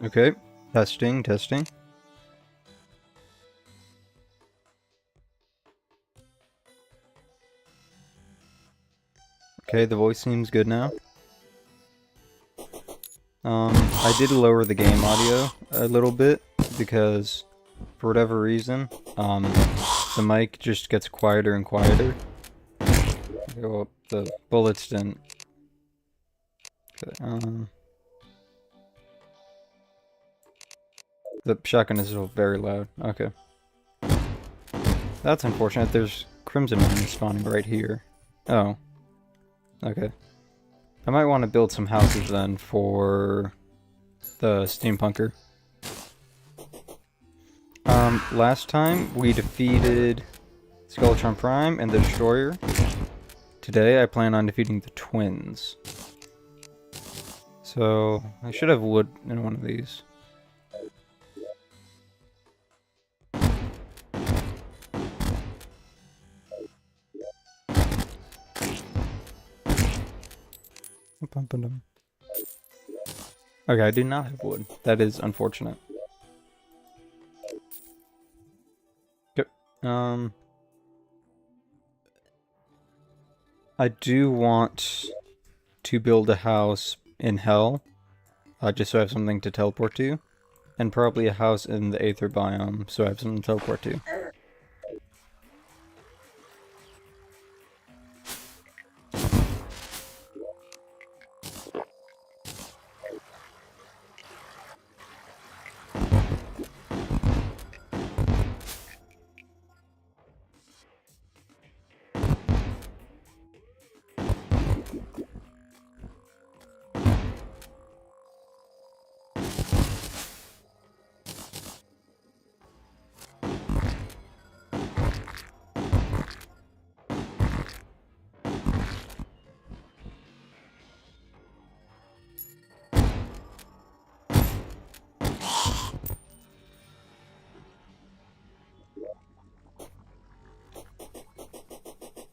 Okay, testing, testing. Okay, the voice seems good now. I did lower the game audio a little bit because, for whatever reason, the mic just gets quieter and quieter. Oh, the bullets didn't. Okay, the shotgun is still very loud. Okay. That's unfortunate. There's crimson enemies spawning right here. Oh. Okay. I might want to build some houses then for the steampunker. Last time we defeated Skeletron Prime and the Destroyer. Today I plan on defeating the twins. So I should have wood in one of these. Okay, I do not have wood. That is unfortunate. Yep. I do want to build a house in Hell, just so I have something to teleport to, and probably a house in the Aether biome, so I have something to teleport to.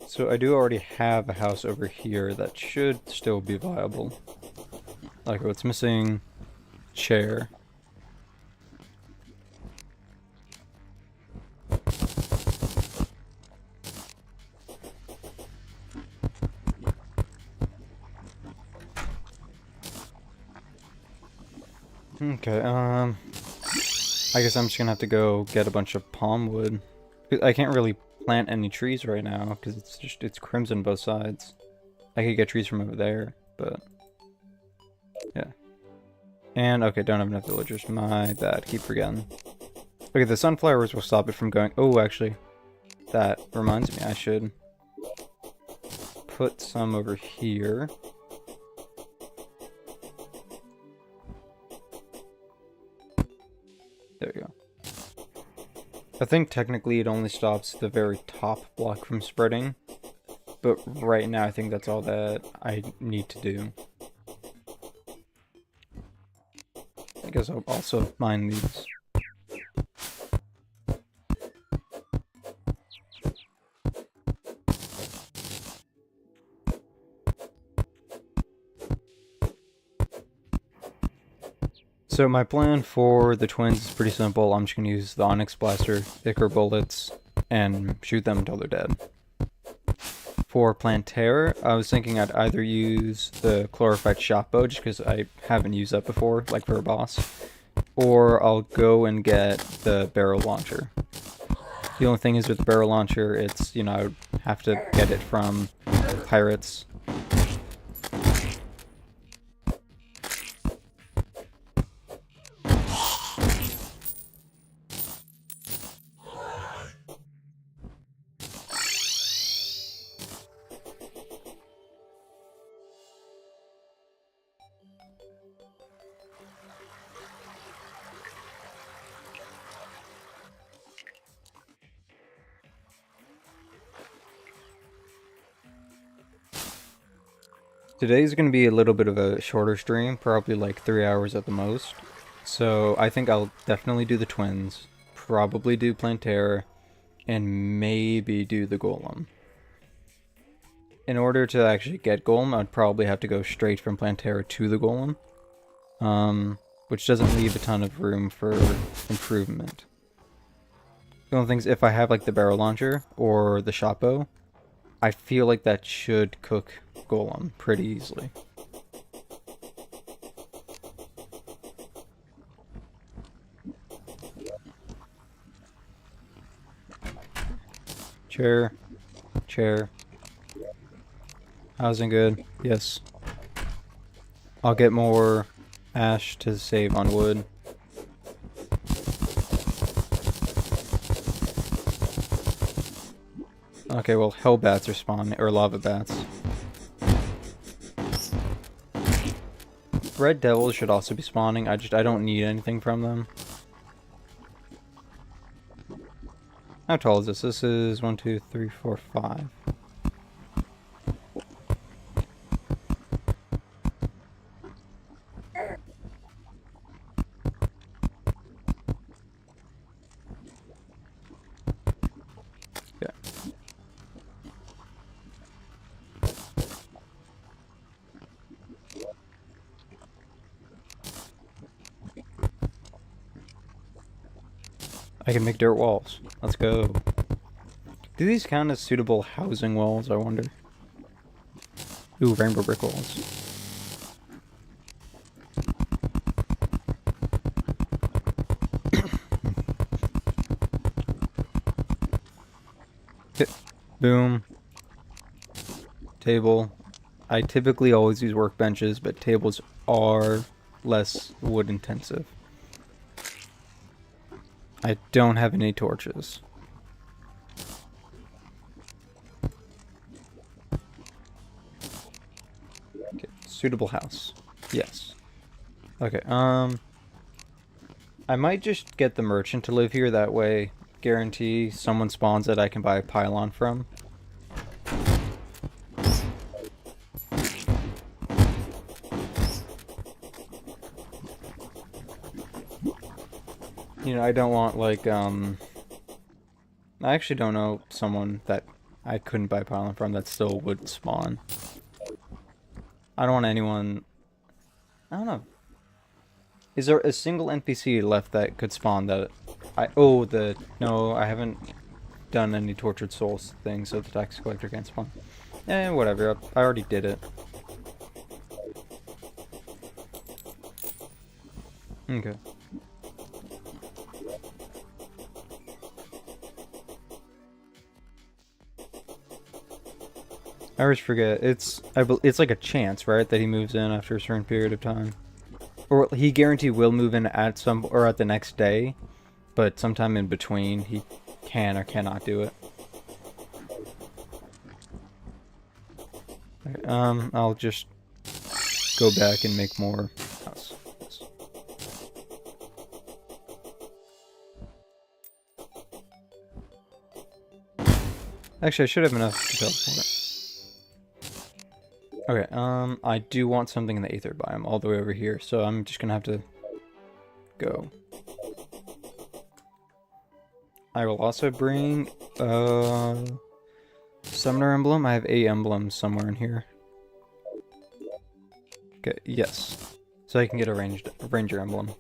So I do already have a house over here that should still be viable. Like, what's missing? Chair. Okay, I guess I'm just gonna have to go get a bunch of palm wood. I can't really plant any trees right now, because it's crimson both sides. I could get trees from over there, but... yeah. And, okay, don't have enough villagers. My bad, keep forgetting. Okay, the sunflowers will stop it from going... oh, actually, that reminds me, I should put some over here. There we go. I think technically it only stops the very top block from spreading, but right now I think that's all that I need to do. I guess I'll also mine these. So my plan for the twins is pretty simple. I'm just going to use the Onyx Blaster, Ichor Bullets, and shoot them until they're dead. For Plantera, I was thinking I'd either use the Chlorophyte Shot Bow, just because I haven't used that before, like for a boss, or I'll go and get the Barrel Launcher. The only thing is with the Barrel Launcher, it's, you know, I would have to get it from pirates. Today's going to be a little bit of a shorter stream, probably like 3 hours at the most. So I think I'll definitely do the twins, probably do Plantera, and maybe do the Golem. In order to actually get Golem, I'd probably have to go straight from Plantera to the Golem. which doesn't leave a ton of room for improvement. The only things, if I have like the barrel launcher or the shot bow, I feel like that should cook Golem pretty easily. Chair. Chair. Housing good. Yes. I'll get more ash to save on wood. Okay, well, hell bats are spawning, or lava bats. Red devils should also be spawning. I don't need anything from them. How tall is this? This is 1, 2, 3, 4, 5. I can make dirt walls. Let's go. Do these count as suitable housing walls, I wonder? Ooh, rainbow brick walls. Boom. Table. I typically always use workbenches, but tables are less wood intensive. I don't have any torches. Okay, suitable house. Yes. Okay, I might just get the merchant to live here, that way guarantee someone spawns that I can buy a pylon from. You know, I don't want, like, I actually don't know someone that I couldn't buy pylon from that still would spawn. I don't want anyone... I don't know. Is there a single NPC left that could spawn that no, I haven't done any Tortured Souls thing, so the tax collector can't spawn. Whatever, I already did it. Okay. I always forget. It's like a chance, right, that he moves in after a certain period of time. Or he guaranteed will move in at the next day, but sometime in between he can or cannot do it. Okay, I'll just go back and make more house. Actually, I should have enough to teleport. Okay, I do want something in the Aether biome all the way over here, so I'm just gonna have to go. I will also bring, Summoner Emblem. I have 8 emblems somewhere in here. Okay, yes. So I can get a Ranger Emblem.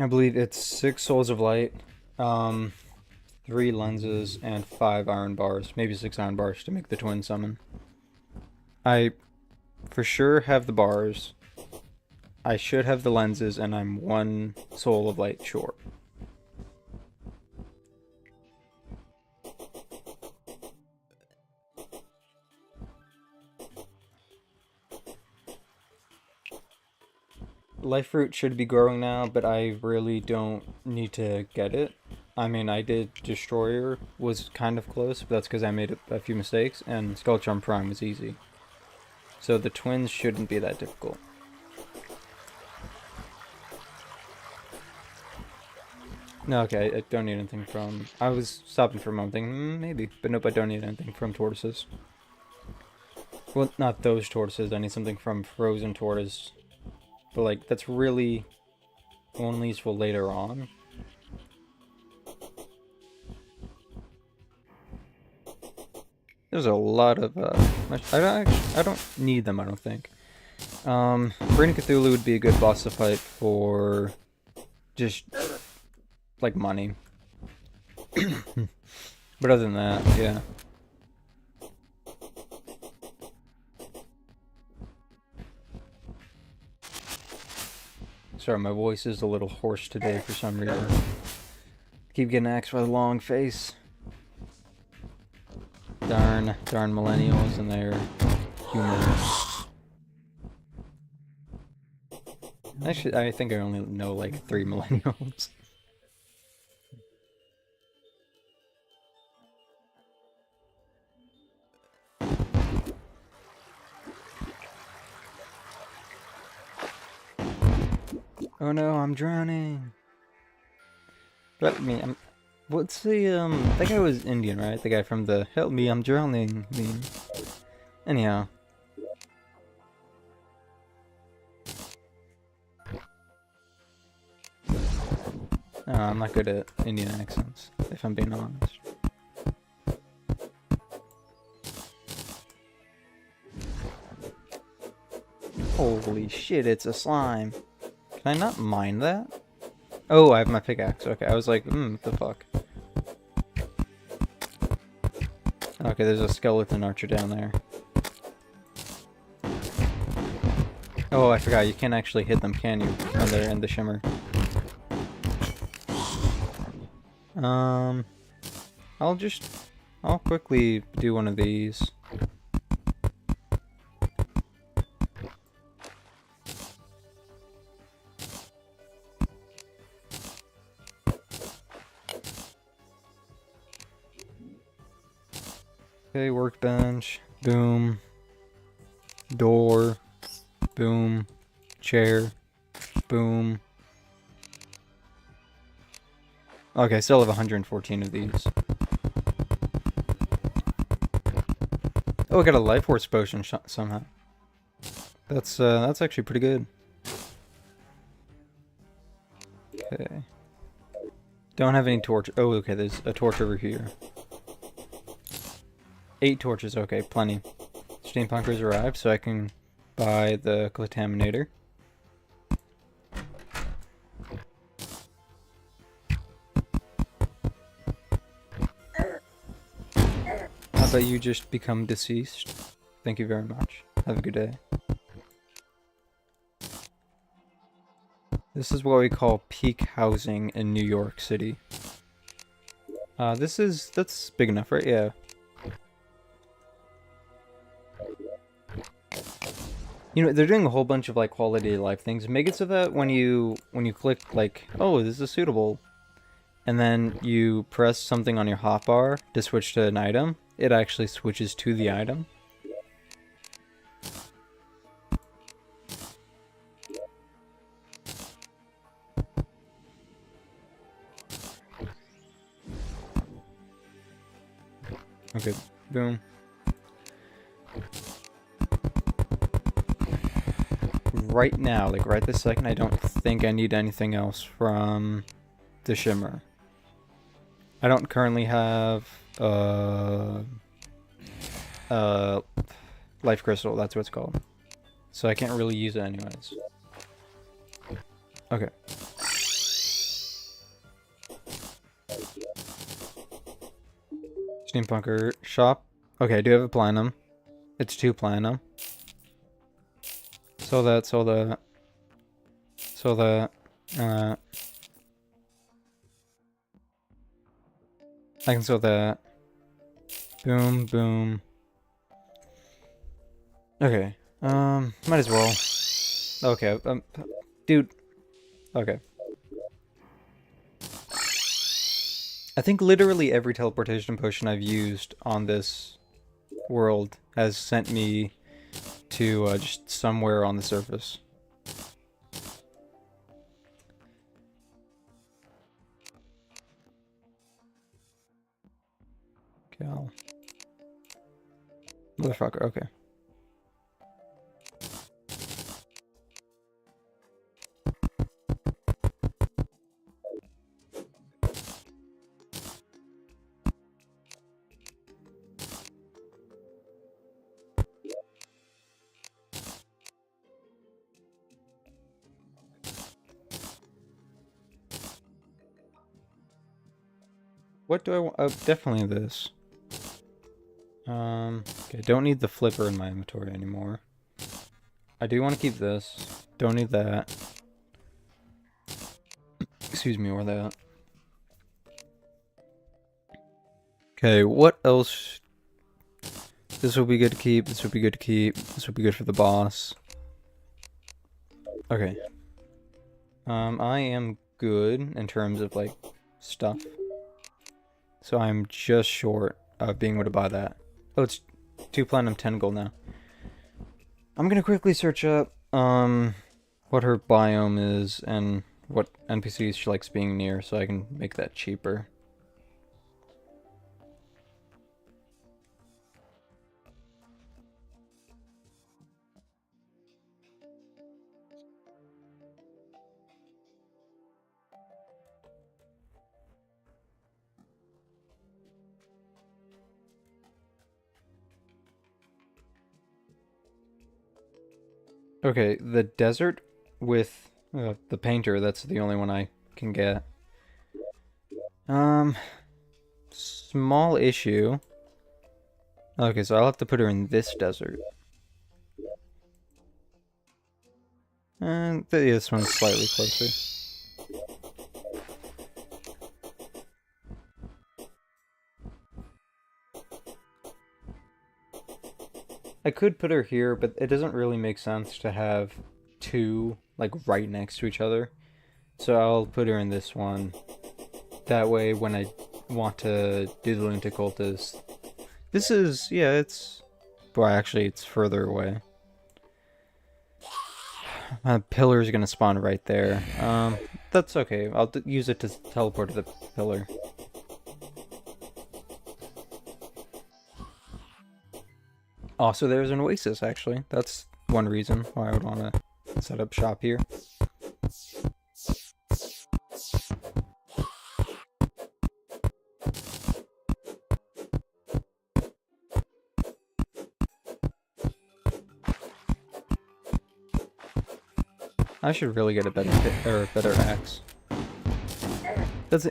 I believe it's 6 Souls of Light, 3 lenses, and 5 iron bars. Maybe 6 iron bars to make the twin summon. I for sure have the bars. I should have the lenses, and I'm 1 Soul of Light short. Life fruit should be growing now, but I really don't need to get it. I mean, I did Destroyer, was kind of close, but that's because I made a few mistakes, and Skulltron Prime was easy. So the twins shouldn't be that difficult. No, okay, I don't need anything from... I was stopping for a moment thinking, maybe, but nope, I don't need anything from tortoises. Well, not those tortoises, I need something from Frozen Tortoise. But, like, that's really onlys for later on. There's a lot of I don't need them, I don't think. Brain Cthulhu would be a good boss to fight for just like money. But other than that, yeah. Sorry, my voice is a little hoarse today for some reason. Keep getting axed by the long face. Darn millennials and their humor. Actually, I think I only know like 3 millennials. Oh no, I'm drowning. But me, what's the that guy was Indian, right? The guy from the "Help me, I'm drowning" meme. Anyhow. I'm not good at Indian accents, if I'm being honest. Holy shit, it's a slime. Can I not mine that? Oh, I have my pickaxe. Okay, I was like, what the fuck? Okay, there's a skeleton archer down there. Oh, I forgot, you can't actually hit them, can you? When they're in the shimmer. I'll quickly do one of these. Okay, workbench, boom, door, boom, chair, boom. Okay, I still have 114 of these. Oh, I got a life force potion somehow. That's actually pretty good. Okay. Don't have any torch. Oh, okay, there's a torch over here. 8 torches, okay, plenty. Steampunkers arrived, so I can buy the contaminator. How about you just become deceased? Thank you very much. Have a good day. This is what we call peak housing in New York City. That's big enough, right? Yeah. You know, they're doing a whole bunch of like quality of life things. Make it so that when you click like, oh, this is suitable, and then you press something on your hotbar to switch to an item, it actually switches to the item. Okay, boom. Right now, like right this second, I don't think I need anything else from the shimmer. I don't currently have life crystal, that's what it's called. So I can't really use it anyways. Okay. Steampunker shop. Okay, I do have a platinum. It's 2 platinum. Sell that, sell that. Sell that. I can sell that. Boom, boom. Okay. Might as well. Okay, dude. Okay. I think literally every teleportation potion I've used on this world has sent me to just somewhere on the surface. Cal. Motherfucker, okay. What do I want? Oh, definitely this. Okay, don't need the flipper in my inventory anymore. I do want to keep this. Don't need that. Excuse me, or that. Okay, what else? This will be good to keep. This will be good to keep. This will be good for the boss. Okay. I am good in terms of, like, stuff. So I'm just short of being able to buy that. Oh, it's 2 platinum, 10 gold now. I'm gonna quickly search up, what her biome is and what NPCs she likes being near so I can make that cheaper. Okay, the desert with the painter, that's the only one I can get. Small issue. Okay, so I'll have to put her in this desert. And this one's slightly closer. I could put her here, but it doesn't really make sense to have two, like, right next to each other. So I'll put her in this one. That way, when I want to do the Lunatic Cultist... This is, yeah, it's... Well, actually, it's further away. Pillar's gonna spawn right there. That's okay. I'll use it to teleport to the pillar. Oh, so there's an oasis, actually. That's one reason why I would want to set up shop here. I should really get a better axe.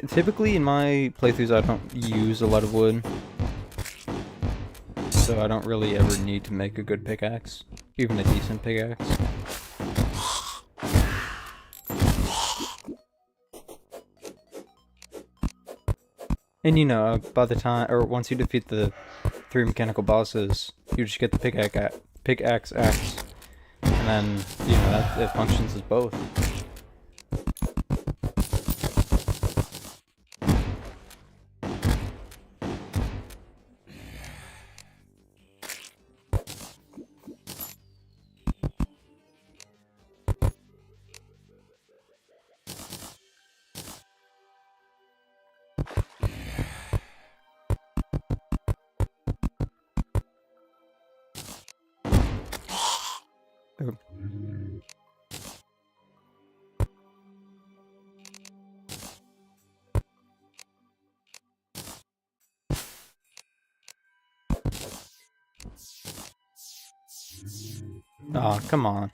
Typically in my playthroughs I don't use a lot of wood, so I don't really ever need to make a good pickaxe, even a decent pickaxe. And you know, by the time, or once you defeat the 3 mechanical bosses, you just get the pickaxe axe. And then, you know, it functions as both. Oh, come on.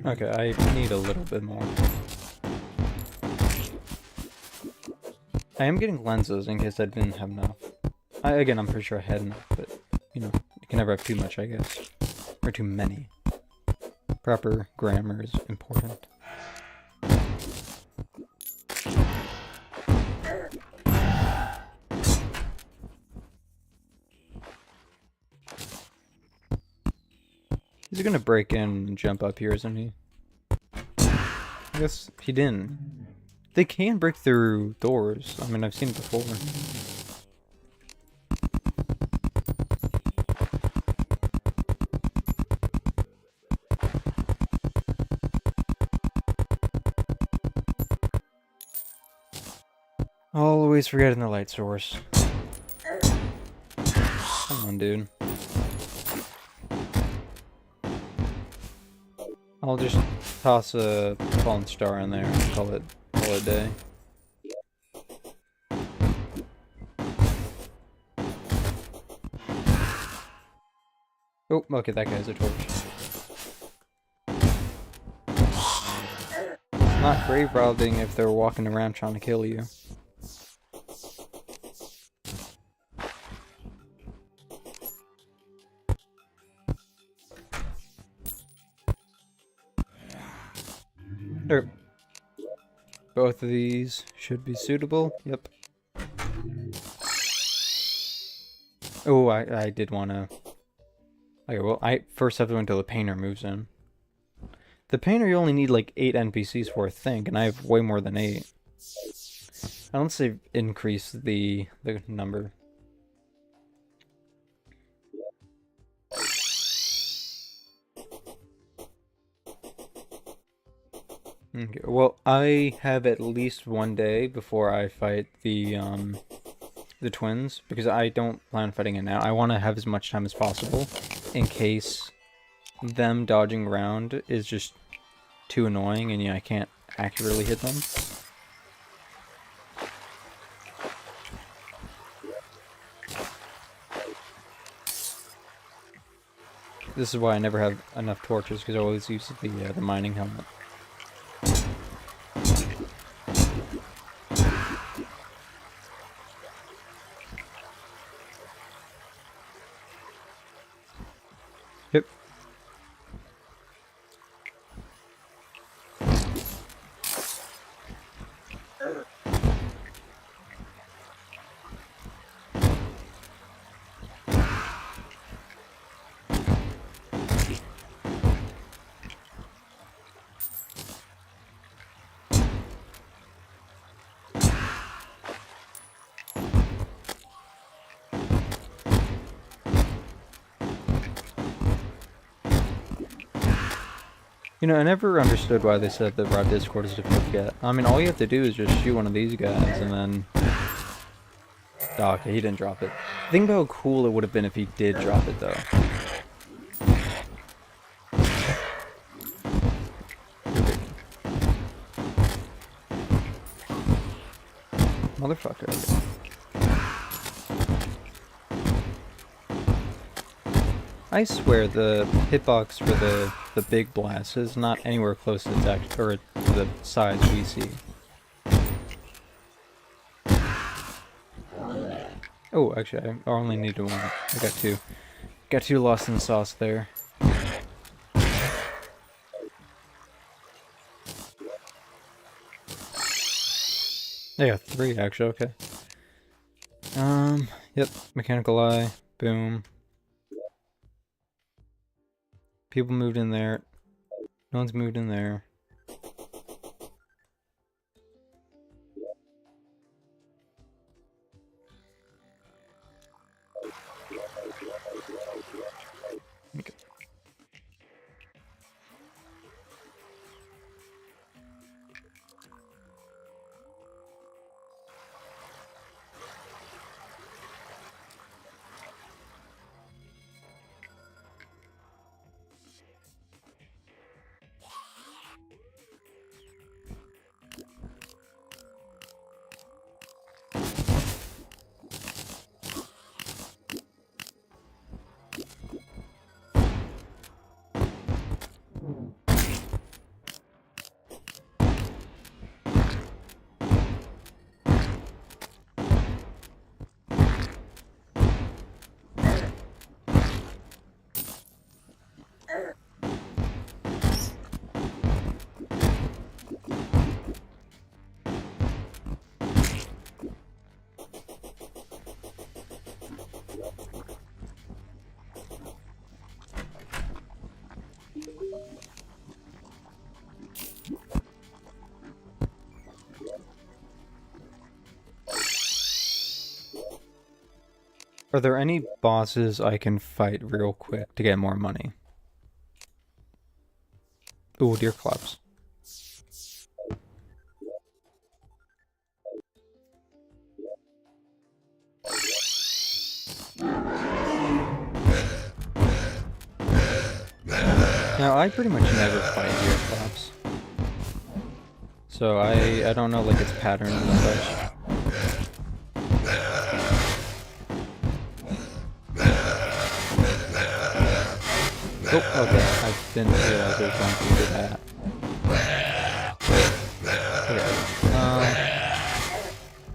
Okay, I need a little bit more. I am getting lenses in case I didn't have enough. Again, I'm pretty sure I had enough, but, you know, you can never have too much, I guess. Or too many. Proper grammar is important. He's gonna break in and jump up here, isn't he? I guess he didn't. They can break through doors. I mean, I've seen it before. Always forgetting the light source. Come on, dude. I'll just toss a fallen star in there and call it it a day. Oh, okay, that guy's a torch. Not grave robbing if they're walking around trying to kill you. There. Both of these should be suitable. Yep. Oh, I did want to... Okay, well, I first have to wait until the painter moves in. The painter you only need like 8 NPCs for, I think, and I have way more than 8. I don't say increase the number. Okay, well, I have at least one day before I fight the twins, because I don't plan on fighting it now. I want to have as much time as possible in case them dodging around is just too annoying and I can't accurately hit them. This is why I never have enough torches, because I always use the mining helmet. Yep. You know, I never understood why they said that raw Discord is difficult to get. I mean, all you have to do is just shoot one of these guys, and then... Oh, okay, he didn't drop it. Think about how cool it would have been if he did drop it, though. Motherfucker. I swear the hitbox for the big blast is not anywhere close to the size we see. Oh, actually, I only needed one. I got two. Got two lost in the sauce there. Yeah, 3 actually, okay. Yep, mechanical eye, boom. People moved in there. No one's moved in there. Okay. Are there any bosses I can fight real quick to get more money? Ooh, deer claps. Now, I pretty much never fight deer claps. So I don't know like its pattern and such. Oh, okay. I didn't realize it was going to do that. Okay.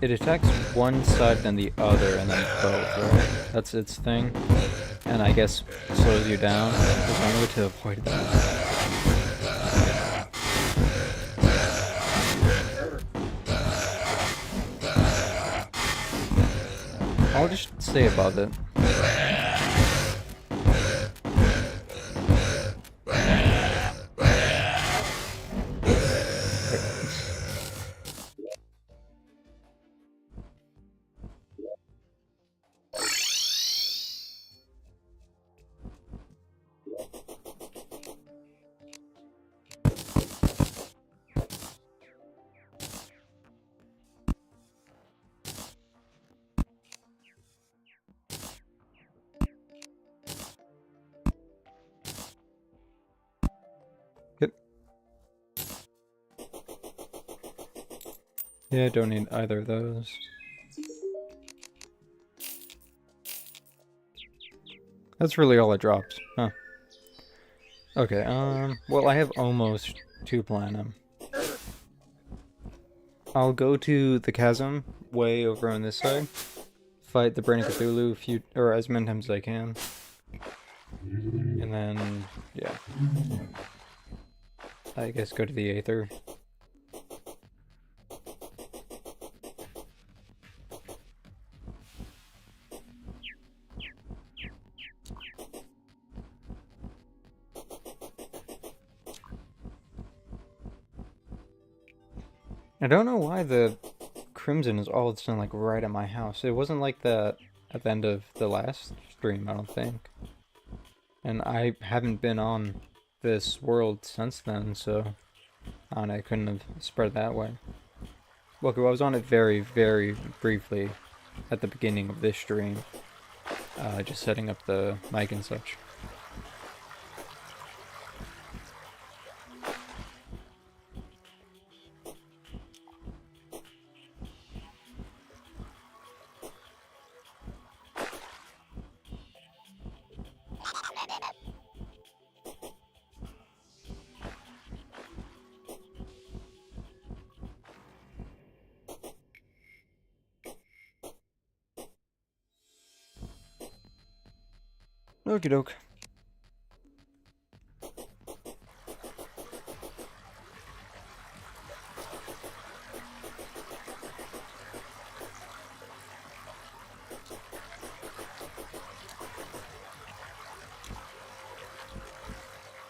It attacks one side then the other and then both, right? That's its thing. And I guess slows you down. There's one way to avoid that. I'll just stay above it. Good. Yeah, I don't need either of those. That's really all it drops, huh? Okay, well I have almost 2 platinum. I'll go to the chasm way over on this side, fight the Brain of Cthulhu or as many times as I can, and then, yeah. I guess go to the Aether. I don't know why the Crimson is all of a sudden like right at my house. It wasn't like that at the end of the last stream, I don't think. And I haven't been on this world since then, so I don't know, I couldn't have spread that way. Look, I was on it very, very briefly at the beginning of this stream, just setting up the mic and such. Okie doke.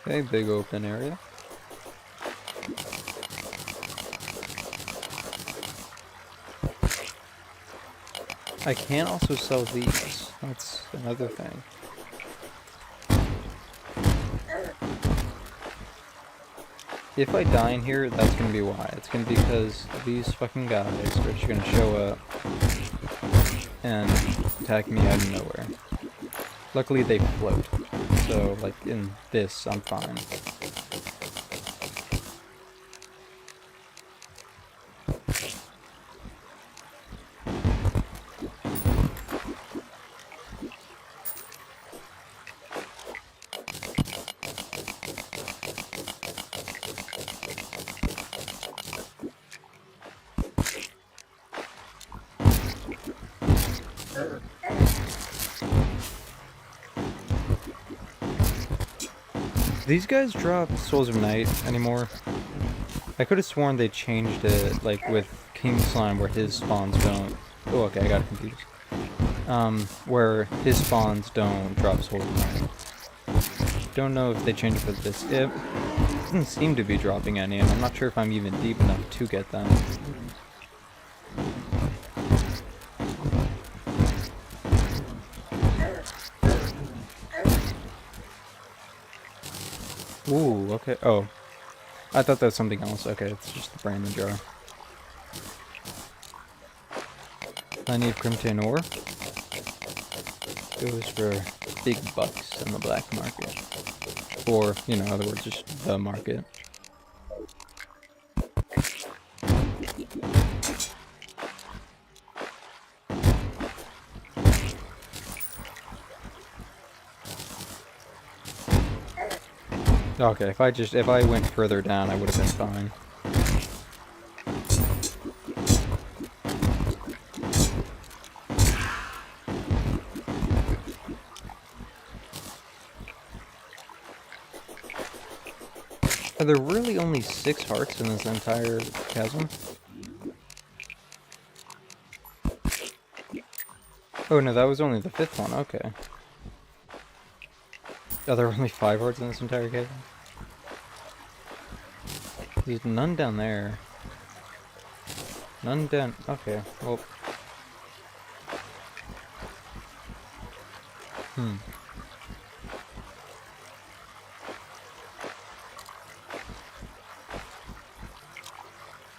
Okay, big open area. I can also sell these. That's another thing. If I die in here, that's gonna be why. It's gonna be because these fucking guys are just gonna show up and attack me out of nowhere. Luckily they float, so like in this, I'm fine. These guys drop Souls of Night anymore? I could have sworn they changed it, like with King Slime, where his spawns don't. Oh, okay, I got confused. Where his spawns don't drop Souls of Night. Don't know if they changed it for this. It doesn't seem to be dropping any, and I'm not sure if I'm even deep enough to get them. Ooh, okay. Oh. I thought that was something else. Okay, it's just the brand new jar. Plenty of Crimson ore. Goes for big bucks in the black market. Or, you know, in other words, just the market. Okay, if I went further down, I would have been fine. Are there really only 6 hearts in this entire chasm? Oh no, that was only the 5th one, okay. Are there only 5 hearts in this entire chasm? There's none down there. None down... okay, well...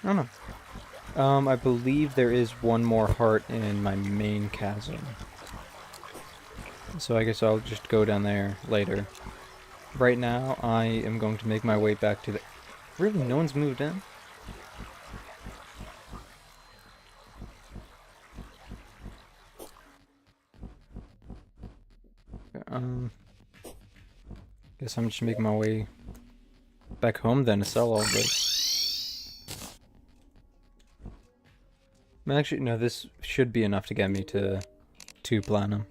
I don't know. I believe there is one more heart in my main chasm. So I guess I'll just go down there later. Right now, I am going to make my way back to the... Really? No one's moved in? Guess I'm just making my way back home then to sell all this. Actually, no, this should be enough to get me to 2 platinum.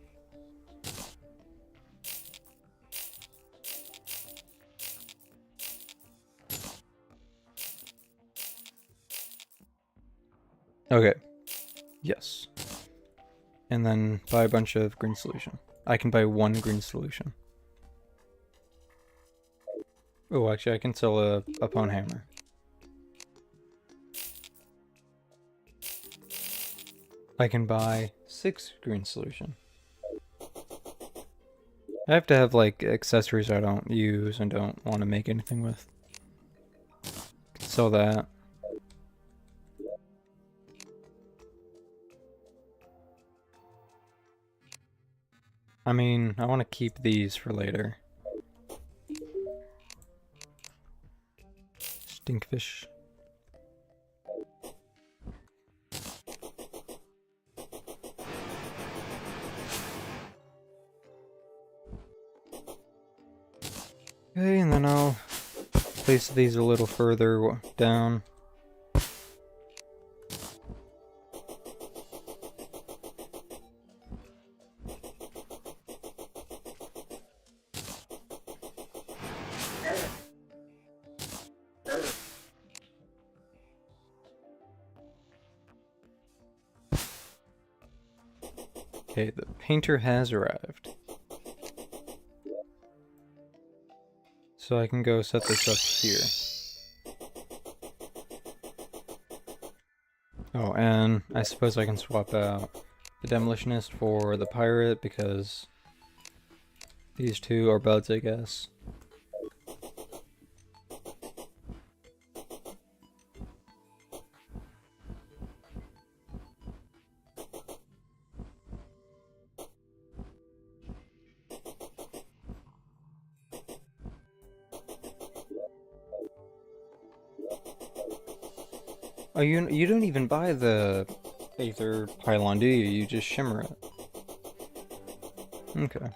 Okay. Yes. And then buy a bunch of green solution. I can buy 1 green solution. Oh, actually, I can sell a pwn hammer. I can buy 6 green solution. I have to have, like, accessories I don't use and don't want to make anything with. Sell that. I mean, I want to keep these for later. Stinkfish. Okay, and then I'll place these a little further down. Okay, the painter has arrived. So I can go set this up here. Oh, and I suppose I can swap out the demolitionist for the pirate because these two are buds, I guess. Oh, you don't even buy the Aether Pylon, do you? You just shimmer it. Okay.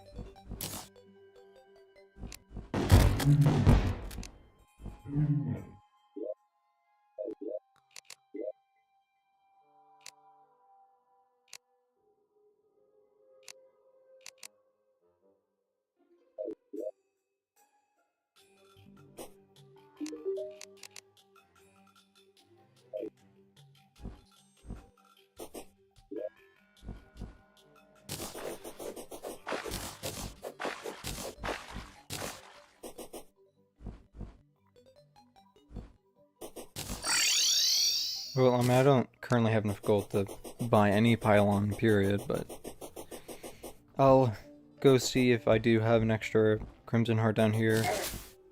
Well, I mean, I don't currently have enough gold to buy any pylon, period, but I'll go see if I do have an extra Crimson Heart down here.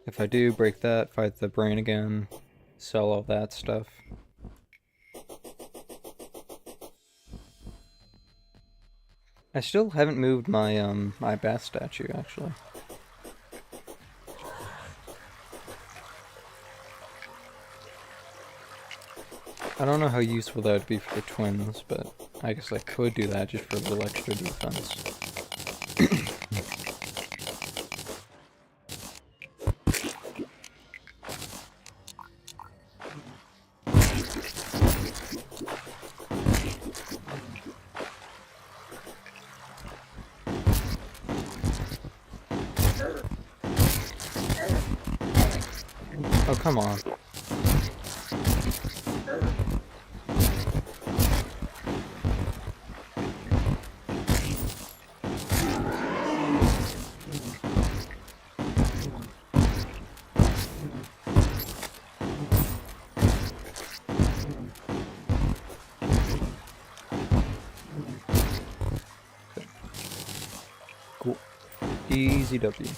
If I do, break that, fight the brain again, sell all that stuff. I still haven't moved my, my bath statue, actually. I don't know how useful that would be for the twins, but I guess I could do that just for a little extra defense. Oh, come on. Cool. Easy W.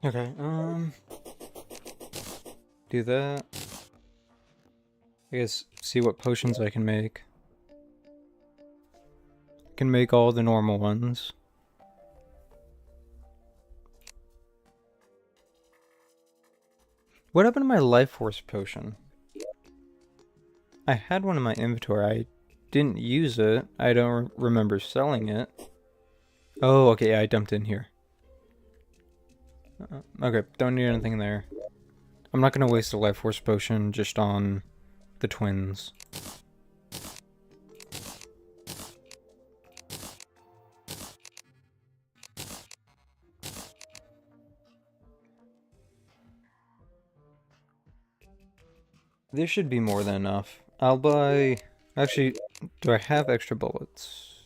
Okay, do that. I guess see what potions I can make. Can make all the normal ones. What happened to my life force potion? I had one in my inventory. I didn't use it. I don't remember selling it. Oh, okay, I dumped in here. Okay, don't need anything there. I'm not gonna waste a life force potion just on the twins. There should be more than enough. I'll buy... Actually, do I have extra bullets?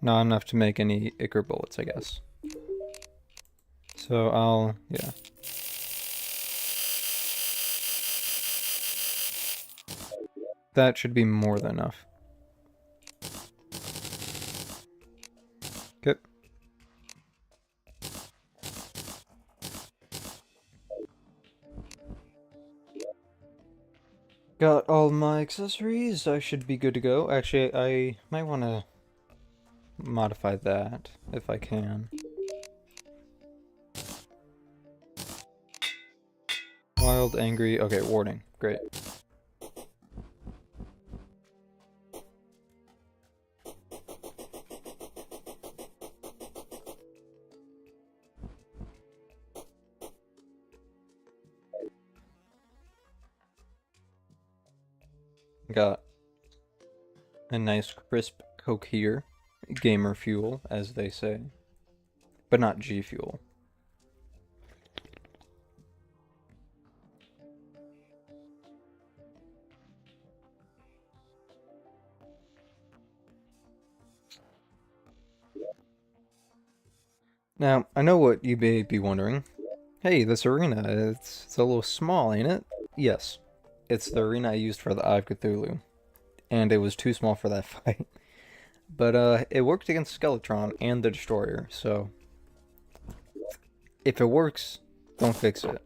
Not enough to make any Ichor bullets, I guess. So I'll... yeah. That should be more than enough. Good. Got all my accessories. I should be good to go. Actually, I might want to modify that if I can. Wild, angry. Okay, warning. Great. Got a nice crisp Coke here. Gamer fuel, as they say. But not G fuel. Now, I know what you may be wondering. Hey, this arena, it's a little small, ain't it? Yes. It's the arena I used for the Eye of Cthulhu. And it was too small for that fight. But, it worked against Skeletron and the Destroyer, so... if it works, don't fix it.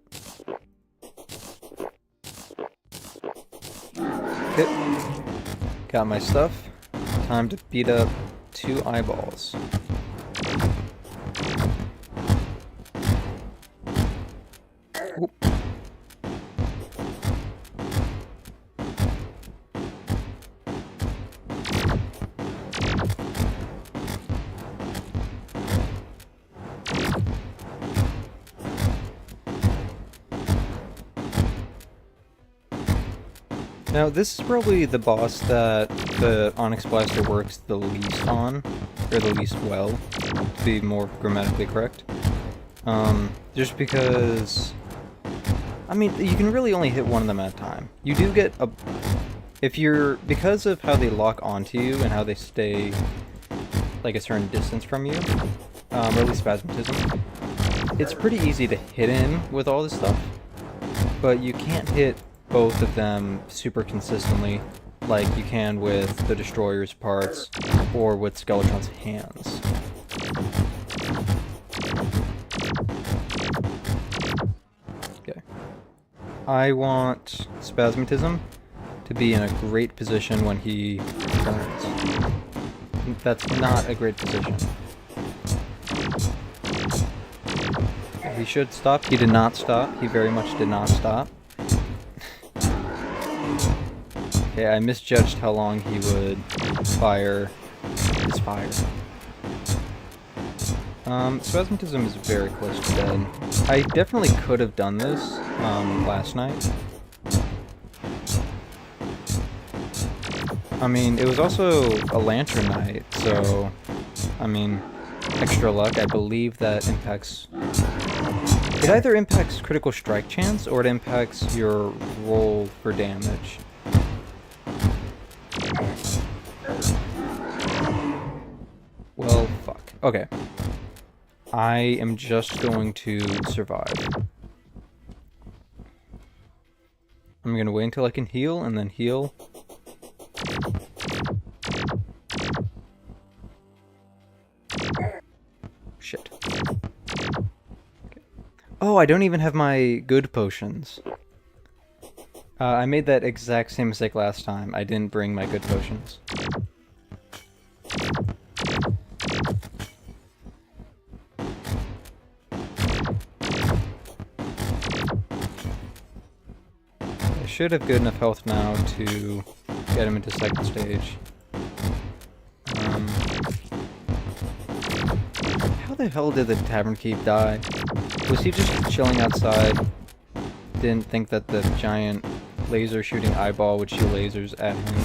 Okay. Got my stuff. Time to beat up 2 eyeballs. Oop. Now, this is probably the boss that the Onyx Blaster works the least on, or the least well, to be more grammatically correct. Just because... I mean, you can really only hit one of them at a time. You do get a... if you're... because of how they lock onto you and how they stay, like, a certain distance from you, or at least Spasmatism, it's pretty easy to hit him with all this stuff, but you can't hit both of them super consistently like you can with the Destroyer's parts or with Skeletron's hands. Okay. I want Spasmatism to be in a great position when he turns. That's not a great position. He should stop. He did not stop. He very much did not stop. Okay, I misjudged how long he would fire his fire. Spasmatism is very close to dead. I definitely could have done this, last night. I mean, it was also a lantern night, so, I mean, extra luck. I believe that impacts... It either impacts critical strike chance, or it impacts your roll for damage. Well, fuck. Okay. I am just going to survive. I'm gonna wait until I can heal, and then heal. Shit. Okay. Oh, I don't even have my good potions. I made that exact same mistake last time. I didn't bring my good potions. I should have good enough health now to get him into second stage. How the hell did the Tavern Keep die? Was he just chilling outside? Didn't think that the giant laser shooting eyeball would shoot lasers at him.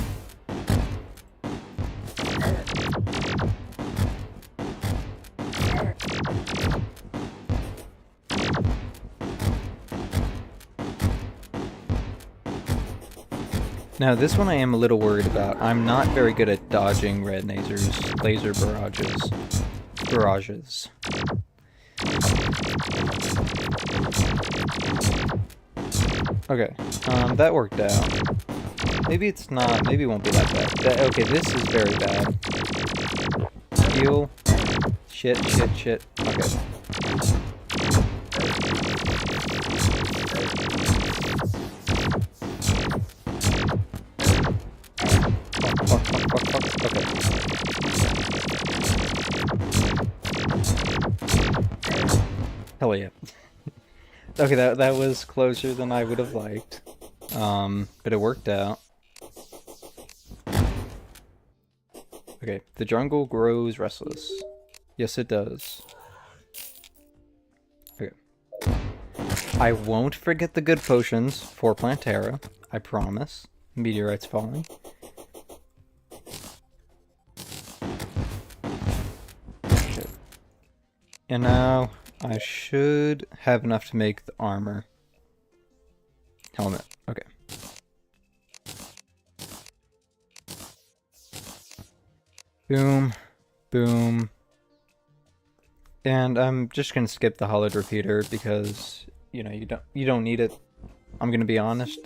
Now this one I am a little worried about. I'm not very good at dodging red laser barrages. Okay, that worked out. Maybe it's not, maybe it won't be that bad. Okay, this is very bad. Heal. Shit. Okay. Fuck. Okay. Hell yeah. Okay, that was closer than I would have liked. But it worked out. Okay, the jungle grows restless. Yes, it does. Okay. I won't forget the good potions for Plantera. I promise. Meteorites falling. Okay. And now I should have enough to make the armor. Helmet. Okay. Boom. Boom. And I'm just gonna skip the hollowed repeater because, you know, you don't need it. I'm gonna be honest.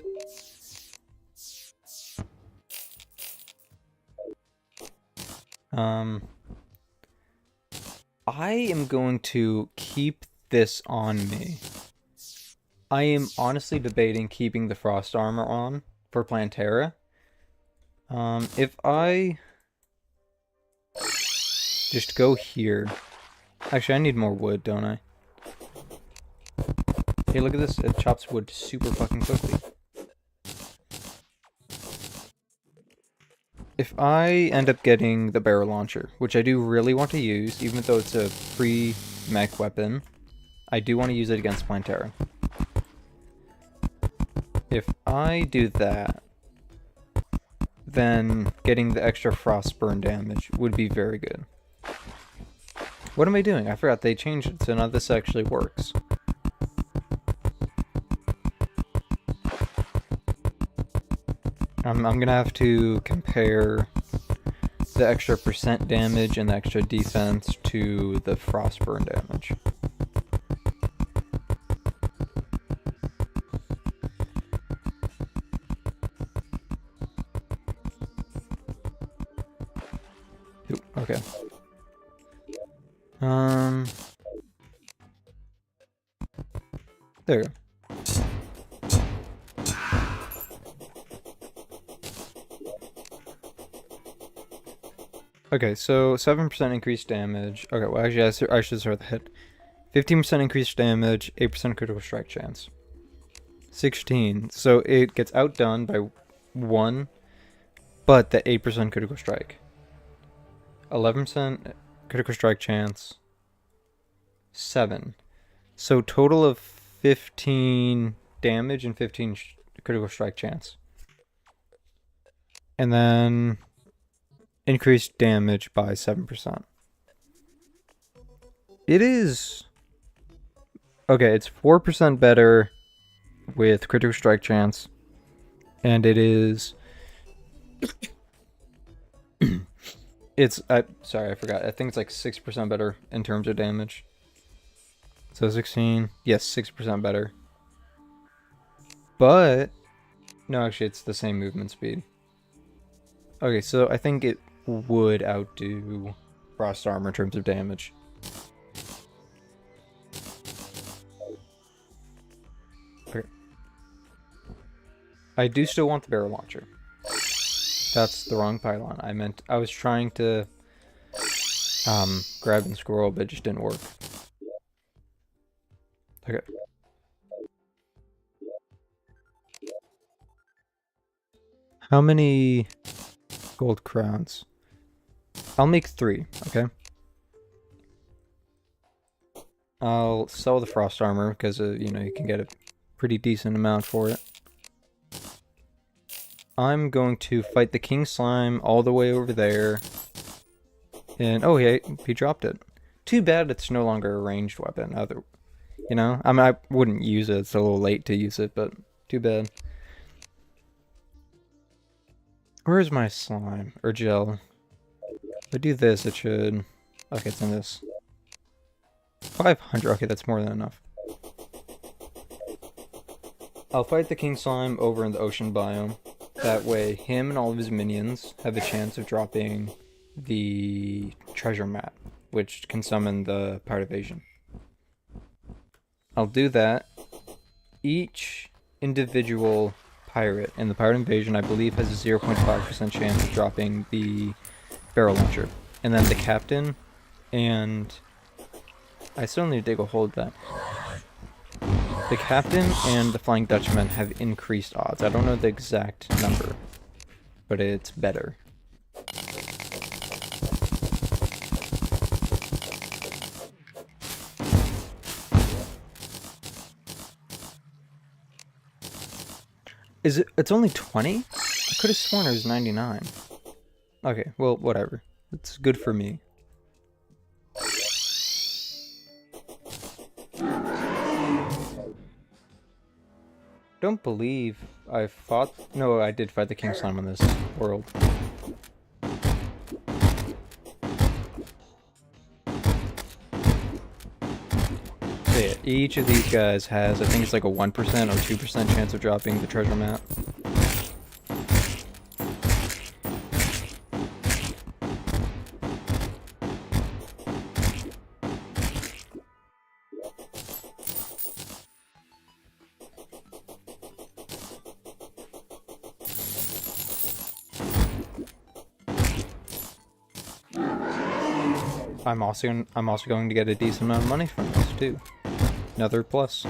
I am going to keep this on me. I am honestly debating keeping the frost armor on for Plantera. If I just go here. Actually, I need more wood, don't I? Hey, look at this. It chops wood super fucking quickly. If I end up getting the barrel launcher, which I do really want to use, even though it's a free mech weapon, I do want to use it against Plantera. If I do that, then getting the extra frostburn damage would be very good. What am I doing? I forgot they changed it, so now this actually works. I'm gonna have to compare the extra percent damage and the extra defense to the frostburn damage. Ooh, okay. There you go. Okay, so 7% increased damage. Okay, well actually I should start the hit. 15% increased damage, 8% critical strike chance. 16. So it gets outdone by 1, but the 8% critical strike. 11% critical strike chance. 7. So total of 15 damage and 15 critical strike chance. And then increased damage by 7%. It is... Okay, it's 4% better with critical strike chance. And it is... sorry, I forgot. I think it's like 6% better in terms of damage. So 16, yes, 6% better. But, no, actually it's the same movement speed. Okay, so I think it would outdo Frost Armor in terms of damage. Okay. I do still want the barrel launcher. That's the wrong pylon. I was trying to grab and squirrel, but it just didn't work. Okay. How many gold crowns? I'll make 3, okay? I'll sell the frost armor because, you know, you can get a pretty decent amount for it. I'm going to fight the king slime all the way over there. And, oh, he dropped it. Too bad it's no longer a ranged weapon. You know, I mean, I wouldn't use it. It's a little late to use it, but too bad. Where's my slime? Or gel? If I do this, it should... Okay, it's in this. 500. Okay, that's more than enough. I'll fight the king slime over in the ocean biome. That way, him and all of his minions have a chance of dropping the treasure map, which can summon the Pirate Evasion. I'll do that. Each individual pirate in the Pirate Invasion, I believe, has a 0.5% chance of dropping the barrel launcher. And then the captain and... I still need to dig a hole with that. The captain and the Flying Dutchman have increased odds. I don't know the exact number, but it's better. It's only 20? I could have sworn it was 99. Okay, well, whatever. It's good for me. Don't believe I fought... No, I did fight the king slime on this world. So yeah, each of these guys has, I think it's like a 1% or 2% chance of dropping the treasure map. I'm also going to get a decent amount of money from this too. Another plus.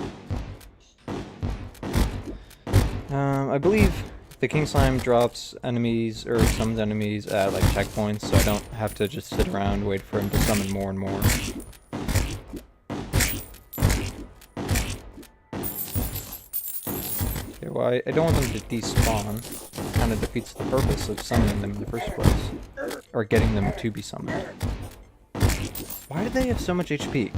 I believe the king slime drops enemies or summons enemies at like checkpoints, so I don't have to just sit around and wait for him to summon more and more. Okay, well, I don't want them to despawn. It kind of defeats the purpose of summoning them in the first place, or getting them to be summoned. Why do they have so much HP?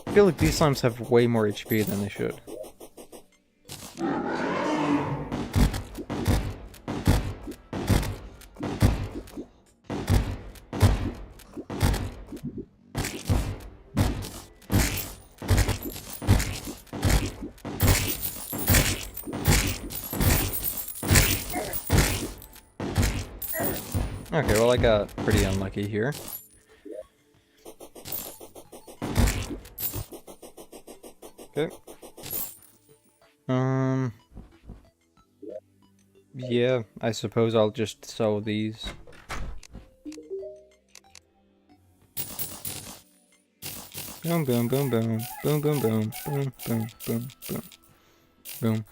I feel like these slimes have way more HP than they should. Okay, well I got pretty unlucky here. Okay. Yeah, I suppose I'll just sell these. Boom, boom, boom, boom, boom, boom, boom, boom, boom, boom, boom, boom.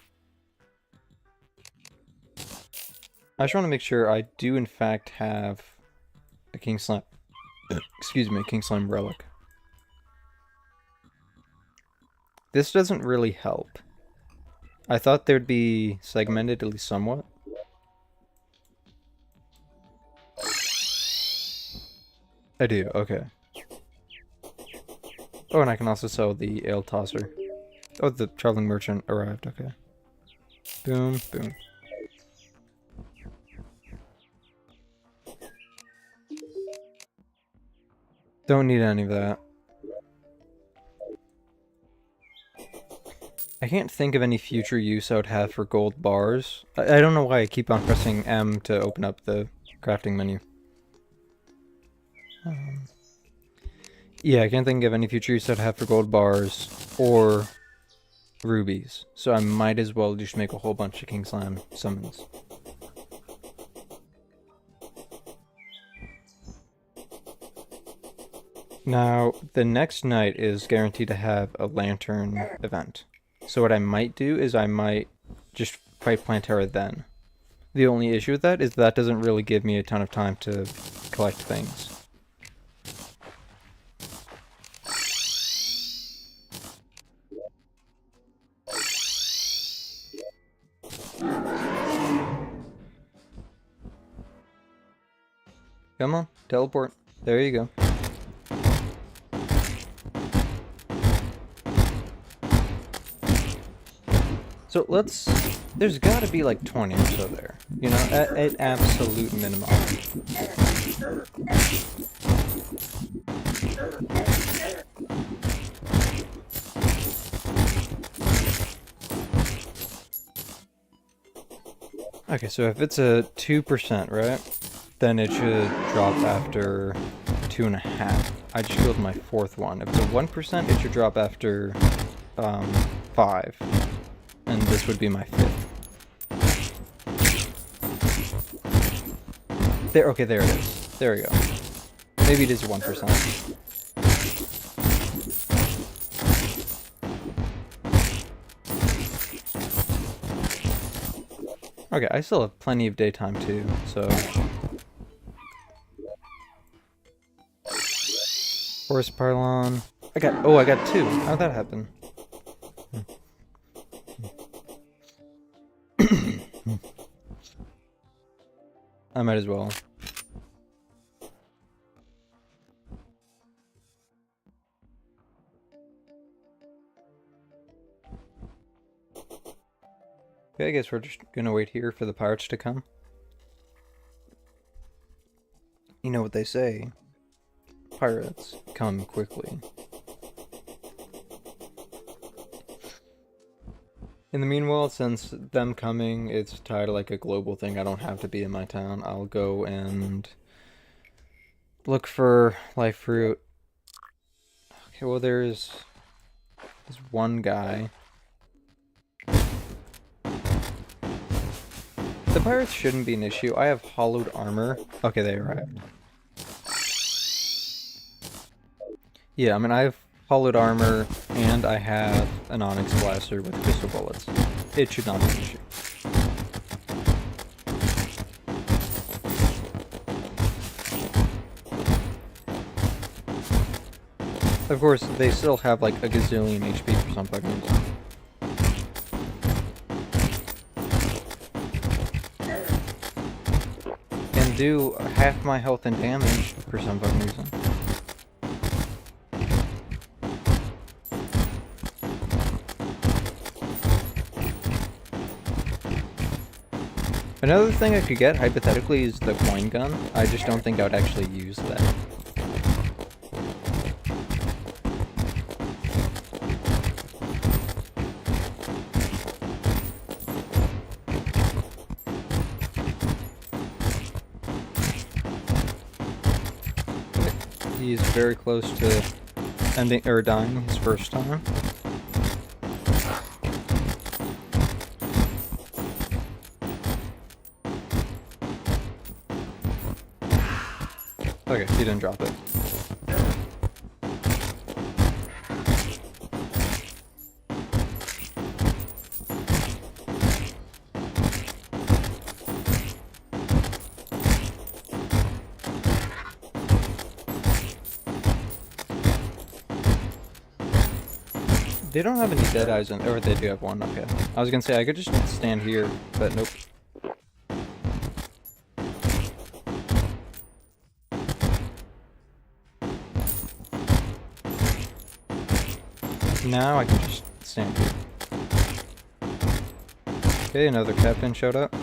I just want to make sure I do in fact have a King Slime. Excuse me, King Slime relic. This doesn't really help. I thought there'd be segmented at least somewhat. I do, okay. Oh, and I can also sell the ale tosser. Oh, the traveling merchant arrived, okay. Boom, boom. Don't need any of that. I can't think of any future use I would have for gold bars. I don't know why I keep on pressing M to open up the crafting menu. Yeah, I can't think of any future use I'd have for gold bars or rubies. So I might as well just make a whole bunch of King Slime summons. Now, the next night is guaranteed to have a lantern event. So what I might do is I might just fight Plantera then. The only issue with that is that doesn't really give me a ton of time to collect things. Come on, teleport. There you go. So there's gotta be like 20 or so there, you know, at absolute minimum. Okay, so if it's a 2%, right, then it should drop after 2.5. I just killed my fourth one. If it's a 1%, it should drop after 5. And this would be my 5th. There, okay, there it is. There we go. Maybe it is 1%. Okay, I still have plenty of daytime too, so... Forest Pylon. I got 2. How'd that happen? I might as well. Okay, I guess we're just gonna wait here for the pirates to come. You know what they say. Pirates come quickly. In the meanwhile, since them coming, it's tied to like a global thing, I don't have to be in my town. I'll go and look for life fruit. Okay, well there's one guy. The pirates shouldn't be an issue. I have hollowed armor. Okay, they arrived. Yeah, I mean, I have hollowed armor, and I have an onyx blaster with crystal bullets. It should not be an issue. Of course, they still have like a gazillion HP for some fucking reason. And do half my health and damage for some fucking reason. Another thing I could get, hypothetically, is the coin gun. I just don't think I would actually use that. He's very close to ending or dying his first time. Okay, he didn't drop it. They don't have any dead eyes in, or they do have one, okay. I was gonna say I could just stand here, but nope. Now I can just stand here. Okay, another captain showed up.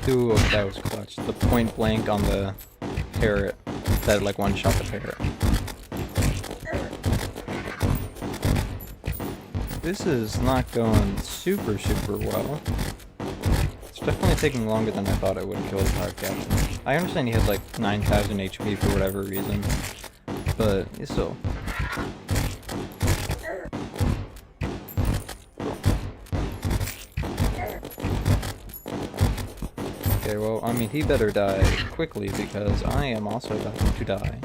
Ooh, that was clutch. The point blank on the parrot that like one shot the parrot. This is not going super well. It's definitely taking longer than I thought it would to kill the pirate captain. I understand he has like 9,000 HP for whatever reason, but it's still. Okay, well, I mean, he better die quickly because I am also about to die.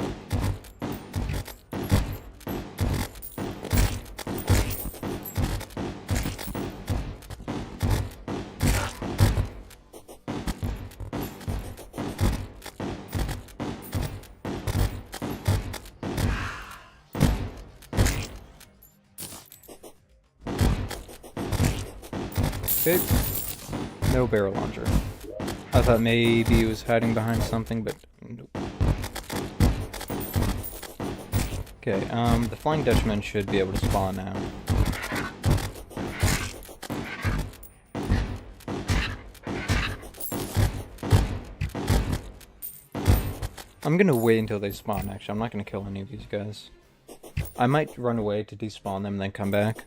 Okay, no barrel launcher. I thought maybe he was hiding behind something, but nope. Okay, the Flying Dutchman should be able to spawn now. I'm gonna wait until they spawn, actually. I'm not gonna kill any of these guys. I might run away to despawn them and then come back.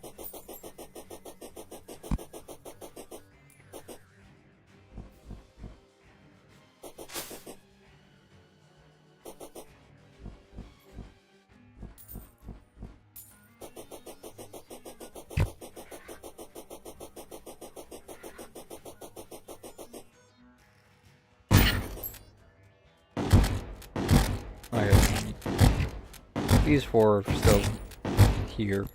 These four are still here.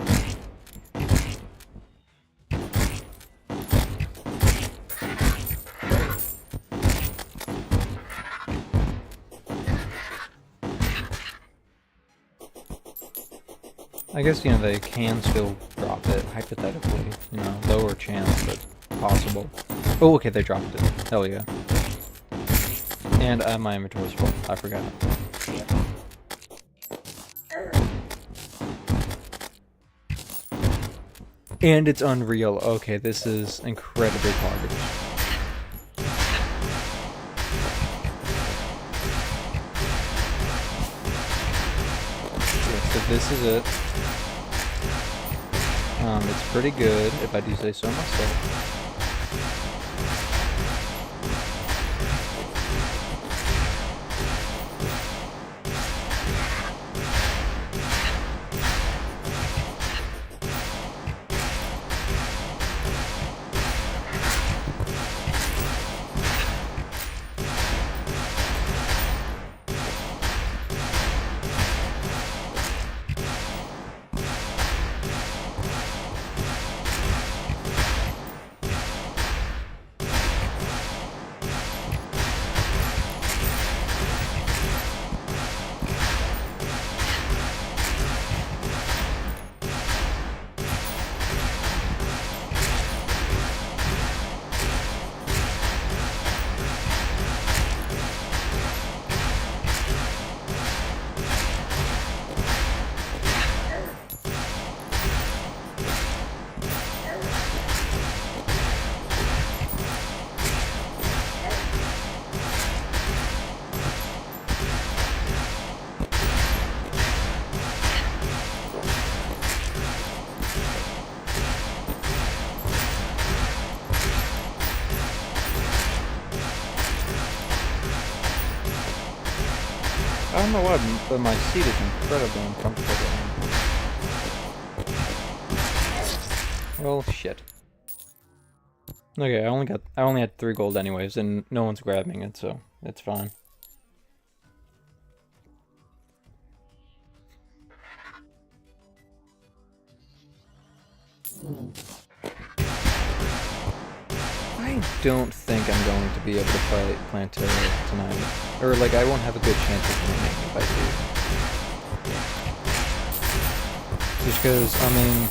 I guess, you know, they can still drop it, hypothetically. You know, lower chance, but possible. Oh, okay, they dropped it. Hell yeah. And my inventory's full. I forgot. And it's unreal. Okay, this is incredibly targeted. Okay, so this is it. It's pretty good, if I do say so myself. don't know why, but my seat is incredibly uncomfortable. Well, shit. Okay, I only had 3 gold anyways, and no one's grabbing it, so it's fine. I don't think I'm going to be able to fight Plantera tonight. Or, like, I won't have a good chance of winning if I do. Just because, I mean,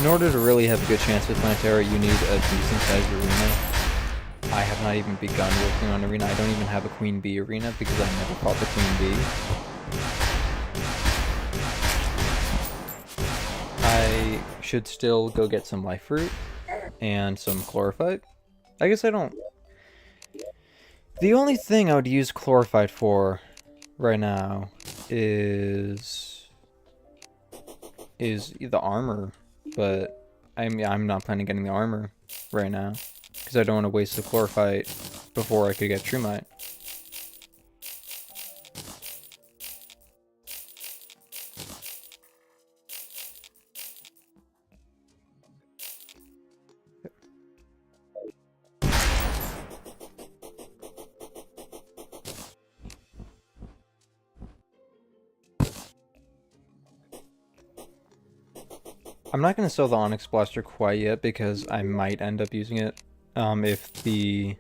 in order to really have a good chance with Plantera, you need a decent-sized arena. I have not even begun working on arena. I don't even have a Queen Bee arena because I never fought the Queen Bee. I should still go get some life fruit and some chlorophyte. I guess I don't... The only thing I would use chlorophyte for right now is the armor, but I'm not planning on getting the armor right now because I don't want to waste the chlorophyte before I could get Trumite. I'm not going to sell the Onyx Blaster quite yet because I might end up using it if the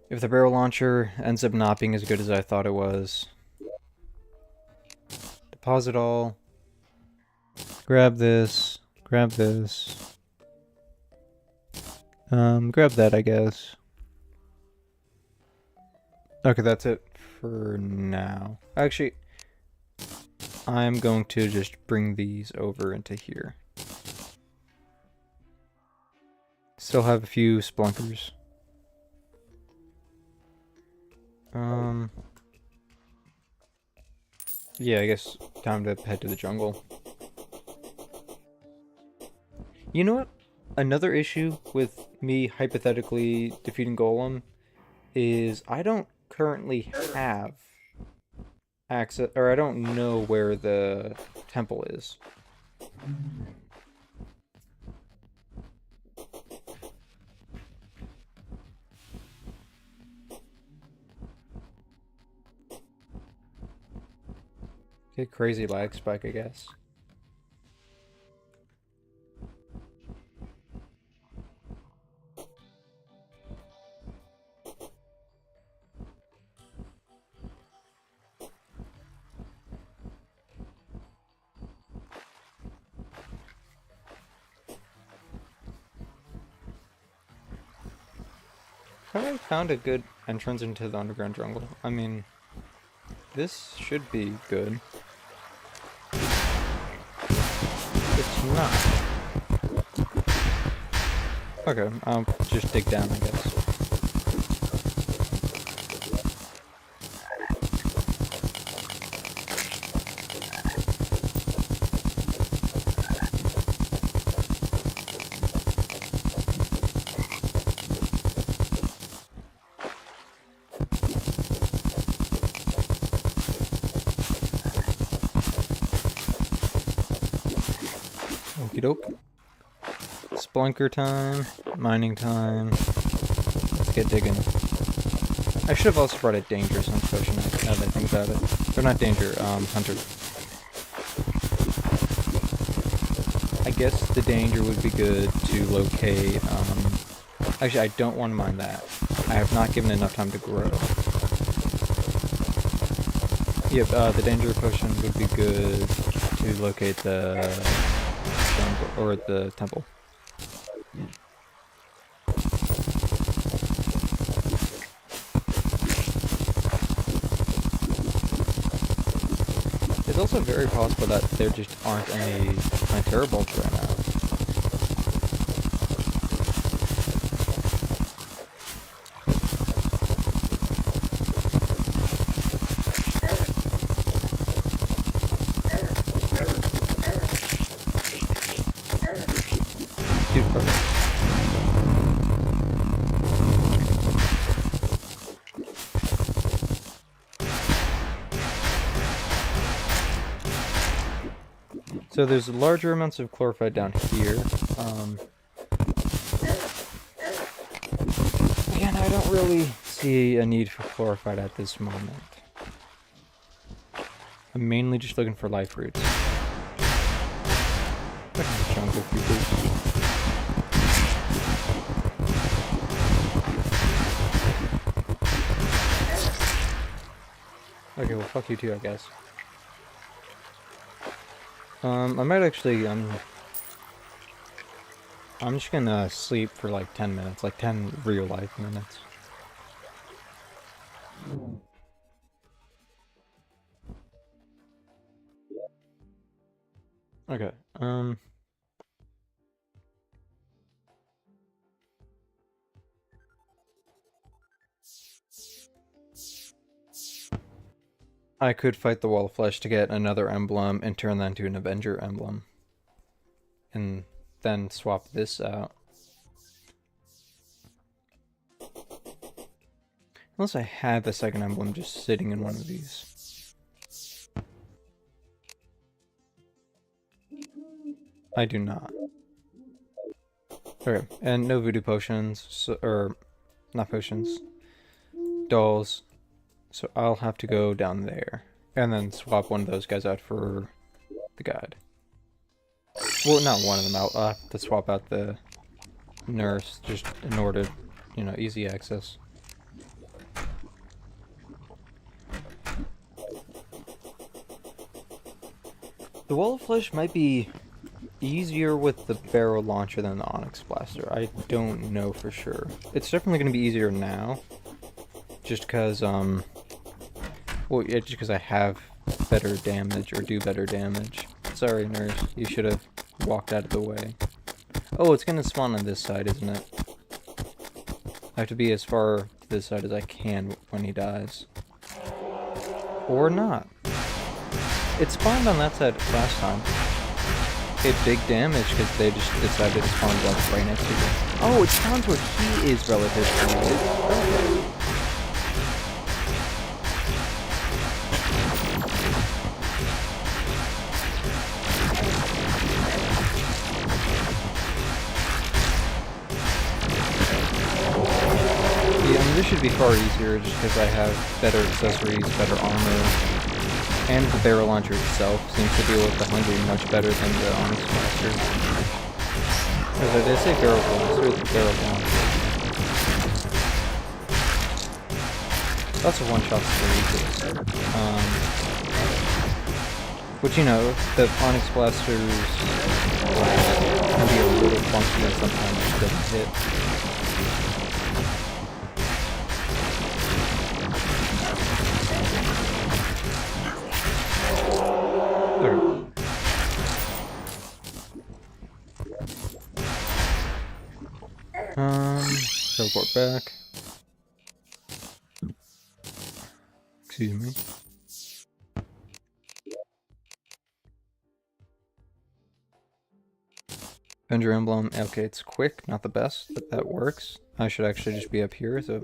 barrel launcher ends up not being as good as I thought it was. Deposit all. Grab this. Grab this. Grab that, I guess. Okay, that's it for now. Actually, I'm going to just bring these over into here. Still have a few splunkers. Yeah, I guess time to head to the jungle. You know what? Another issue with me hypothetically defeating Golem is I don't currently have access, or I don't know where the temple is. Okay, crazy lag spike, I guess. I found a good entrance into the underground jungle. I mean, this should be good. It's not. Okay, I'll just dig down, I guess. Okie doke. Splunker time, mining time. Let's get digging. I should have also brought a danger since potion now that I think about it. Or not danger, hunter. I guess the danger would be good to locate, actually I don't want to mine that. I have not given enough time to grow. Yep, the danger potion would be good to locate the jungle, or the temple. It's also very possible that there just aren't any Plantera bolts right now. Dude, perfect. So there's larger amounts of chlorophyte down here. Again, I don't really see a need for chlorophyte at this moment. I'm mainly just looking for life roots. Jungle creepers. Okay, well, fuck you too, I guess. I might actually, I'm just gonna sleep for like 10 minutes, like 10 real life minutes. Okay, I could fight the Wall of Flesh to get another emblem and turn that into an Avenger emblem. And then swap this out. Unless I had the second emblem just sitting in one of these. I do not. Okay, and no voodoo potions, so, or not potions, dolls. So I'll have to go down there and then swap one of those guys out for the guide. Well, not one of them out. I'll have to swap out the nurse just in order, you know, easy access. The Wall of Flesh might be easier with the barrel launcher than the Onyx Blaster. I don't know for sure. It's definitely going to be easier now. Just because, well, yeah, just because I have better damage or do better damage. Sorry, nurse. You should have walked out of the way. Oh, it's going to spawn on this side, isn't it? I have to be as far to this side as I can when he dies. Or not. It spawned on that side last time. It did big damage because they just decided to spawn like right next to it. Oh, it spawns where he is relative to me. Okay. Yeah, I mean, this should be far easier just because I have better accessories, better armor. And the barrel launcher itself seems to deal with the hungry much better than the Onyx Blaster. Or did I say barrel blaster or the barrel launcher? Also one-shots very easy. Which, you know, the Onyx Blasters can be a little funky and sometimes just doesn't hit. Teleport back. Excuse me. Avenger Emblem. Okay, it's quick, not the best, but that works. I should actually just be up here, so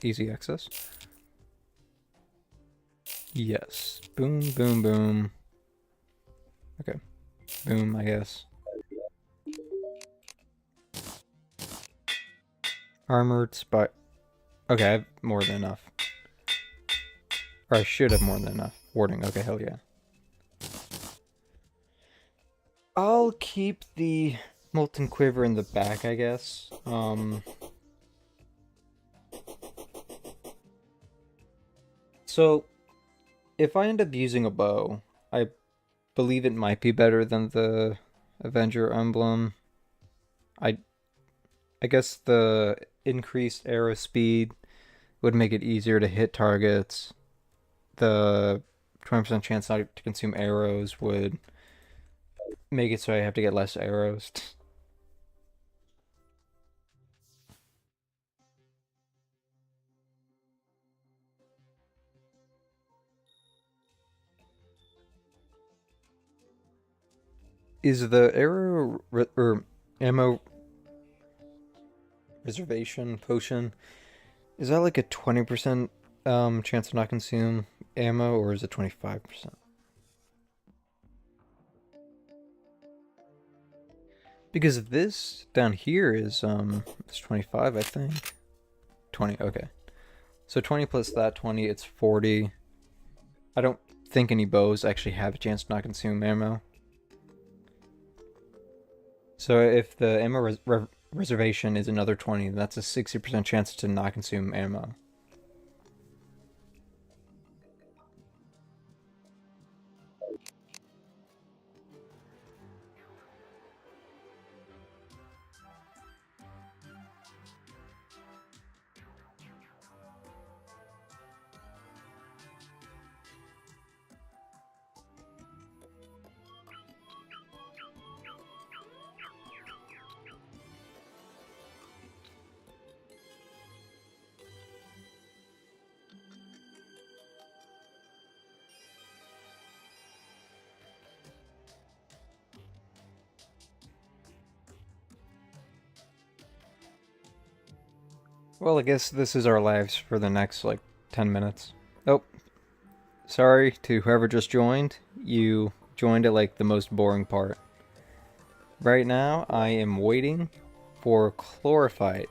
easy access. Yes. Boom, boom, boom. Okay. Boom, I guess. Armored spot. Okay, I have more than enough. Or I should have more than enough. Warding. Okay, hell yeah. I'll keep the Molten Quiver in the back, I guess. So, if I end up using a bow, I believe it might be better than the Avenger Emblem. I guess the increased arrow speed would make it easier to hit targets. The 20% chance not to consume arrows would make it so I have to get less arrows. Is the arrow or ammo reservation potion, is that like a 20% chance to not consume ammo, or is it 25%? Because this down here is it's 25, I think. 20, okay. So 20 plus that 20, it's 40. I don't think any bows actually have a chance to not consume ammo. So if the ammo reservation is another 20, that's a 60% chance to not consume ammo. Well, I guess this is our lives for the next, like, 10 minutes. Oh, sorry to whoever just joined. You joined at, like, the most boring part. Right now, I am waiting for chlorophyte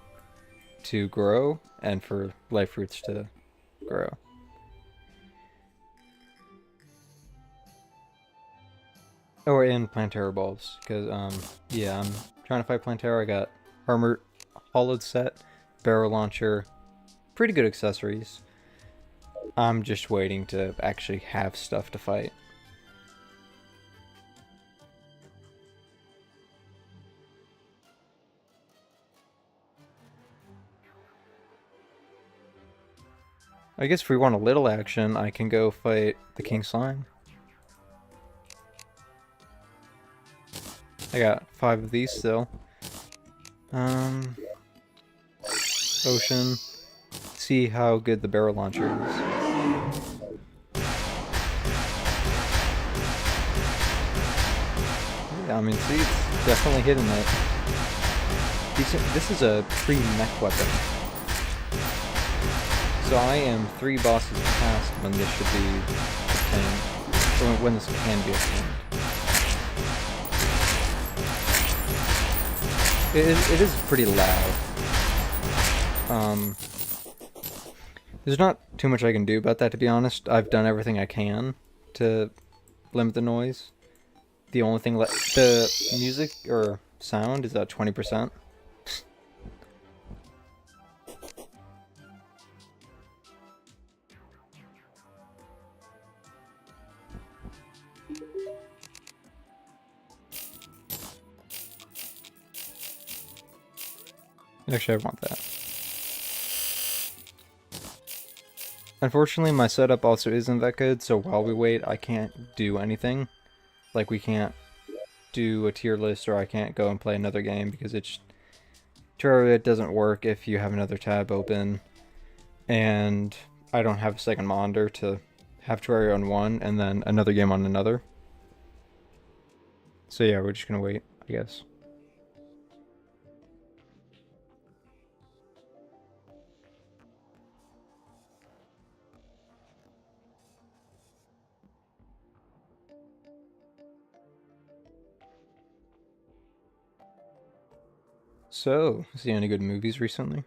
to grow and for life roots to grow. Or in Plantera bulbs, because, yeah, I'm trying to fight Plantera. I got armor, hollowed set, barrel launcher, pretty good accessories. I'm just waiting to actually have stuff to fight. I guess if we want a little action, I can go fight the King Slime. I got 5 of these still. Ocean. See how good the barrel launcher is. Yeah, I mean, see, it's definitely hitting it. This is a pre-mech weapon. So I am 3 bosses past when this should be obtained. Or when this can be obtained. It is pretty loud. There's not too much I can do about that, to be honest. I've done everything I can to limit the noise. The only thing the music or sound is at 20%. Actually, I want that. Unfortunately, my setup also isn't that good, so while we wait, I can't do anything. Like, we can't do a tier list, or I can't go and play another game, because it's... Terraria doesn't work if you have another tab open, and I don't have a second monitor to have Terraria on one, and then another game on another. So yeah, we're just gonna wait, I guess. So, see any good movies recently?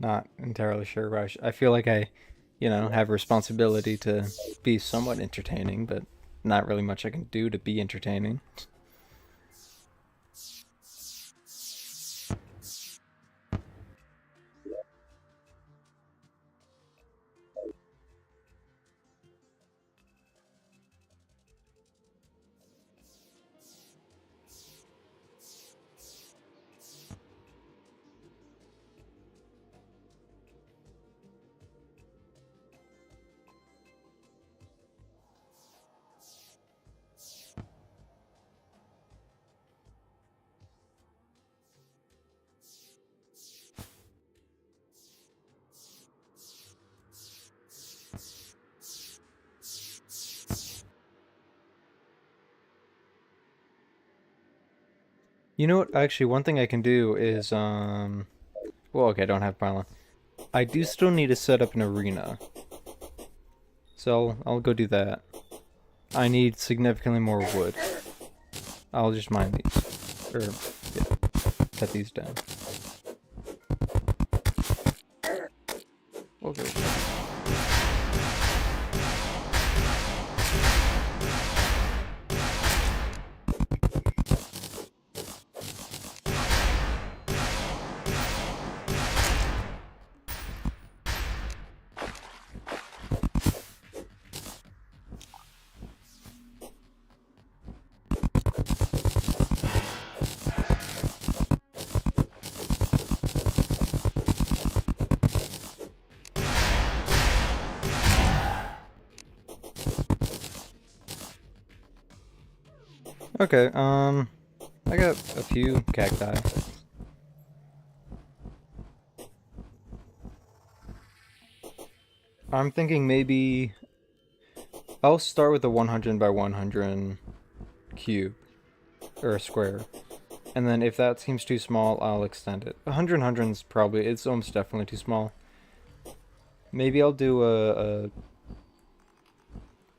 Not entirely sure, but I feel like I, have a responsibility to be somewhat entertaining, but not really much I can do to be entertaining. You know what? Actually, one thing I can do is, well, okay, I don't have pylon. I do still need to set up an arena. So, I'll go do that. I need significantly more wood. I'll just mine these. Or, yeah, cut these down. We'll go. Okay, I got a few cacti. I'm thinking maybe I'll start with a 100 by 100 cube, or a square. And then if that seems too small, I'll extend it. 100 is probably, it's almost definitely too small. Maybe I'll do a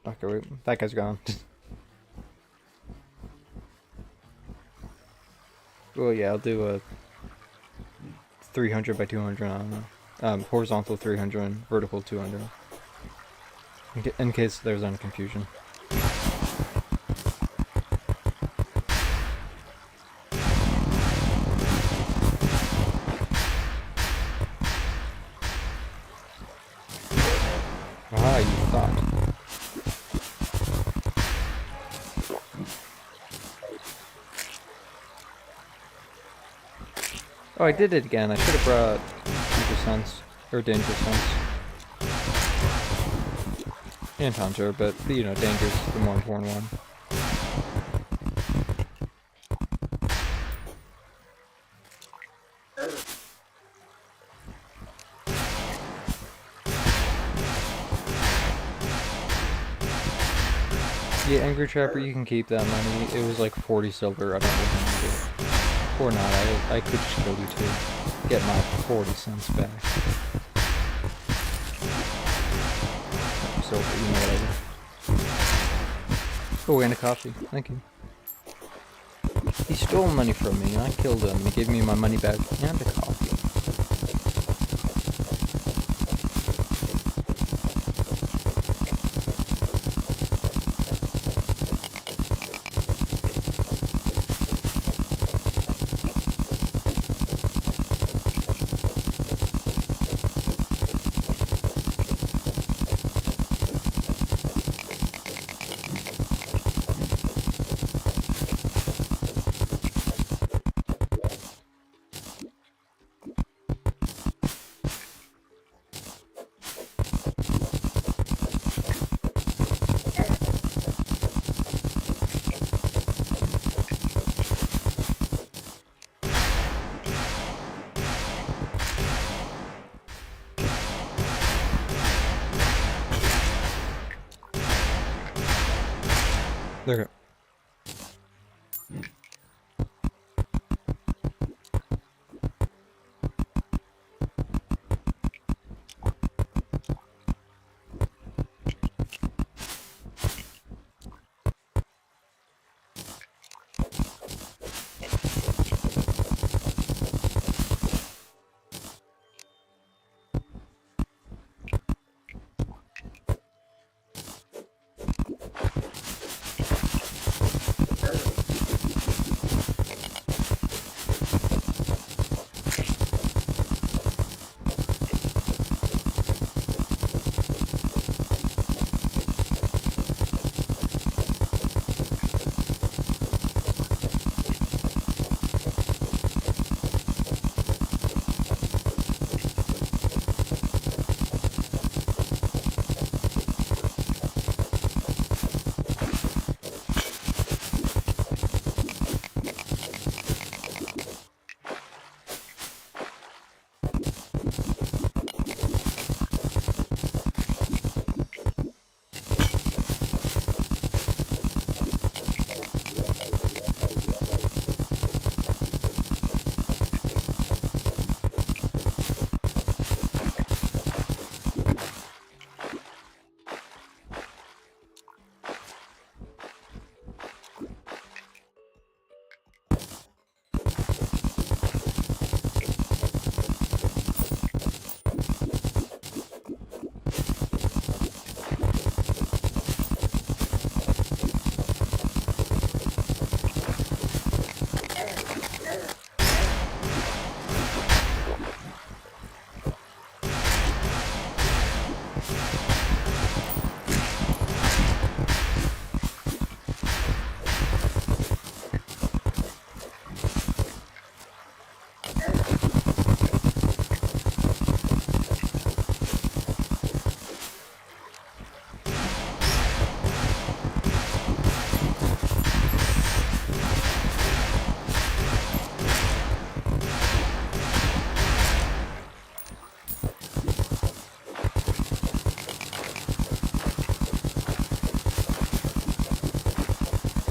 okay, wait, that guy's gone. Well, yeah, I'll do a 300 by 200, I don't know. Horizontal 300, vertical 200. In case there's any confusion. Ah, you thought. Oh, I did it again. I should have brought Super Sense, or Danger Sense. And Hunter, but, you know, Danger's the more important one. Yeah, Angry Trapper, you can keep that money. It was like 40 silver. I don't really need it. Or not, I could just kill you too. Get my 40 cents back. Silver, you know, whatever. Oh, and a coffee. Thank you. He stole money from me, and I killed him. He gave me my money back and a coffee. Okay.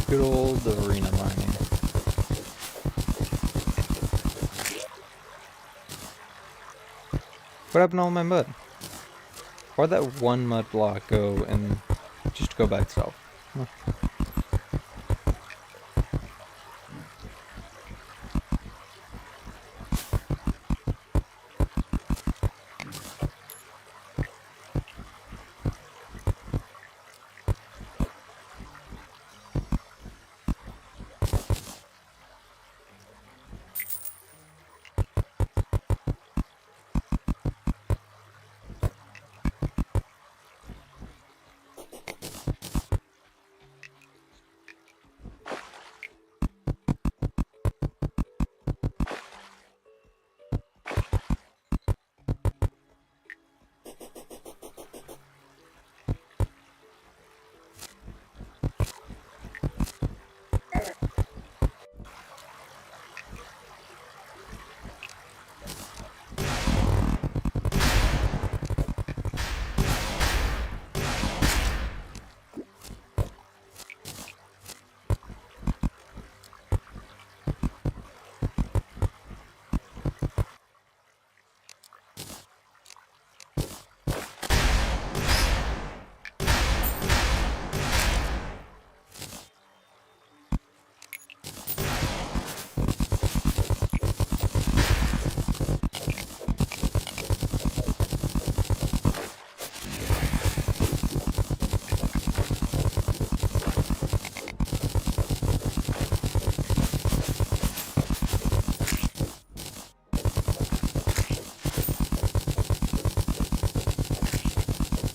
Good old arena mining. What happened to all my mud? Why'd that one mud block go and just go by itself? Huh.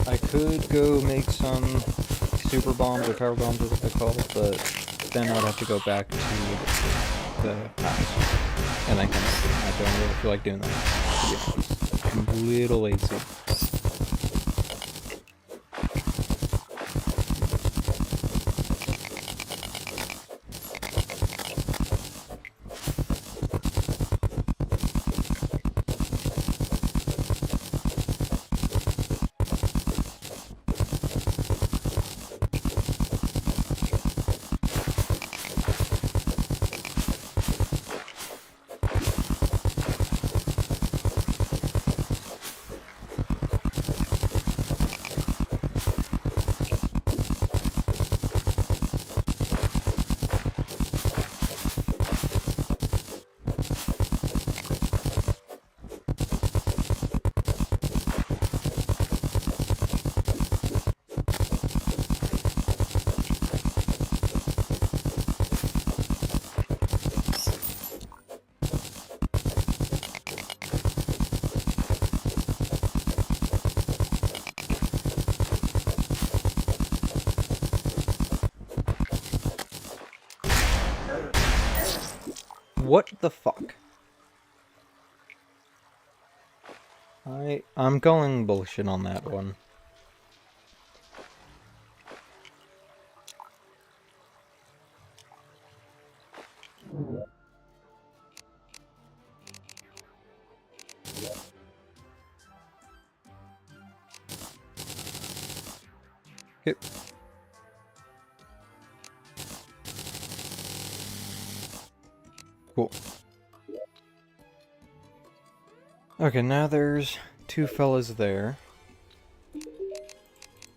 I could go make some super bombs or power bombs, or what they're called, but then I'd have to go back to the house. And I don't really feel like doing that, to be honest. I'm a little lazy. What the fuck? I'm going bullshit on that one. Yep. Cool. Okay, now there's two fellas there.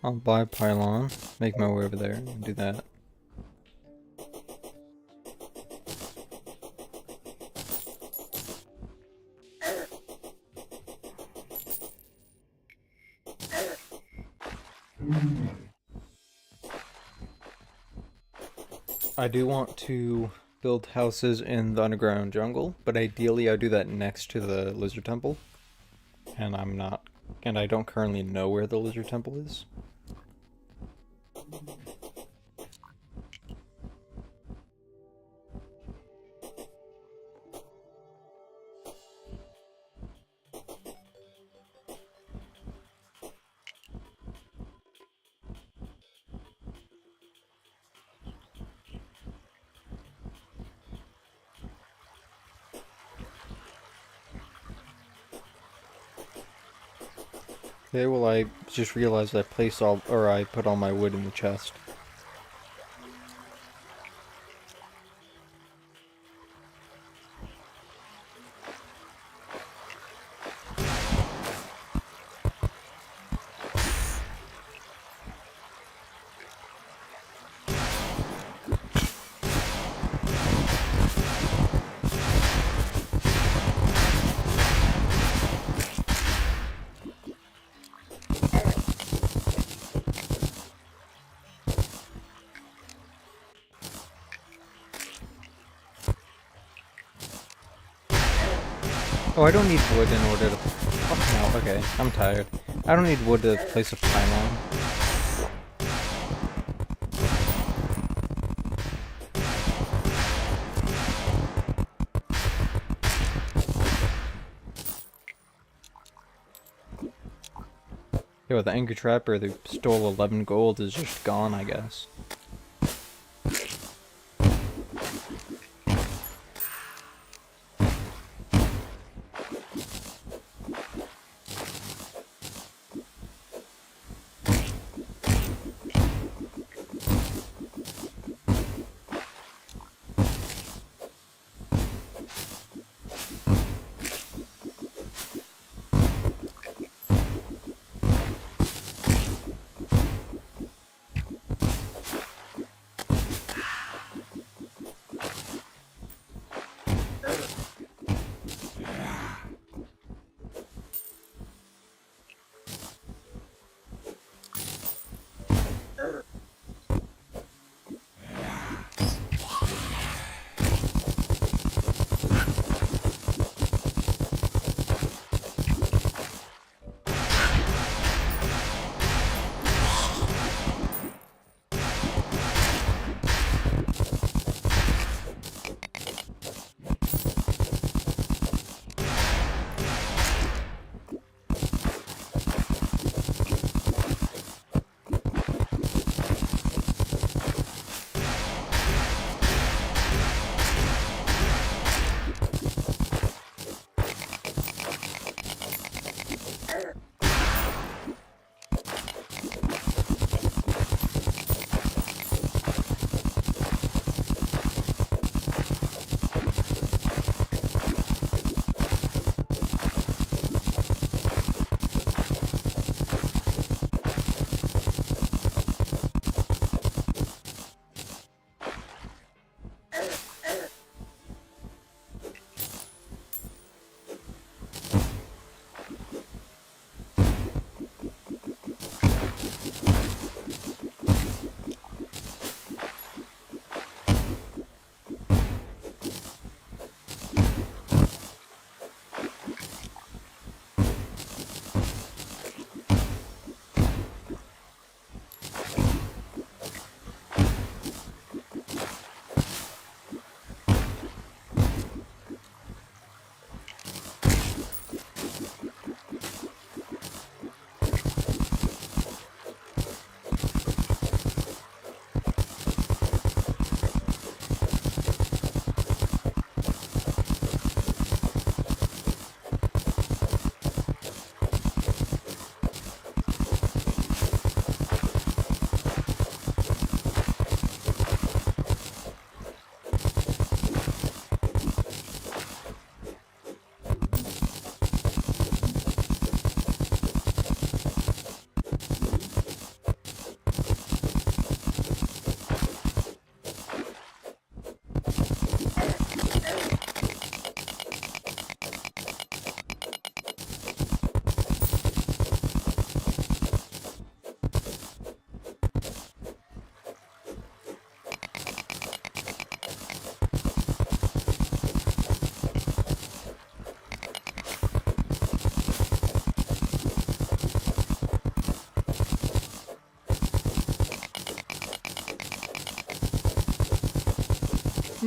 I'll buy a pylon, make my way over there, and do that. I do want to build houses in the underground jungle, but ideally I do that next to the lizard temple. And I don't currently know where the lizard temple is. Okay, well I just realized I put all my wood in the chest. Oh, I don't need wood in order to... Oh, no, okay. I'm tired. I don't need wood to place a pylon. Yo, the Angry Trapper that stole 11 gold is just gone, I guess.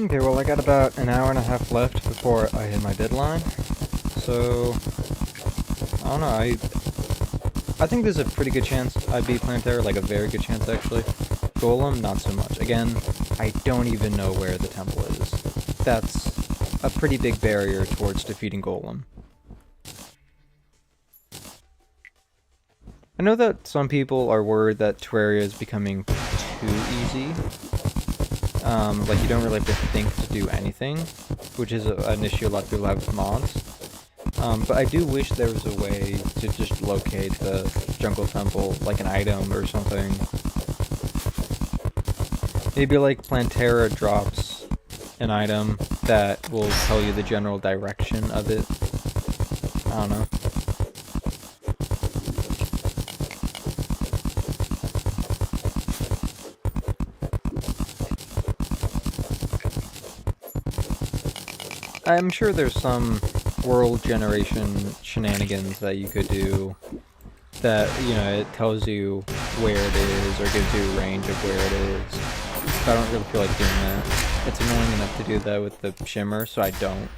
Okay, well I got about an hour and a half left before I hit my deadline. So, I don't know, I think there's a pretty good chance I beat Plantera, like a very good chance actually. Golem, not so much. Again, I don't even know where the temple is. That's a pretty big barrier towards defeating Golem. I know that some people are worried that Terraria is becoming too easy. Like you don't really have to think to do anything, which is an issue a lot of people have with mods. But I do wish there was a way to just locate the jungle temple, like an item or something. Maybe like Plantera drops an item that will tell you the general direction of it. I don't know. I'm sure there's some world generation shenanigans that you could do that, you know, it tells you where it is or gives you a range of where it is. I don't really feel like doing that. It's annoying enough to do that with the shimmer, so I don't.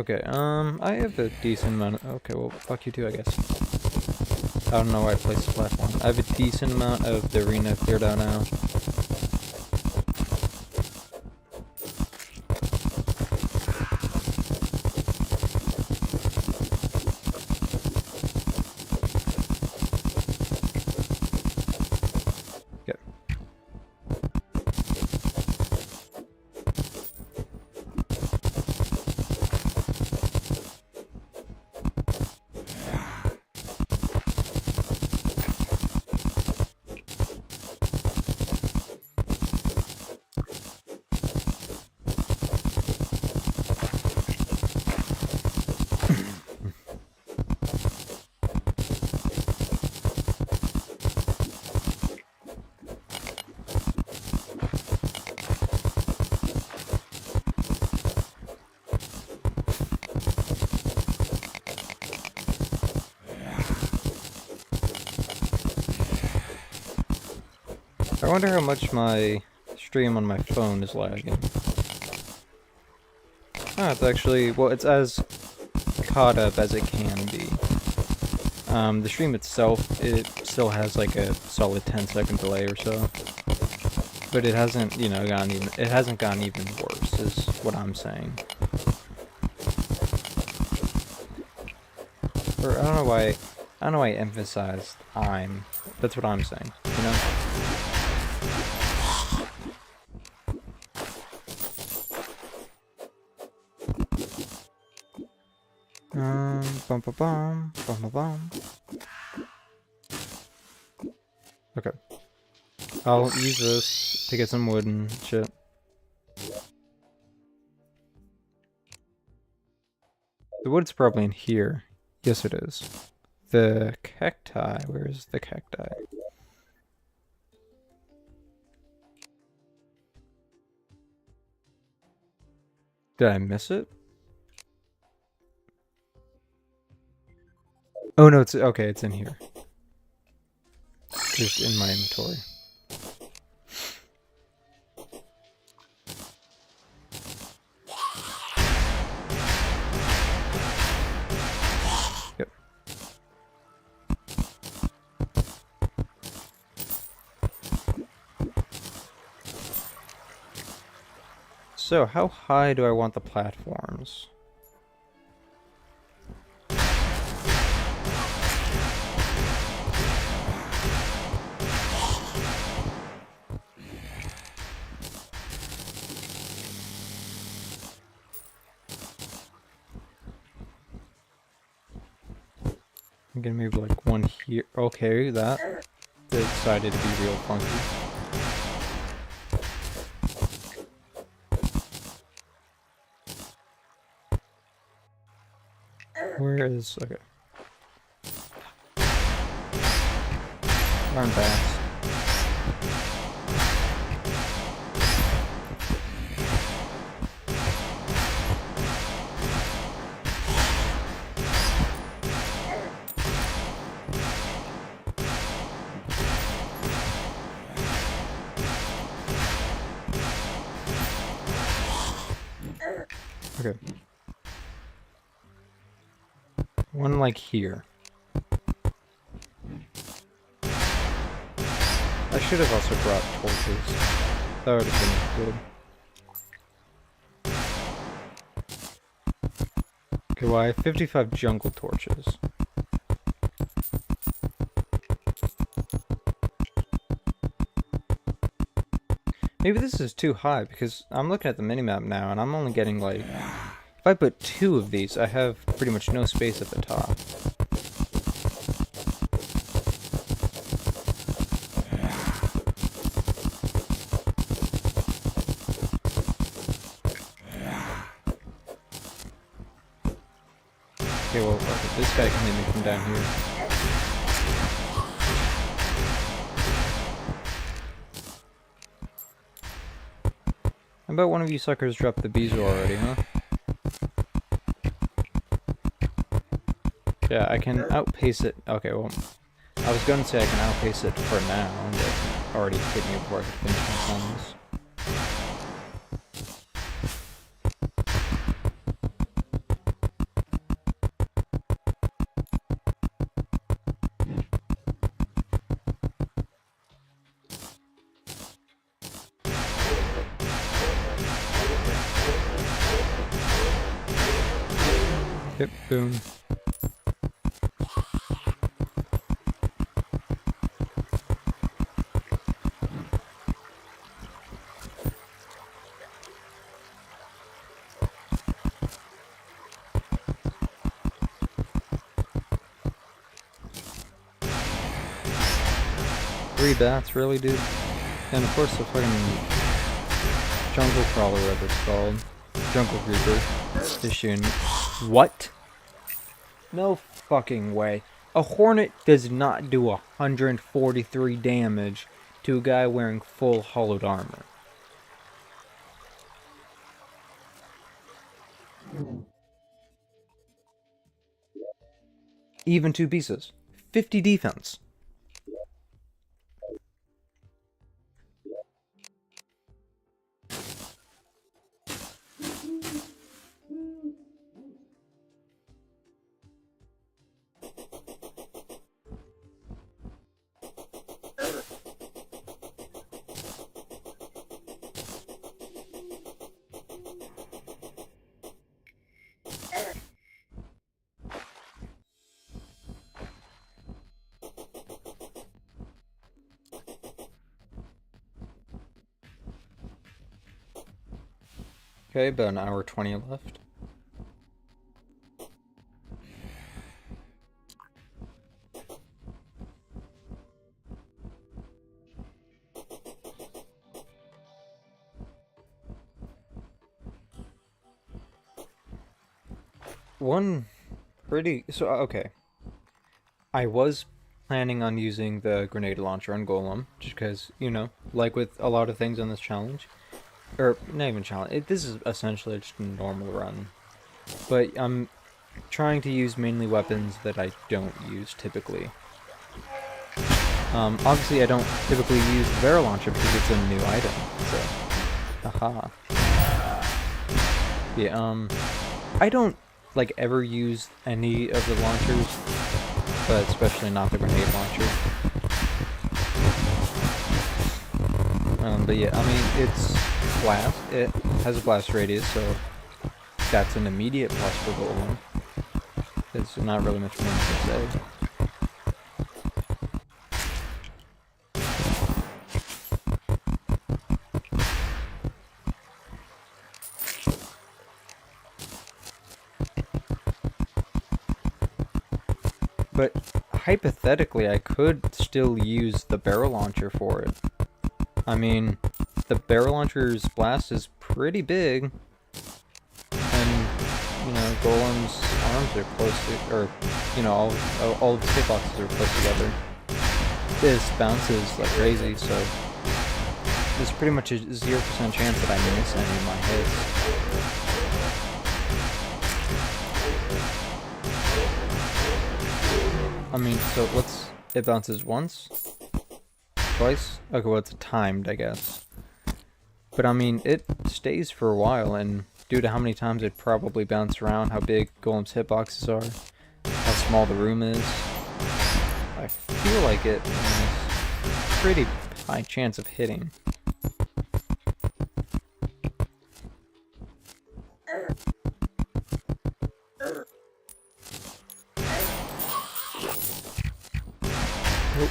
Okay, I have a decent amount of... Okay, well, fuck you too, I guess. I don't know where I placed the platform. I have a decent amount of the arena cleared out now. I wonder how much my stream on my phone is lagging. Ah, it's actually, well, it's as caught up as it can be. The stream itself, it still has like a solid 10-second delay or so. But it hasn't, you know, it hasn't gotten even worse, is what I'm saying. Or, I don't know why I emphasized I'm. That's what I'm saying, you know? Bum ba bum, bum ba bum. Okay. I'll use this to get some wood and shit. The wood's probably in here. Yes, it is. The cacti. Where is the cacti? Did I miss it? Oh no, it's okay, it's in here. Just in my inventory. Yep. So, how high do I want the platforms? I'm gonna move like one here. Okay, that decided to be real funky. Where is... okay. Darn bass. Okay. One like here. I should have also brought torches. That would have been good. Okay, well I have 55 jungle torches. Maybe this is too high, because I'm looking at the minimap now, and I'm only getting like... If I put 2 of these, I have pretty much no space at the top. Okay, well, fuck it. This guy can hit me from down here. How about one of you suckers drop the Bizu already, huh? Yeah, I can outpace it. Okay, well, I was going to say I can outpace it for now, but it already hit me before I could finish my combos. Yep, boom. Three bats, really, dude? And of course the fucking jungle crawler, whatever it's called. Jungle creeper. Issue. What? No fucking way. A hornet does not do 143 damage to a guy wearing full hollowed armor. Even two pieces. 50 defense. Okay, about an hour 20 left. Okay. I was planning on using the grenade launcher on Golem, just because, you know, like with a lot of things on this challenge. Or, not even challenge, this is essentially just a normal run. But I'm trying to use mainly weapons that I don't use typically. Obviously I don't typically use the barrel launcher because it's a new item, so... Haha. Yeah, I don't, like, ever use any of the launchers, but especially not the grenade launcher. But yeah, I mean, it's blast. It has a blast radius, so that's an immediate plus for Golem. There's not really much more to say. But hypothetically, I could still use the barrel launcher for it. I mean, the barrel launcher's blast is pretty big, and, you know, Golem's arms are close to, or, you know, all of his hitboxes are close together. This bounces like crazy, so there's pretty much a 0% chance that I miss any of my hits. I mean, so it bounces once? Twice? Okay, well, it's timed, I guess. But I mean, it stays for a while, and due to how many times it probably bounced around, how big Golem's hitboxes are, how small the room is, I feel like it has a pretty high chance of hitting. Nope.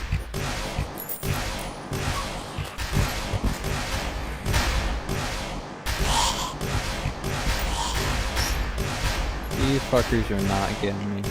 You fuckers are not getting me.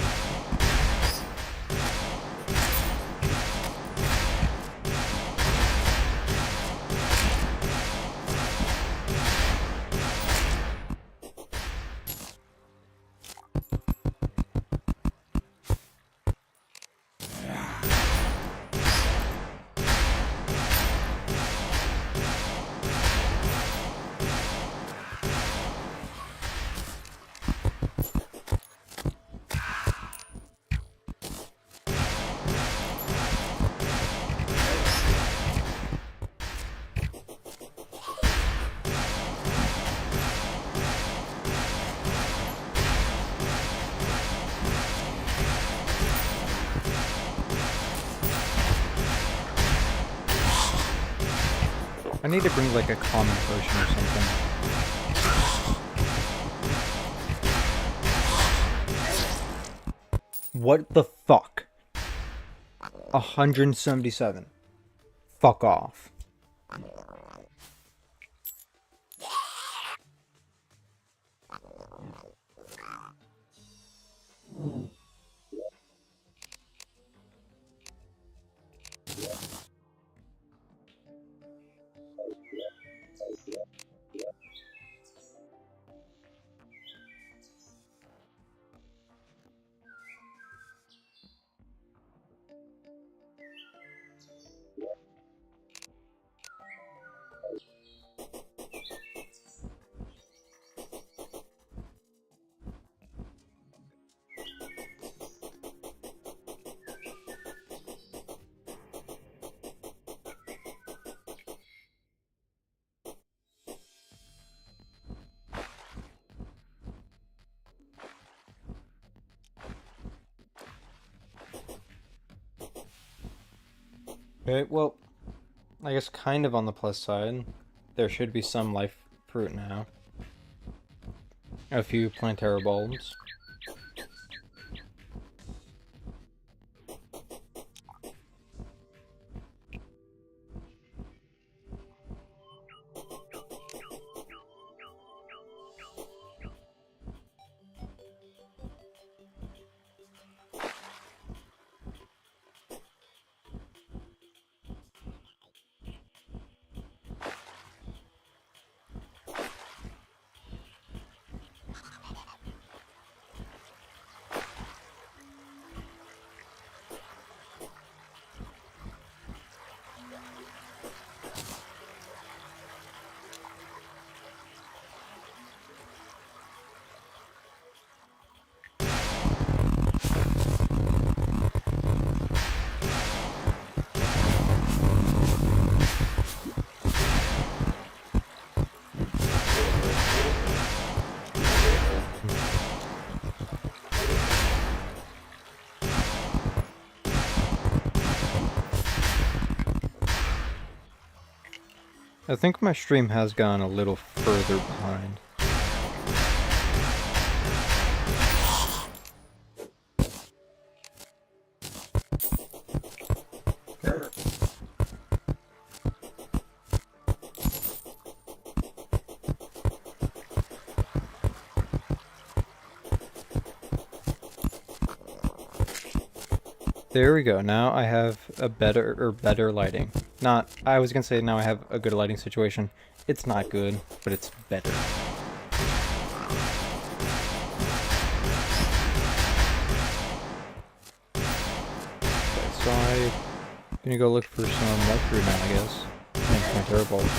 I need to bring like a common potion or something. What the fuck? 177. Fuck off. Okay, well, I guess kind of on the plus side, there should be some life fruit now. A few Plantera bulbs. I think my stream has gone a little further behind. There we go. Now I have a better lighting. Not, I was gonna say now I have a good lighting situation. It's not good, but it's better. Okay, so I'm gonna go look for some light fruit now, I guess. And my terror bulbs.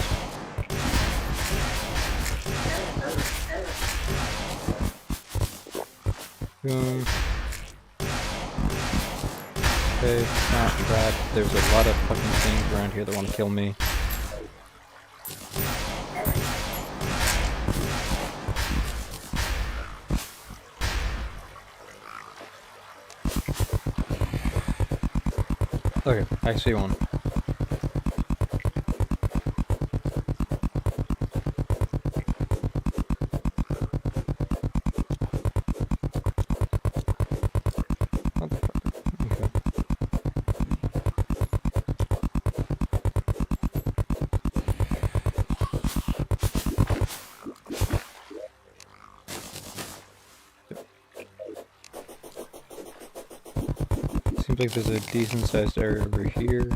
Boom. Okay, not bad. There's a lot of fucking things around here that want to kill me. Okay, I see one. Seems like there's a decent sized area over here.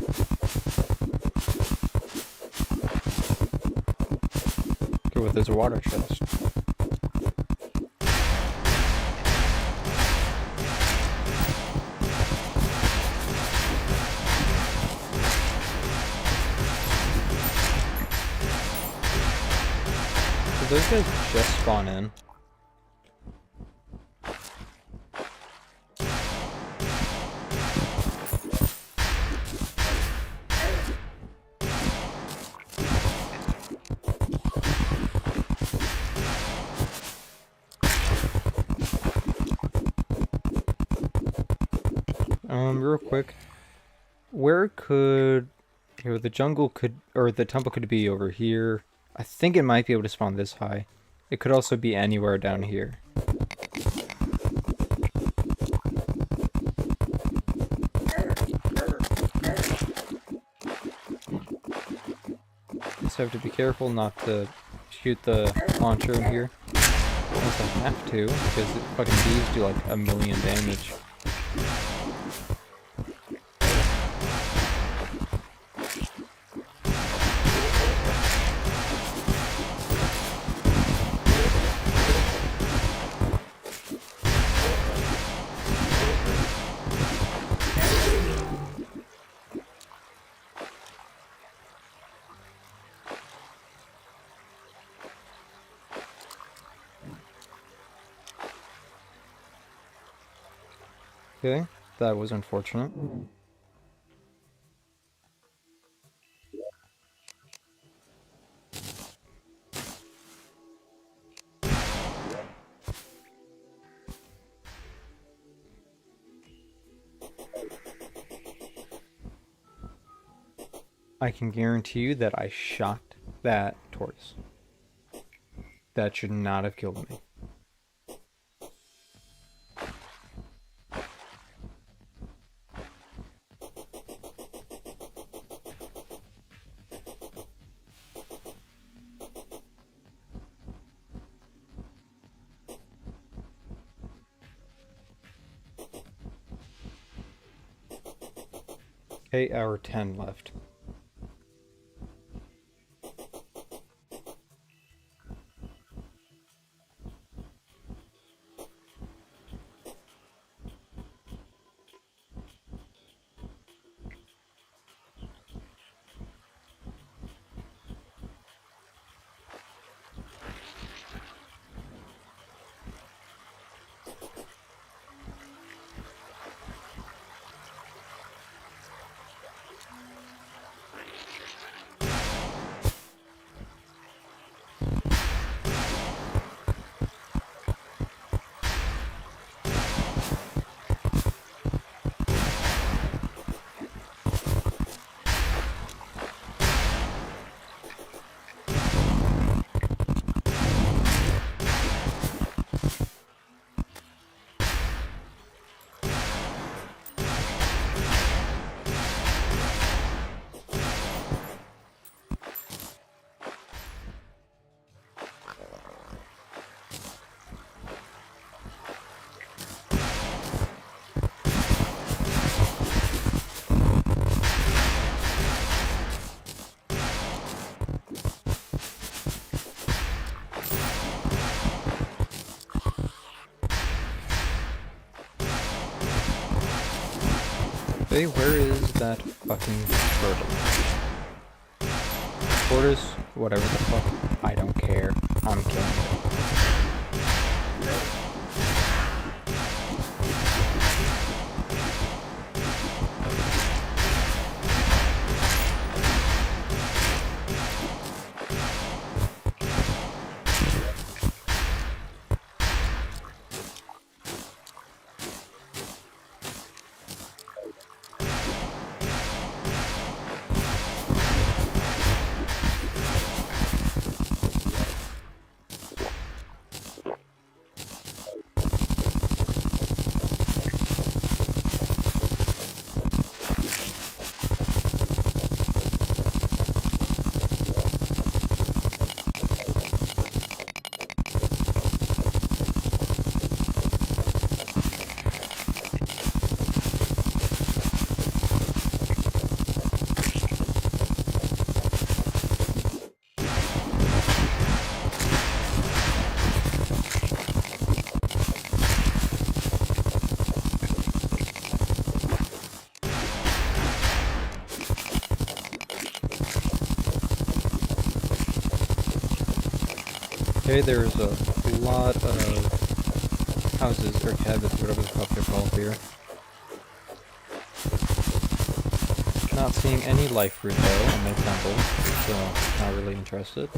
Okay, well, there's a water chest. Did those guys just spawn in? Real quick, where could Okay, well, the jungle could, or the temple could be over here. I think it might be able to spawn this high. It could also be anywhere down here. Just have to be careful not to shoot the launcher in here. Unless I have to, because the fucking bees do like 1,000,000 damage. Okay, that was unfortunate. I can guarantee you that I shot that tortoise. That should not have killed me. Okay, hour 10 left. Hey, where is that fucking turtle? Tortoise, whatever the fuck. I don't care. I'm killing it. Okay, there's a lot of houses, or cabins, whatever the fuck they're called here. Not seeing any life fruit though in my temple, so not really interested.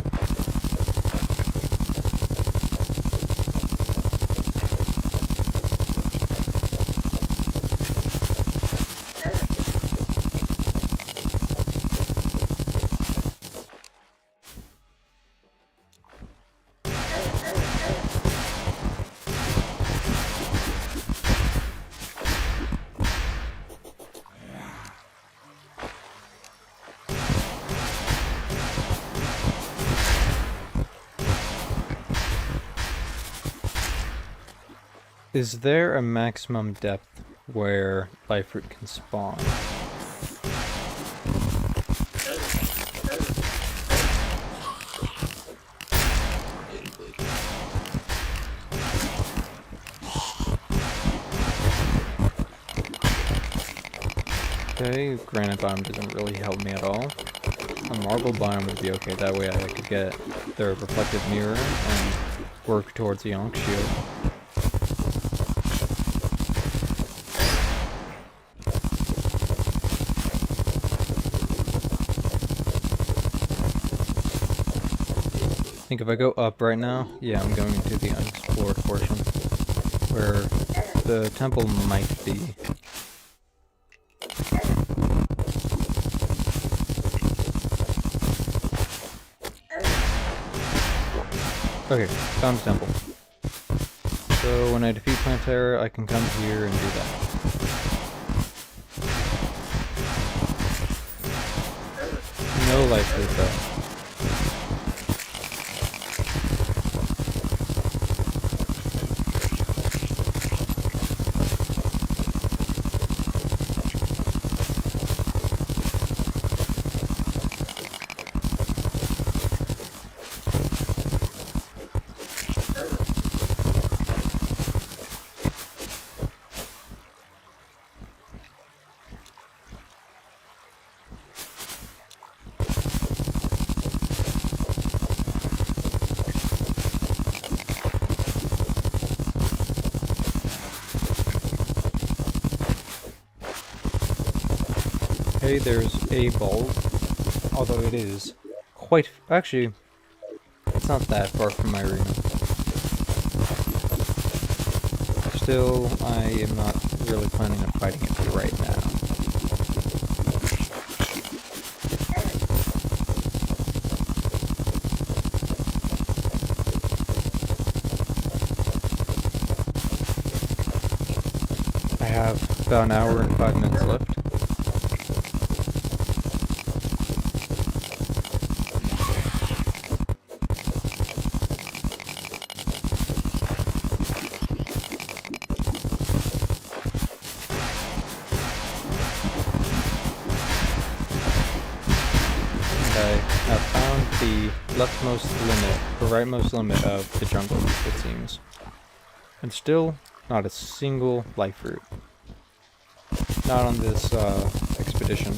Is there a maximum depth where life fruit can spawn? Okay, granite biome doesn't really help me at all. A marble biome would be okay, that way I could get the reflective mirror and work towards the Yonk shield. I think if I go up right now, yeah, I'm going into the unexplored portion, where the temple might be. Okay, found the temple. So when I defeat Plantera, I can come here and do that. No life fruit though. Okay, there's a bulb, although it is quite... Actually, it's not that far from my arena. Still, I am not really planning on fighting it right now. I have about an hour and 5 minutes left. I have found the leftmost limit, the rightmost limit of the jungle, it seems. And still, not a single life fruit. Not on this expedition.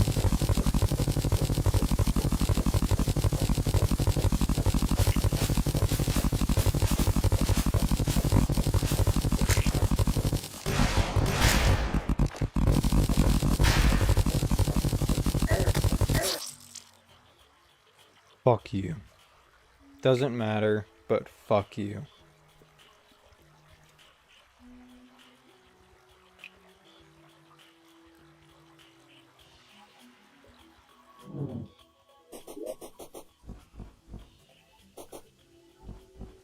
Fuck you. Doesn't matter, but fuck you.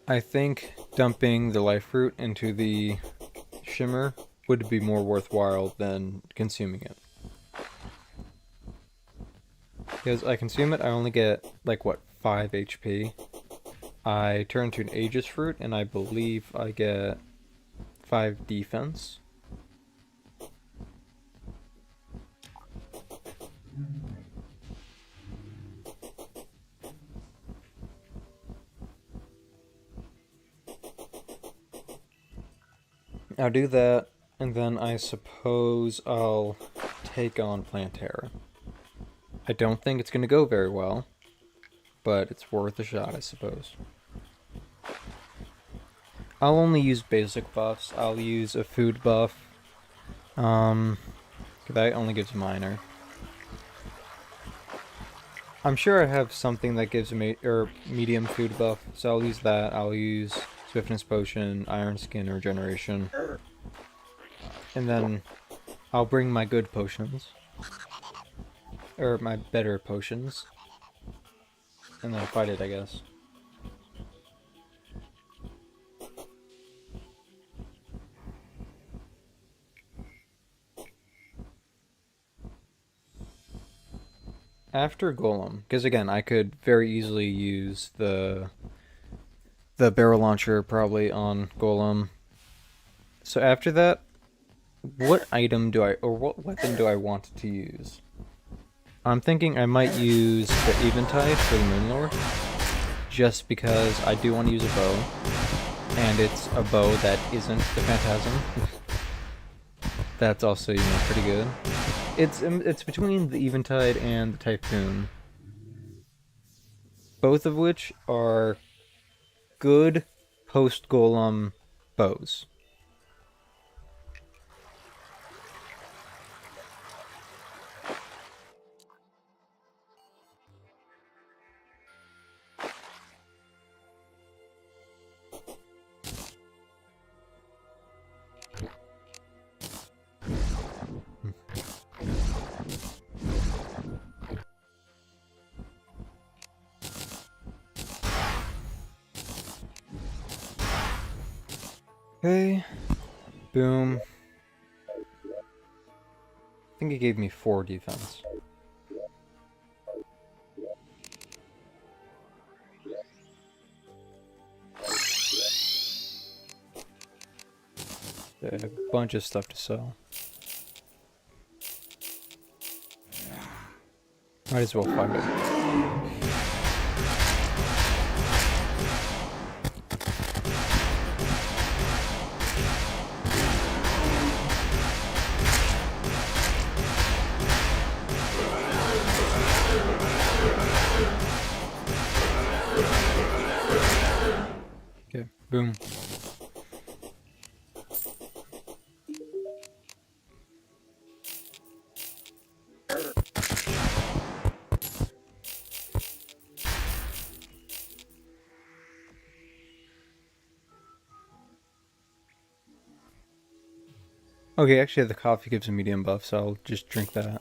I think dumping the life fruit into the shimmer would be more worthwhile than consuming it. Because I consume it, I only get, like, what, 5 HP. I turn to an Aegis fruit, and I believe I get 5 defense. I'll do that, and then I suppose I'll take on Plantera. I don't think it's going to go very well, but it's worth a shot, I suppose. I'll only use basic buffs. I'll use a food buff. That only gives minor. I'm sure I have something that gives me medium food buff, so I'll use that. I'll use Swiftness Potion, Iron Skin Regeneration. And then I'll bring my good potions. Or my better potions. And then fight it, I guess. After Golem, because again, I could very easily use the barrel launcher probably on Golem. So after that, what item do I, or what weapon do I want to use? I'm thinking I might use the Eventide for the Moonlord, just because I do want to use a bow, and it's a bow that isn't the Phantasm. That's also, pretty good. It's between the Eventide and the Typhoon, both of which are good post-Golem bows. Okay, boom. I think it gave me 4 defense. A bunch of stuff to sell. Might as well fight it. Okay, boom. Okay, actually the coffee gives a medium buff, so I'll just drink that.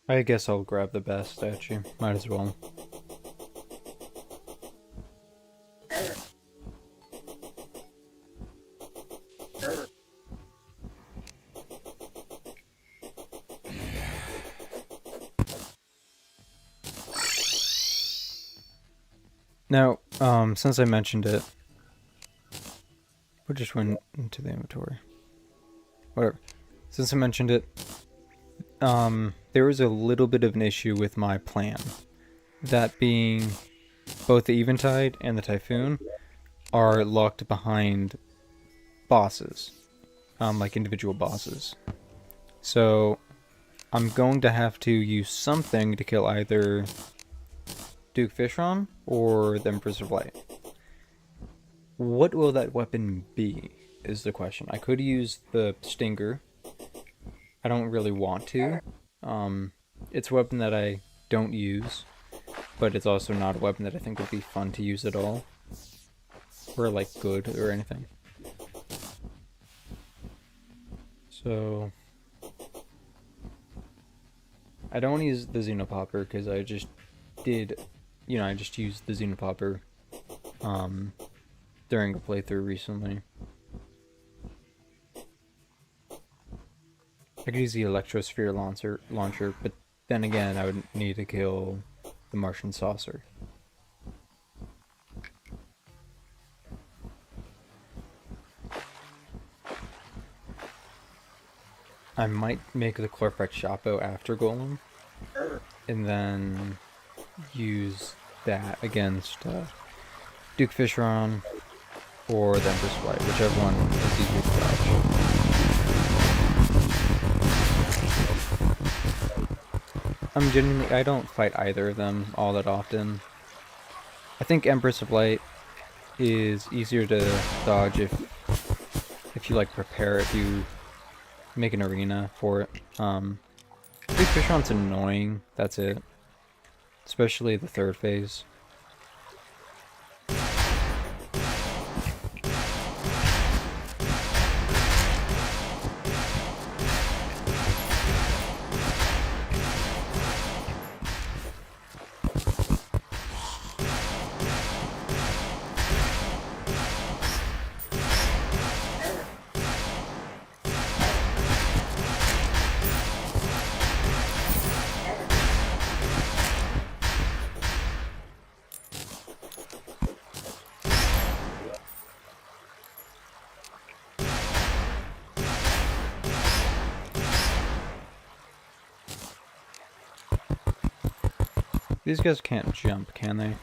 I guess I'll grab the best, actually. Might as well. Now, since I mentioned it, what just went into the inventory? Whatever. Since I mentioned it, there was a little bit of an issue with my plan. That being, both the Eventide and the Typhoon are locked behind bosses, like individual bosses. So, I'm going to have to use something to kill either Duke Fishron or the Empress of Light. What will that weapon be, is the question. I could use the Stinger. I don't really want to. It's a weapon that I don't use, but it's also not a weapon that I think would be fun to use at all. Or, like, good or anything. So, I don't want to use the Xenopopper because I just did, I just used the Xenopopper during a playthrough recently. I could use the Electrosphere launcher, but then again, I would need to kill the Martian Saucer. I might make the Chlorfrex Chapo after Golem, and then use that against Duke Fishron or the Empress Flight, whichever one is easier to dodge. I don't fight either of them all that often. I think Empress of Light is easier to dodge if you prepare, if you make an arena for it. Duke Fishron's annoying, that's it. Especially the third phase. These guys can't jump, can they?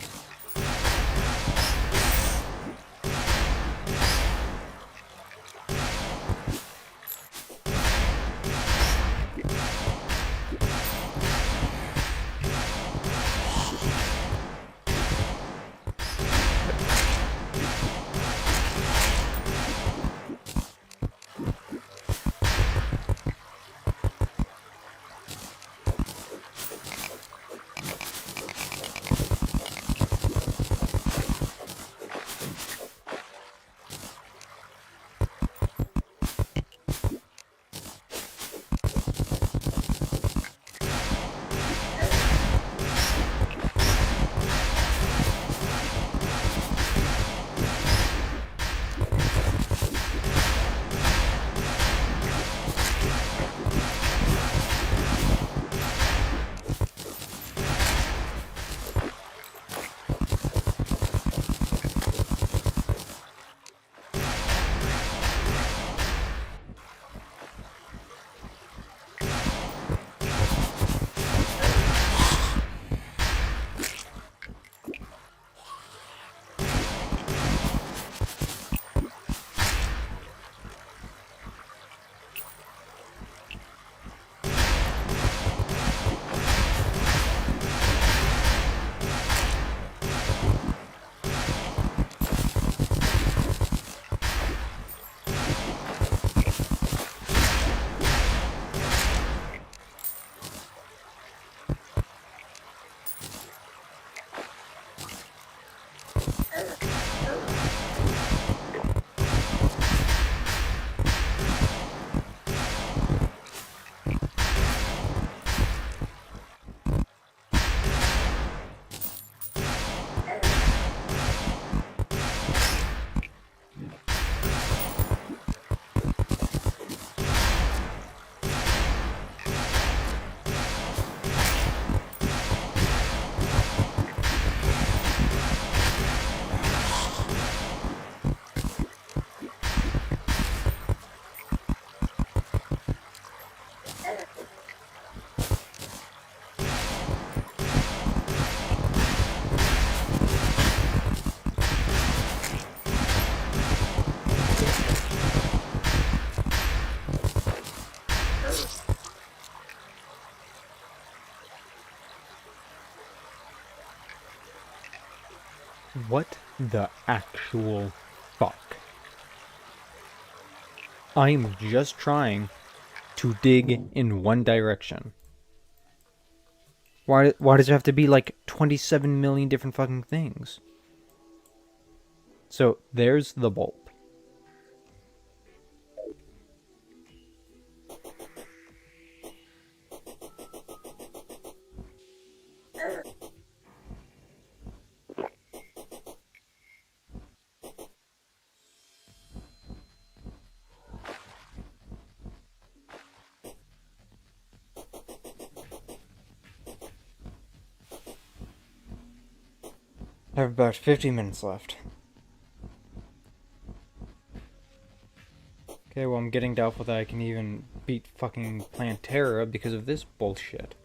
What the actual fuck? I'm just trying to dig in one direction. Why does it have to be like 27 million different fucking things? So there's the bulb. I have about 50 minutes left. Okay, well, I'm getting doubtful that I can even beat fucking Plantera because of this bullshit.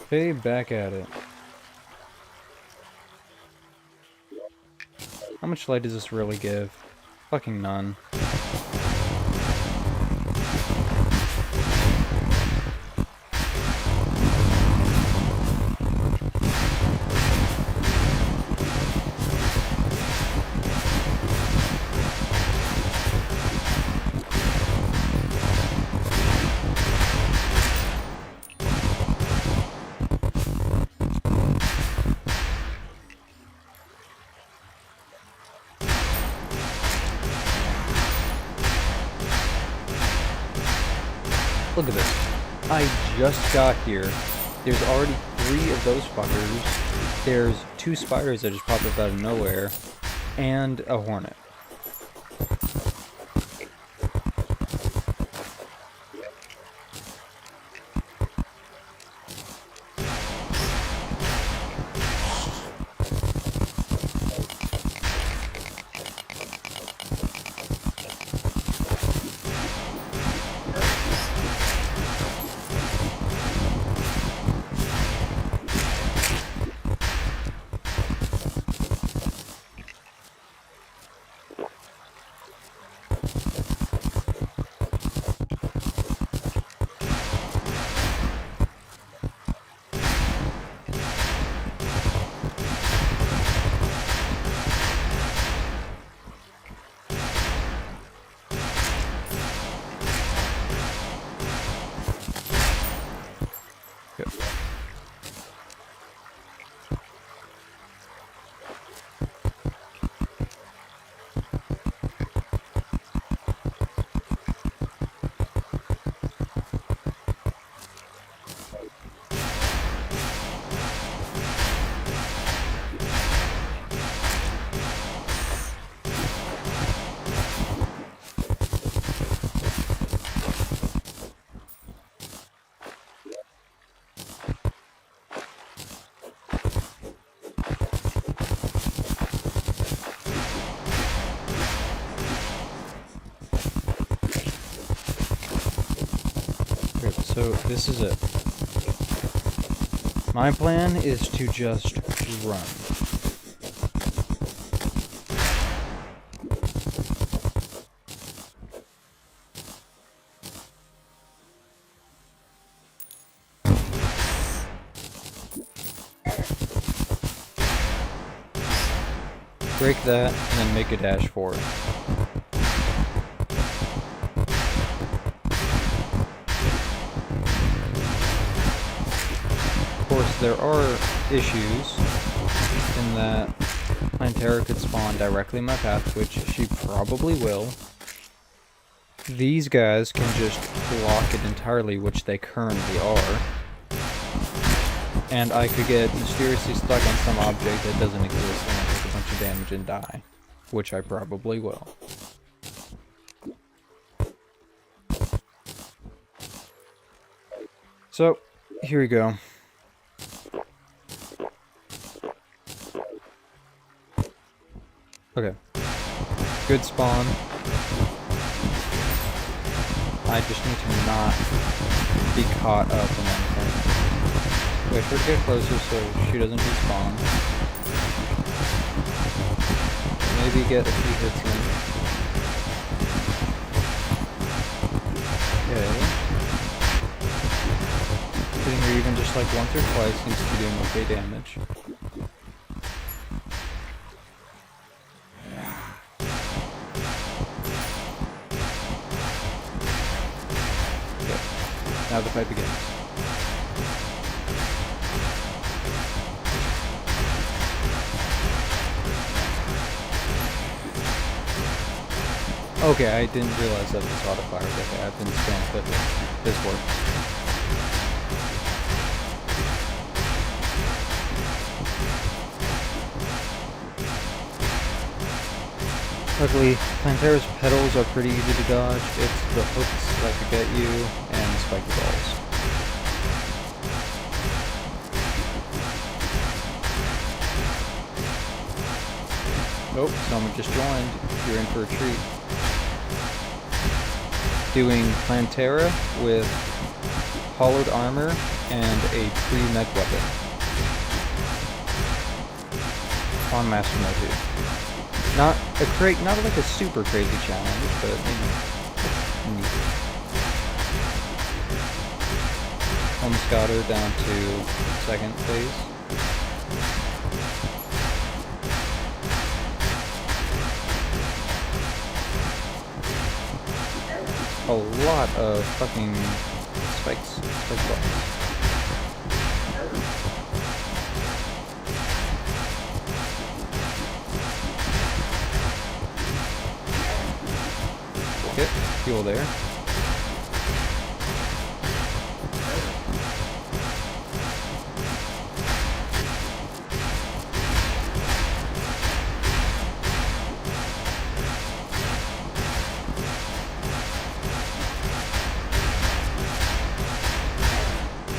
Okay, back at it. How much light does this really give? Fucking none. Look at this. I just got here. There's already 3 of those fuckers. there's 2 spiders that just popped up out of nowhere, and a hornet. So this is it. My plan is to just run. Break that, and then make a dash for it. Of course, there are issues in that Plantera could spawn directly in my path, which she probably will. These guys can just block it entirely, which they currently are. And I could get mysteriously stuck on some object that doesn't exist and I take a bunch of damage and die, which I probably will. So, here we go. Okay. Good spawn. I just need to not be caught up in anything. Wait for her to get closer so she doesn't respawn. Maybe get a few hits in. Okay. Hitting her even just like once or twice seems to be doing okay damage. Okay. Now the fight begins. Okay, I didn't realize that this auto fires. Okay, I've been spam clipping. This works. Luckily, Plantera's petals are pretty easy to dodge. It's the hooks that could get you, and the spiky balls. Oh, someone just joined. You're in for a treat. Doing Plantera with hollowed armor and a pre-mech weapon on Master Mode 2. Not like a super crazy challenge, but you know, neat. Almost got her down to second phase. A lot of fucking spikes. Spike balls. Hit. Fuel there.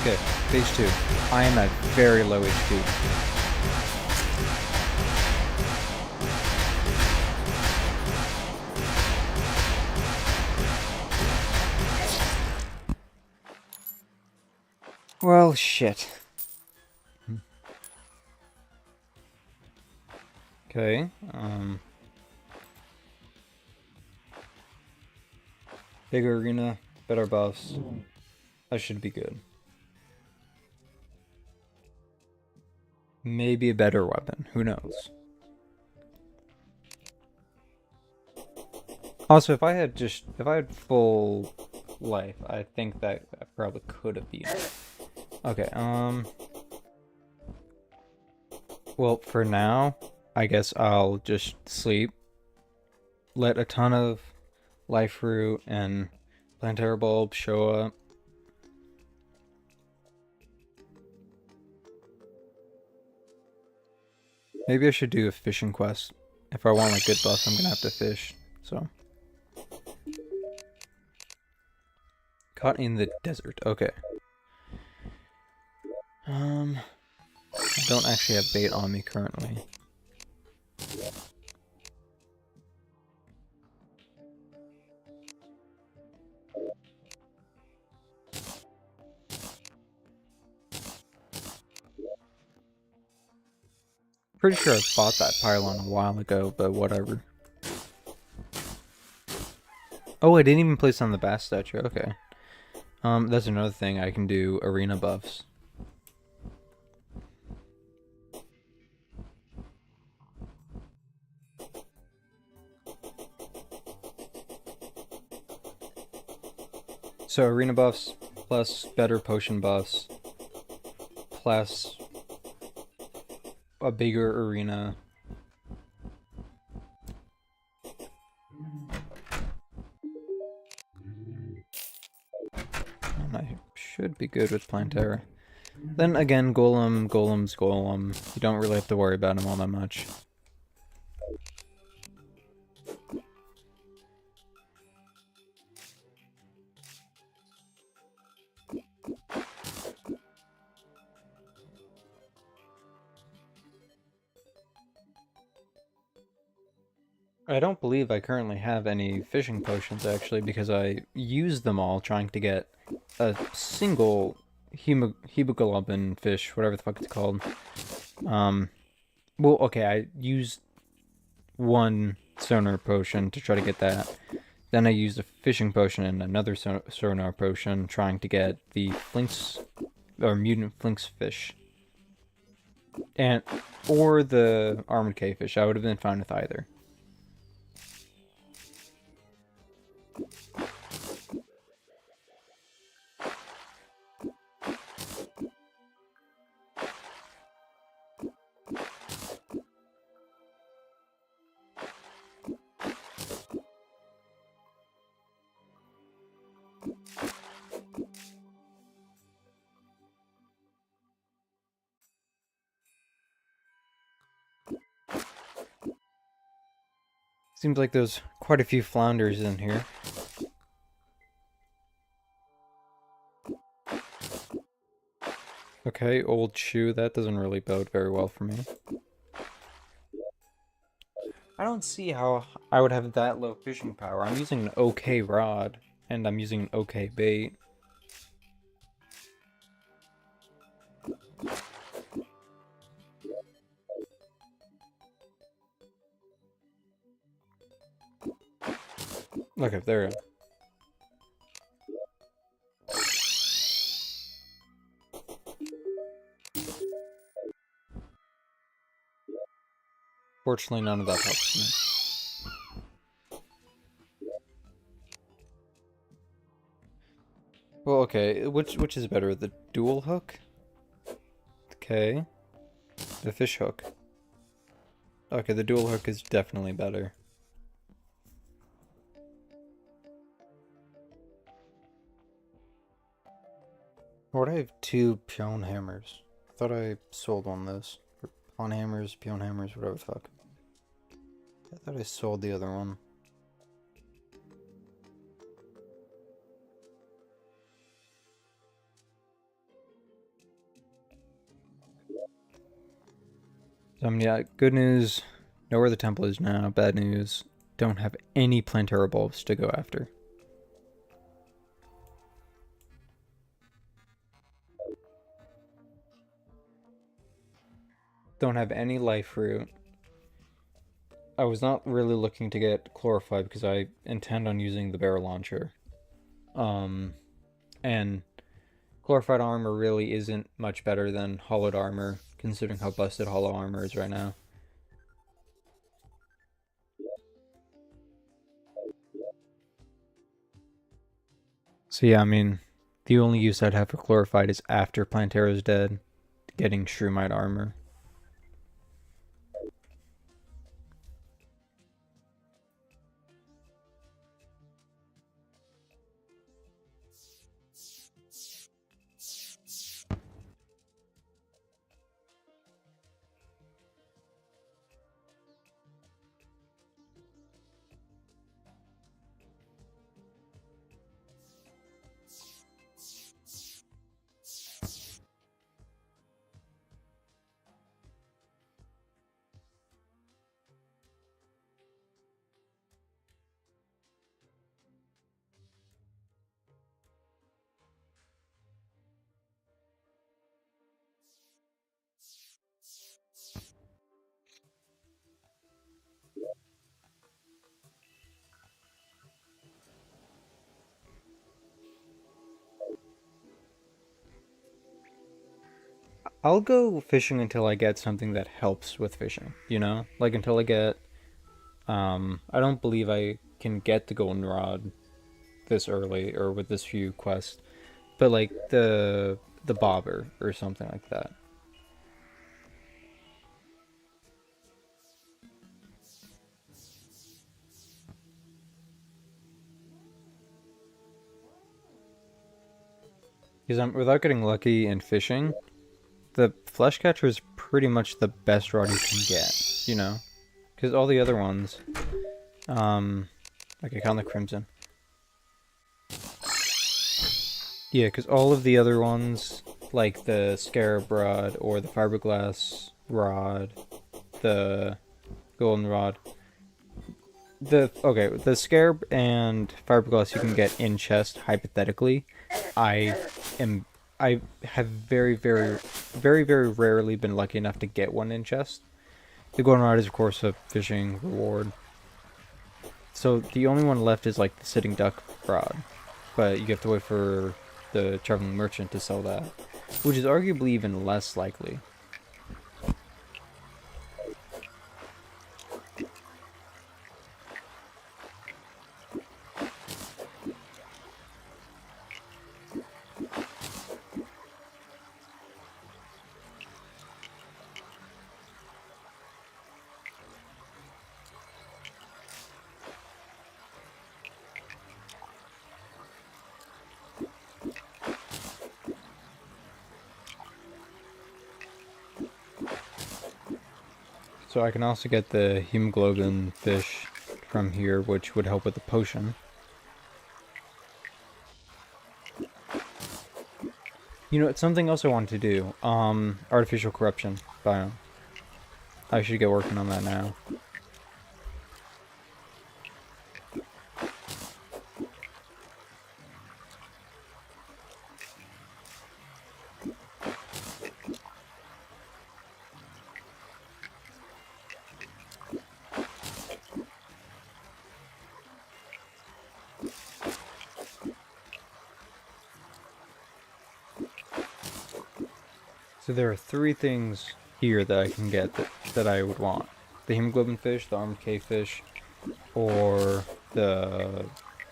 Okay, phase 2. I am at very low HP. Well, shit. Okay, bigger arena, better buffs. That should be good. Maybe a better weapon, who knows? Also, if I had full life, I think that I probably could have beaten it. Okay, well, for now, I guess I'll just sleep. Let a ton of life fruit and Plantera bulb show up. Maybe I should do a fishing quest. If I want like good buffs, I'm gonna have to fish. So, caught in the desert. Okay. I don't actually have bait on me currently. Pretty sure I bought that pylon a while ago, but whatever. Oh, I didn't even place on the bass statue. Okay. That's another thing. I can do arena buffs. So arena buffs plus better potion buffs plus a bigger arena. And I should be good with Plantera. Then again, Golem's Golem. You don't really have to worry about him all that much. I don't believe I currently have any fishing potions, actually, because I used them all trying to get a single hemoglobin fish, whatever the fuck it's called. Well, okay, I used one sonar potion to try to get that. Then I used a fishing potion and another sonar potion trying to get the flinks, or mutant flinks fish. Or the armored cavefish. I would have been fine with either. Seems like there's quite a few flounders in here. Okay, old shoe. That doesn't really bode very well for me. I don't see how I would have that low fishing power. I'm using an okay rod, and I'm using an okay bait. Okay, there we go. Fortunately, none of that helps me. Well, okay, which is better, the dual hook? Okay. The fish hook. Okay, the dual hook is definitely better. Why do I have two pion hammers? I thought I sold one of those. Or pion hammers, whatever the fuck. I thought I sold the other one. Yeah, good news, know where the temple is now. Bad news, don't have any Plantera bulbs to go after. Don't have any life fruit. I was not really looking to get Chlorified because I intend on using the barrel launcher. Um, and Chlorified armor really isn't much better than hollowed armor, considering how busted hollow armor is right now. So yeah, I mean, the only use I'd have for Chlorified is after Plantera's dead, getting Shroomite armor. I'll go fishing until I get something that helps with fishing, you know? Like until I get I don't believe I can get the golden rod this early or with this few quests, but like the bobber or something like that. Because I'm without getting lucky in fishing, the flesh catcher is pretty much the best rod you can get, you know? Because all the other ones, like I count the crimson. Yeah, because all of the other ones, like the scarab rod or the fiberglass rod, the golden rod, the scarab and fiberglass you can get in chest hypothetically. I am I have very rarely been lucky enough to get one in chest. The golden rod is of course a fishing reward. So the only one left is like the sitting duck rod, but you have to wait for the traveling merchant to sell that, which is arguably even less likely. So I can also get the hemoglobin fish from here, which would help with the potion. You know, it's something else I wanted to do. Artificial corruption biome. I should get working on that now. So there are three things here that I can get that I would want. The hemoglobin fish, the armed cave fish, or the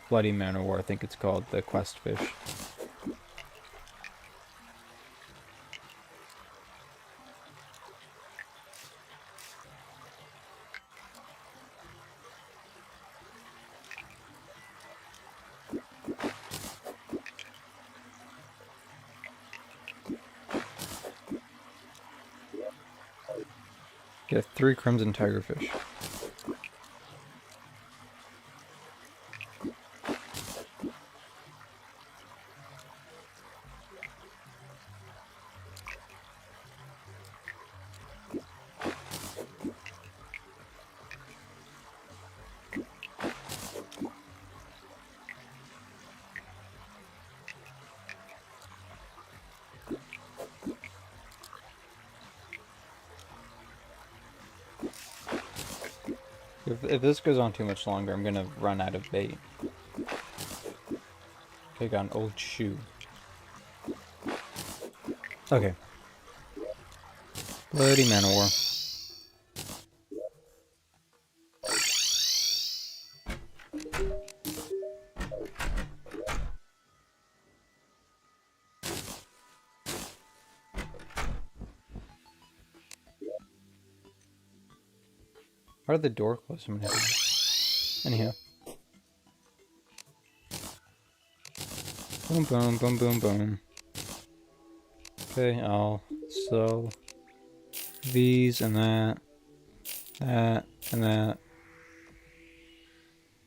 bloody man or I think it's called, the quest fish. Get 3 crimson tigerfish. If this goes on too much longer, I'm gonna run out of bait. Okay, got an old shoe. Okay. Bloody Manowar. Why did the door close a minute ago? Anyhow. Boom, boom, boom, boom, boom. Okay, I'll sell these and that, and that.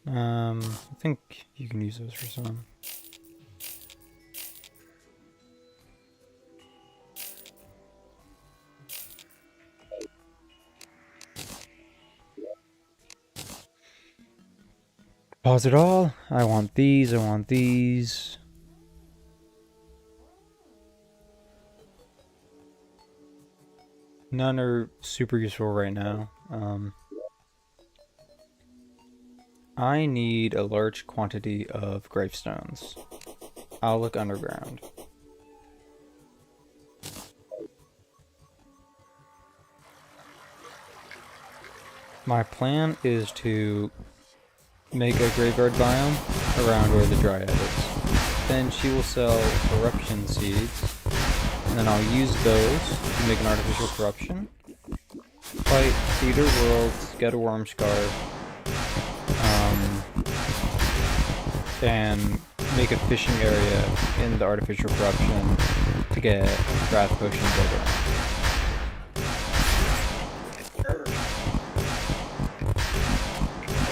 I think you can use those for some. Pause it all. I want these, I want these. None are super useful right now. I need a large quantity of gravestones. I'll look underground. My plan is to make a graveyard biome around where the dryad is. Then she will sell corruption seeds, and then I'll use those to make an artificial corruption. Fight Cedar Worlds, get a worm scar, and make a fishing area in the artificial corruption to get wrath potions later on.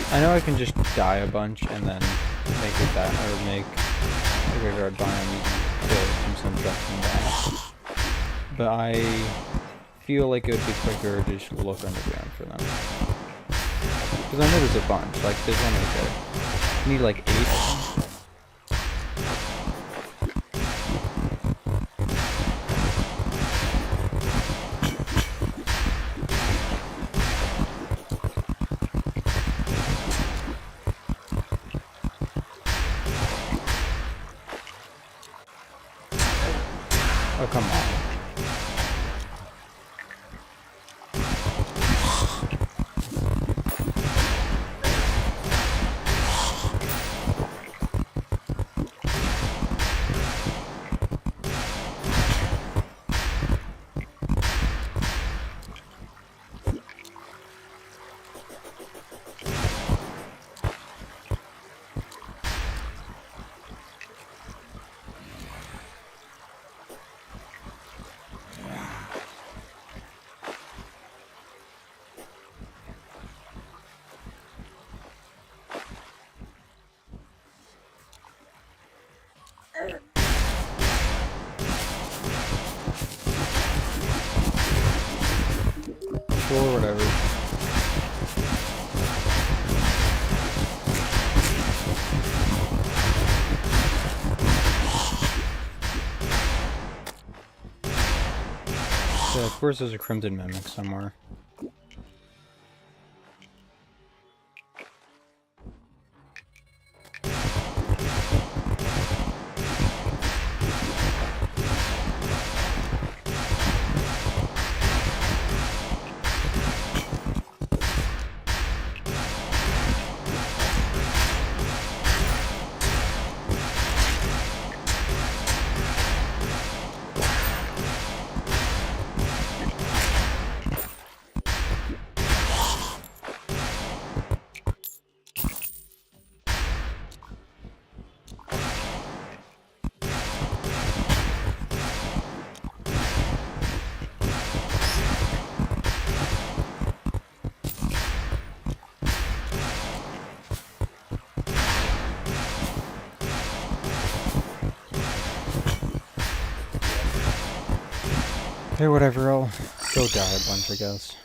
I know I can just die a bunch and then make it that, or make a graveyard biome using the tombstone trucks and that. But I feel like it would be quicker to just look underground for them. Because I know there's a bunch, like there's one right there. I need like 8. Oh, come on. Or whatever. So of course there's a Crimson Mimic somewhere. Hey, whatever, I'll go die a bunch, I guess.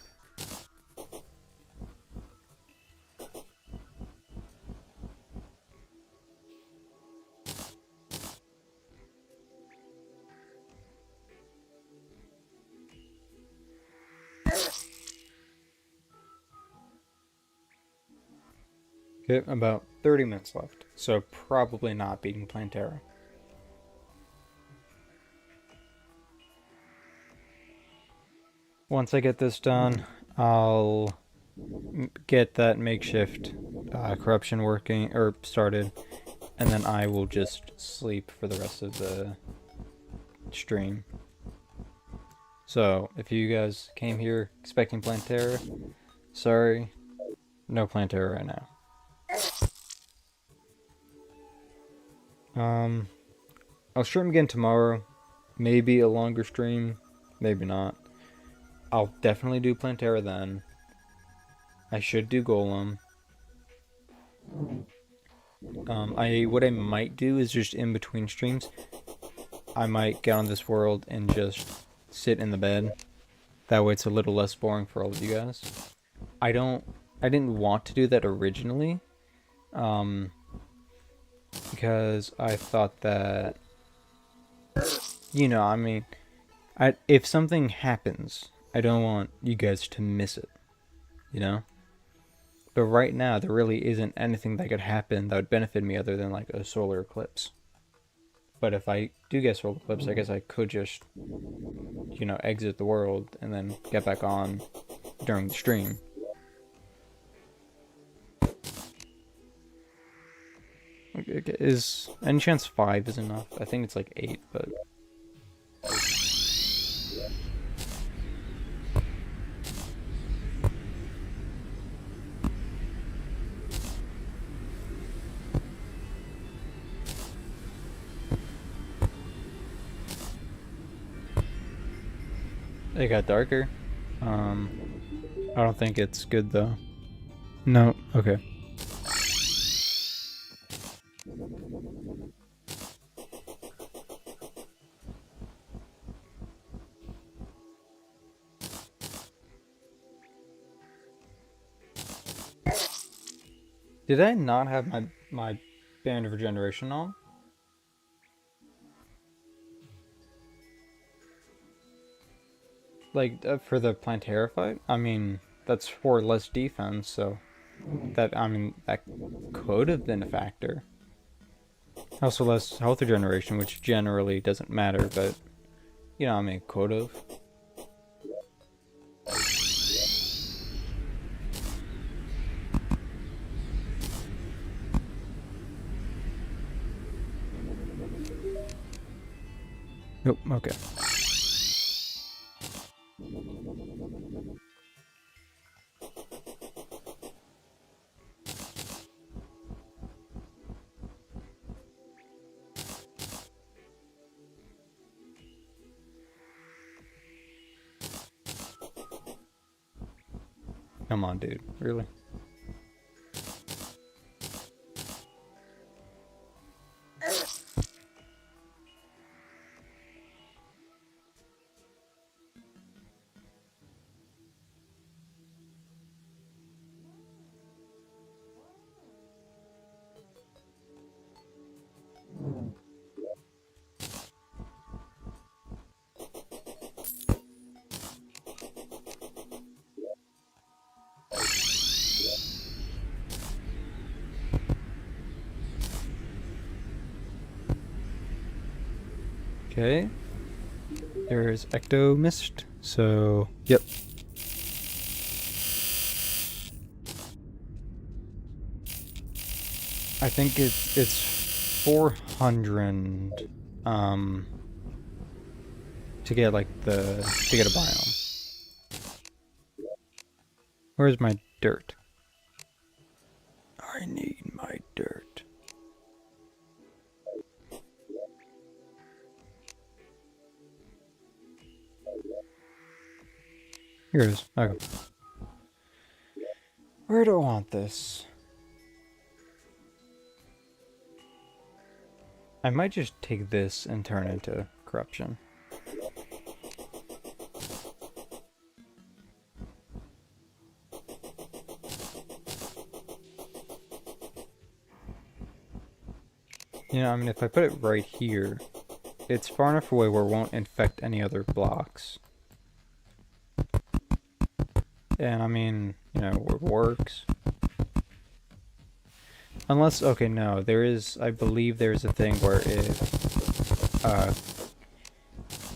Okay, about 30 minutes left, so probably not beating Plantera. Once I get this done, I'll get that makeshift corruption working, or started, and then I will just sleep for the rest of the stream. So, if you guys came here expecting Plantera, sorry, no Plantera right now. I'll stream again tomorrow. Maybe a longer stream, maybe not. I'll definitely do Plantera then. I should do Golem. What I might do is just in between streams, I might get on this world and just sit in the bed. That way it's a little less boring for all of you guys. I didn't want to do that originally, because I thought that, I mean, if something happens, I don't want you guys to miss it, But right now, there really isn't anything that could happen that would benefit me other than like a solar eclipse. But if I do get solar eclipse, I guess I could just, exit the world and then get back on during the stream. Okay, is any chance 5 is enough? I think it's like 8, but... It got darker. I don't think it's good though. No, okay. Did I not have my band of regeneration on? Like, for the Plantera fight? I mean, that's for less defense, so... That could have been a factor. Also less health regeneration, which generally doesn't matter, but... could have. Nope, okay. Come on, dude. Really? Okay. There's Ecto Mist, so yep. I think it's 400 to get to get a biome. Where's my dirt? I need my dirt. Here it is. Okay. Where do I want this? I might just take this and turn it into corruption. If I put it right here, it's far enough away where it won't infect any other blocks. And it works. Unless, okay, no, there is, I believe there's a thing where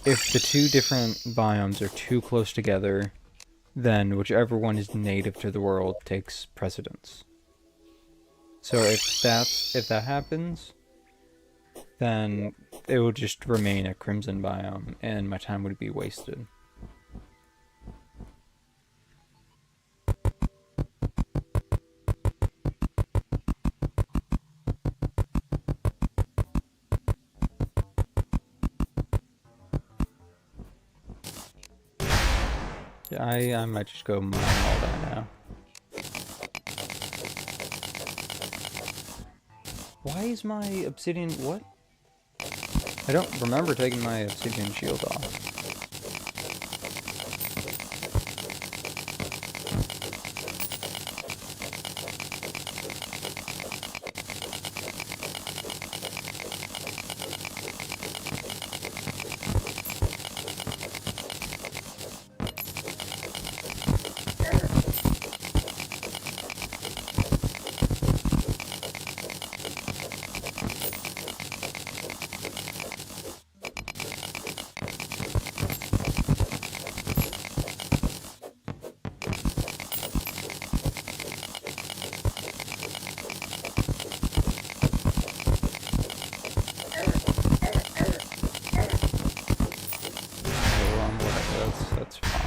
if the two different biomes are too close together, then whichever one is native to the world takes precedence. So if that happens, then it will just remain a crimson biome, and my time would be wasted. Yeah, I might just go mine all that now. Why is my obsidian... what? I don't remember taking my obsidian shield off. That's fine.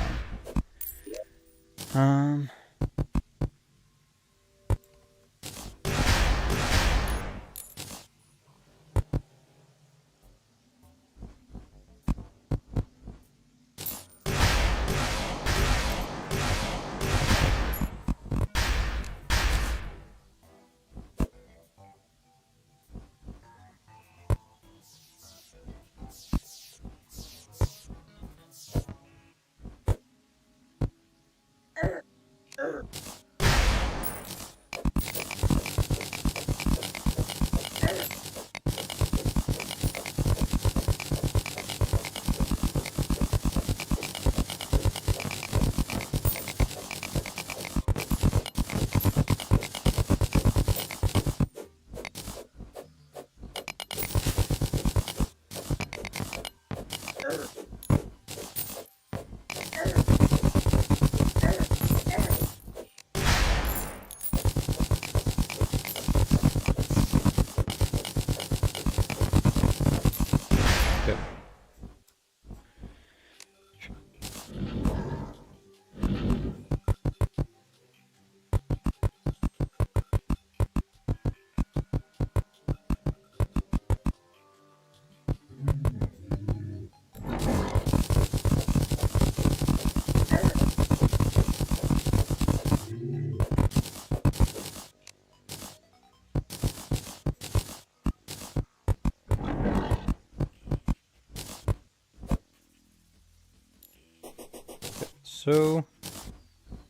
So,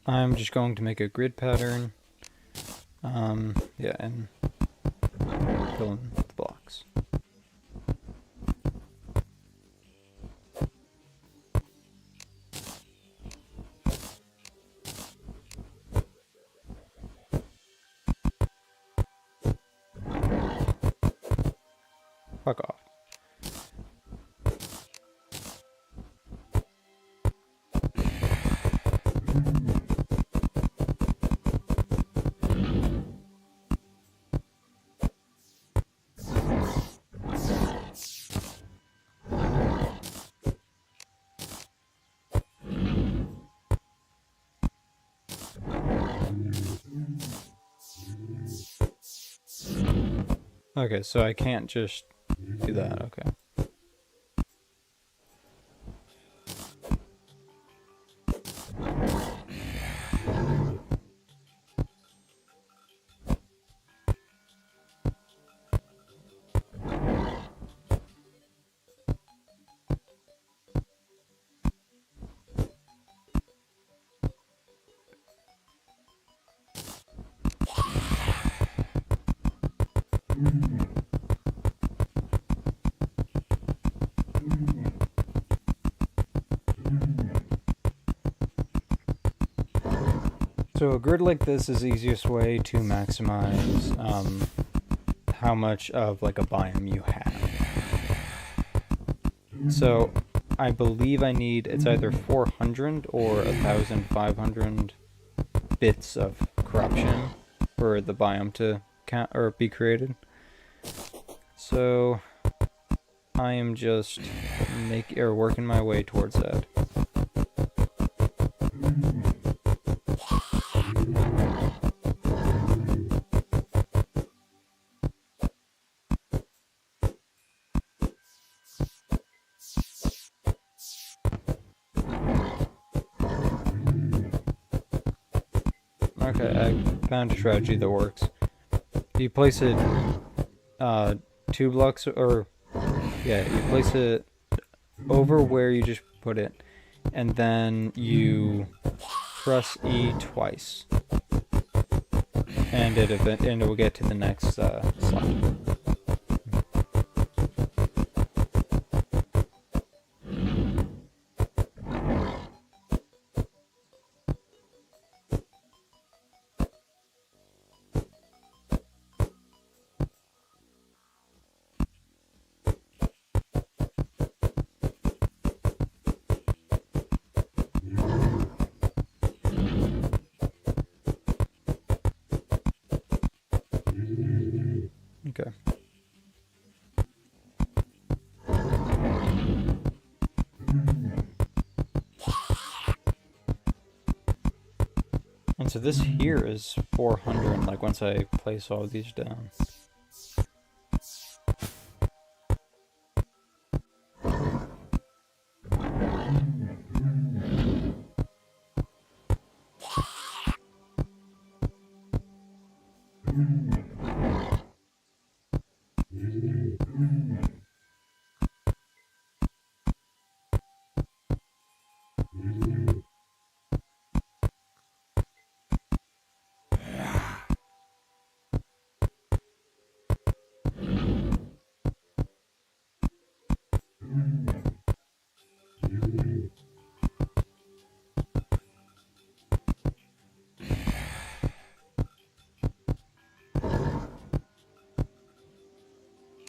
I'm just going to make a grid pattern. Yeah, and fill in the blocks. Fuck off. Okay, so I can't just do that, okay. So a grid like this is the easiest way to maximize how much of like a biome you have. So I believe I need, it's either 400 or 1,500 bits of corruption for the biome to count or be created. So I am just working my way towards that. Okay, I found a strategy that works. You place it 2 blocks, or yeah, you place it over where you just put it, and then you press E twice, and it will get to the next slot. Okay. And so this here is 400, like once I place all of these down.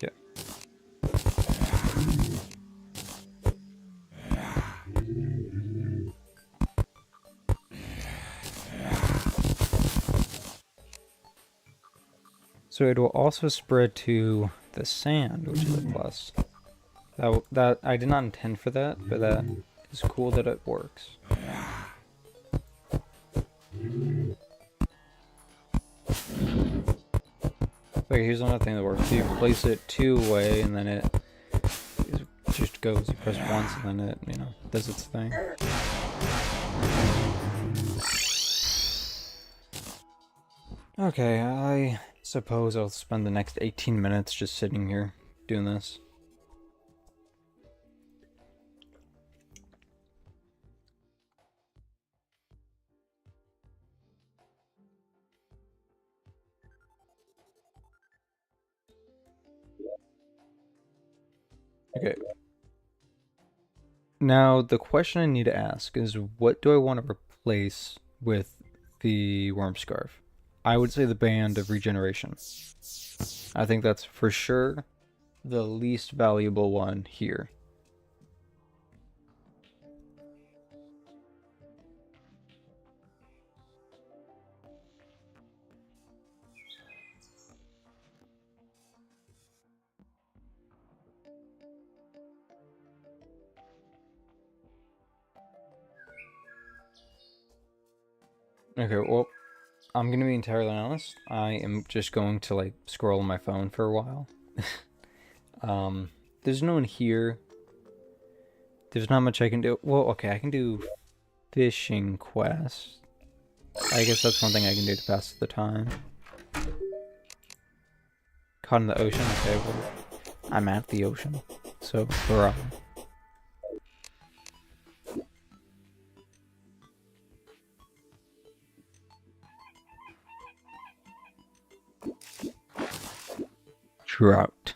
Yeah. So it will also spread to the sand, which is a plus. That I did not intend for that, but that is cool that it works. Okay, here's another thing that works. You place it 2-way, and then it just goes. You press once, and then it, does its thing. Okay, I suppose I'll spend the next 18 minutes just sitting here doing this. Okay. Now, the question I need to ask is, what do I want to replace with the Worm Scarf? I would say the Band of Regeneration. I think that's for sure the least valuable one here. Okay, well, I'm gonna be entirely honest. I am just going to like scroll on my phone for a while. There's no one here. There's not much I can do. Well, okay, I can do fishing quests. I guess that's one thing I can do to pass the time. Caught in the ocean? Okay, well, I'm at the ocean. So, hurrah. Trout.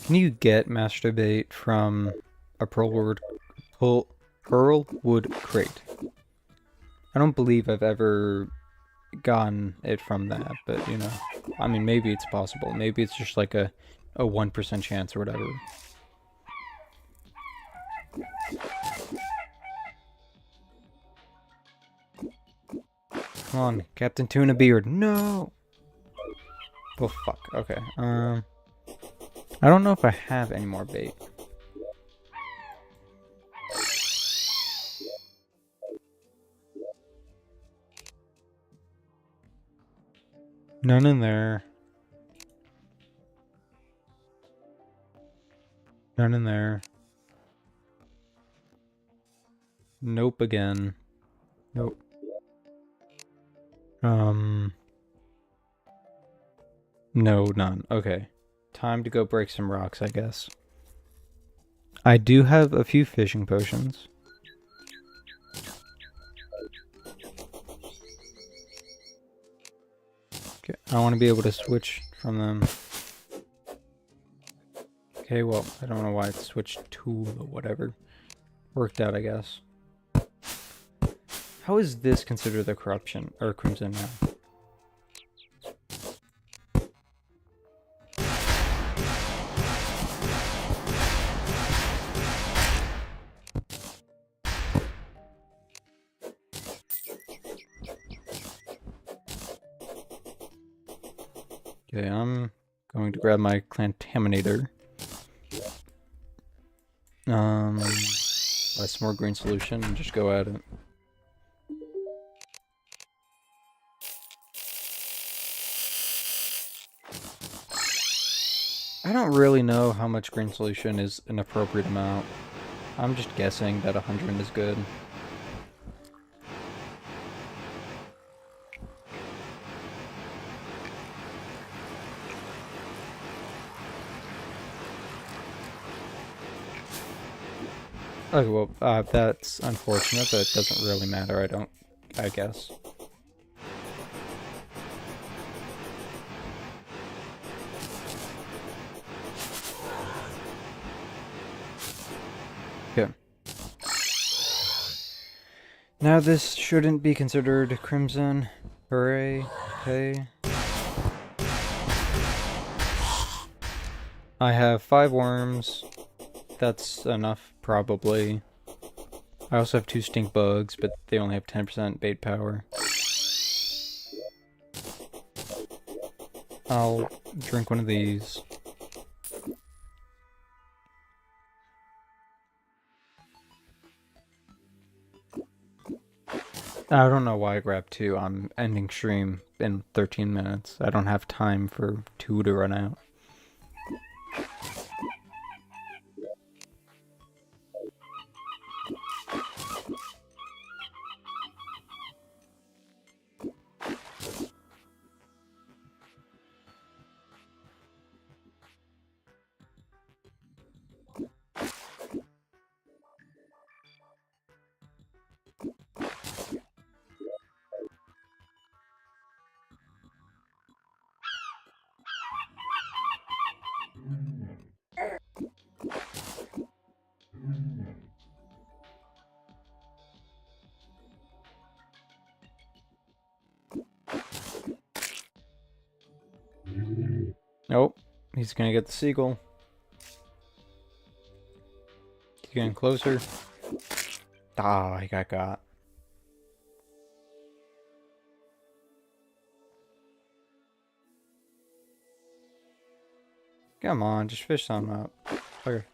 Can you get master bait from a pearlwood crate? I don't believe I've ever gotten it from that, but you know, I mean, maybe it's possible. Maybe it's just like a 1% chance or whatever. Come on, Captain Tuna Beard. No! Oh, fuck. Okay. I don't know if I have any more bait. None in there. None in there. Nope again. Nope. No, none. Okay. Time to go break some rocks, I guess. I do have a few fishing potions. Okay, I want to be able to switch from them. Okay, well, I don't know why it switched tool or whatever. Worked out, I guess. How is this considered the corruption or crimson now? Okay, I'm going to grab my Clantaminator. Buy some more green solution and just go at it. I don't really know how much green solution is an appropriate amount. I'm just guessing that 100 is good. Okay, well, that's unfortunate, but it doesn't really matter, I guess. Okay. Now this shouldn't be considered crimson. Hooray. Okay. I have 5 worms. That's enough, probably. I also have 2 stink bugs, but they only have 10% bait power. I'll drink one of these. I don't know why I grabbed 2. I'm ending stream in 13 minutes. I don't have time for 2 to run out. Nope. He's gonna get the seagull. He's getting closer. Ah, he got. Come on, just fish some up. Okay.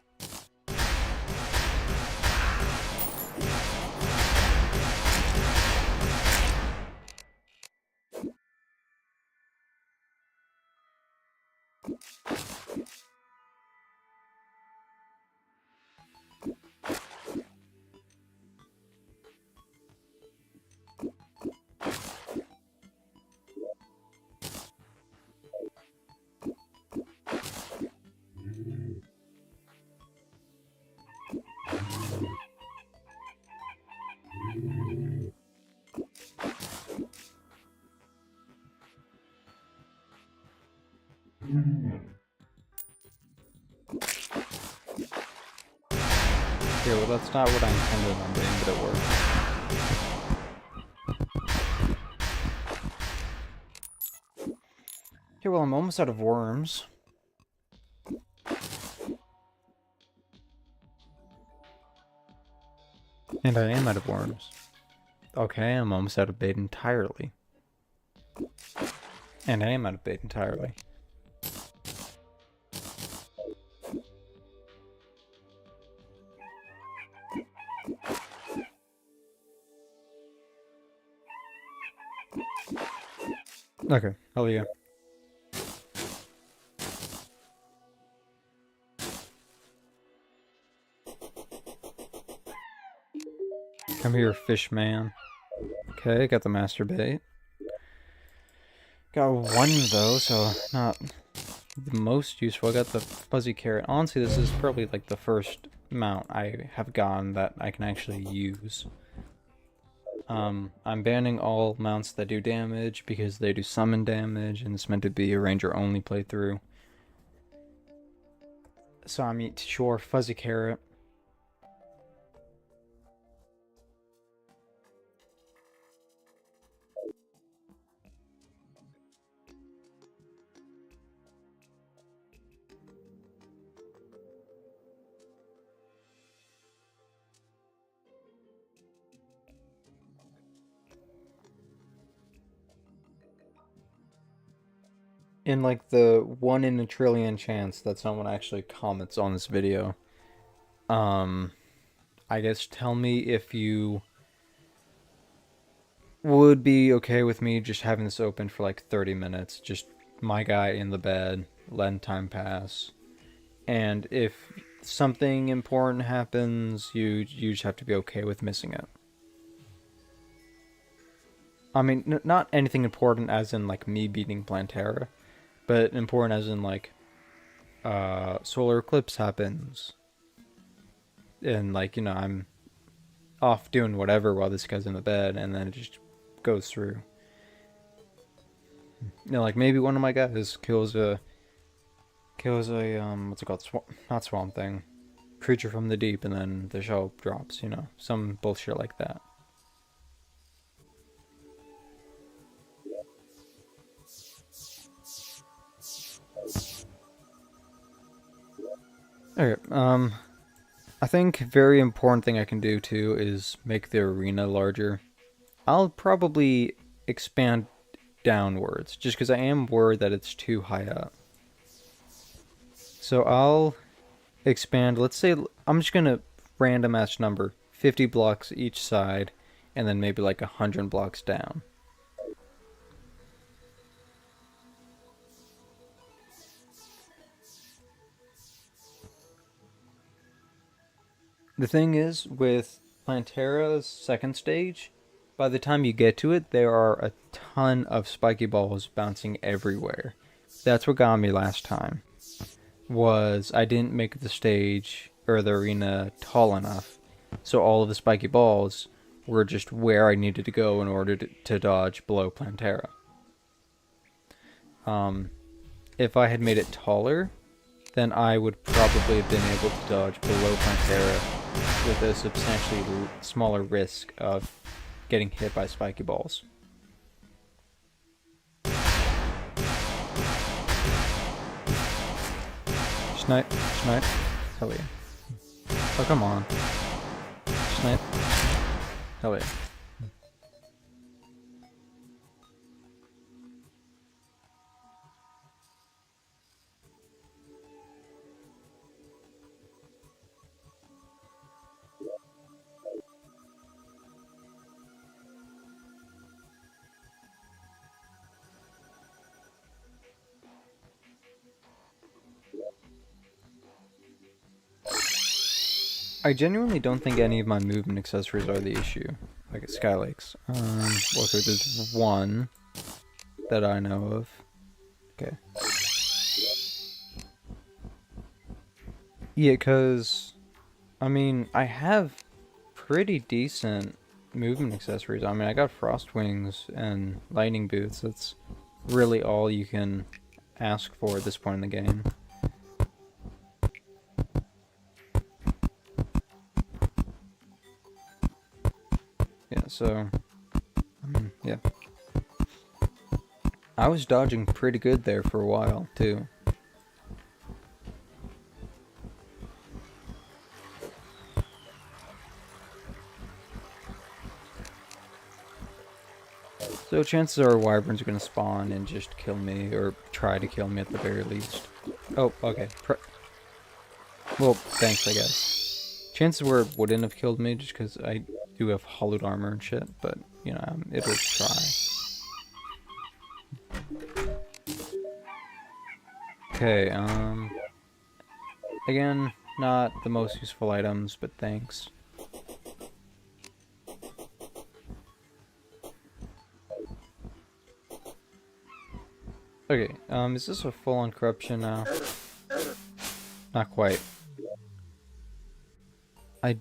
Here, well, that's not what I intended on doing, but it worked. Here, well, I'm almost out of worms. And I am out of worms. Okay, I'm almost out of bait entirely. And I am out of bait entirely. Okay, hell yeah. Come here, fish man. Okay, got the master bait. Got one though, so not the most useful. I got the fuzzy carrot. Honestly, this is probably like the first mount I have gotten that I can actually use. I'm banning all mounts that do damage because they do summon damage and it's meant to be a ranger only playthrough. So I mean, sure, fuzzy carrot. In like the 1 in a trillion chance that someone actually comments on this video, I guess tell me if you would be okay with me just having this open for like 30 minutes, just my guy in the bed, letting time pass. And if something important happens, you just have to be okay with missing it. I mean, not anything important as in like me beating Plantera, but important as in like solar eclipse happens. And like, you know, I'm off doing whatever while this guy's in the bed and then it just goes through. You know, like maybe one of my guys kills a what's it called? Not swamp thing. Creature from the deep and then the show drops, you know. Some bullshit like that. Okay, I think very important thing I can do too is make the arena larger. I'll probably expand downwards, just because I am worried that it's too high up. So I'll expand, let's say, I'm just gonna random ass number, 50 blocks each side, and then maybe like 100 blocks down. The thing is, with Plantera's second stage, by the time you get to it, there are a ton of spiky balls bouncing everywhere. That's what got me last time, was I didn't make the stage, or the arena, tall enough, so all of the spiky balls were just where I needed to go in order to dodge below Plantera. If I had made it taller, then I would probably have been able to dodge below Plantera with a substantially smaller risk of getting hit by spiky balls. Snipe, snipe. Hell yeah. Oh, come on. Snipe. Hell yeah. I genuinely don't think any of my movement accessories are the issue. Like at Skylakes. Well, okay, there's one that I know of. Okay. Yeah, because, I mean, I have pretty decent movement accessories. I mean, I got frost wings and lightning boots. That's really all you can ask for at this point in the game. so yeah. I was dodging pretty good there for a while, too. So chances are wyverns are going to spawn and just kill me, or try to kill me at the very least. Oh, okay. Well, thanks, I guess. Chances were it wouldn't have killed me just because I do have hollowed armor and shit, but, you know, it'll try. Okay, again, not the most useful items, but thanks. Okay, is this a full-on corruption now? Not quite. I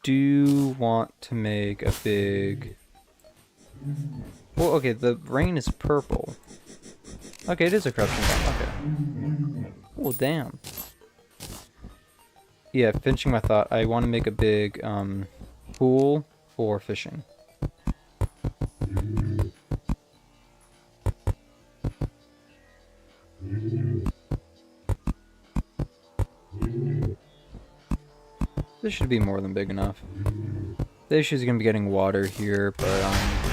do want to make a big... Well, okay, the rain is purple. Okay, it is a corruption bomb, okay. Oh, damn. Yeah, finishing my thought, I want to make a big, pool for fishing. This should be more than big enough. The issue is going to be getting water here, but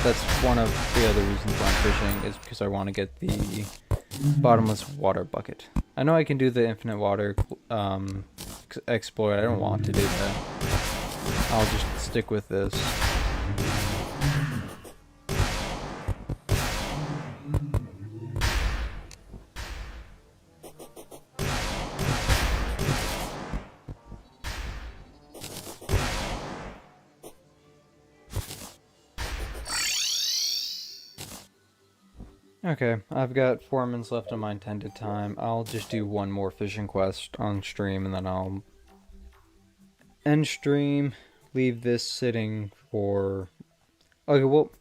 that's one of the other reasons why I'm fishing, is because I want to get the bottomless water bucket. I know I can do the infinite water exploit. I don't want to do that. I'll just stick with this. Okay, I've got 4 minutes left on my intended time. I'll just do one more fishing quest on stream, and then I'll end stream, leave this sitting for... Okay, well...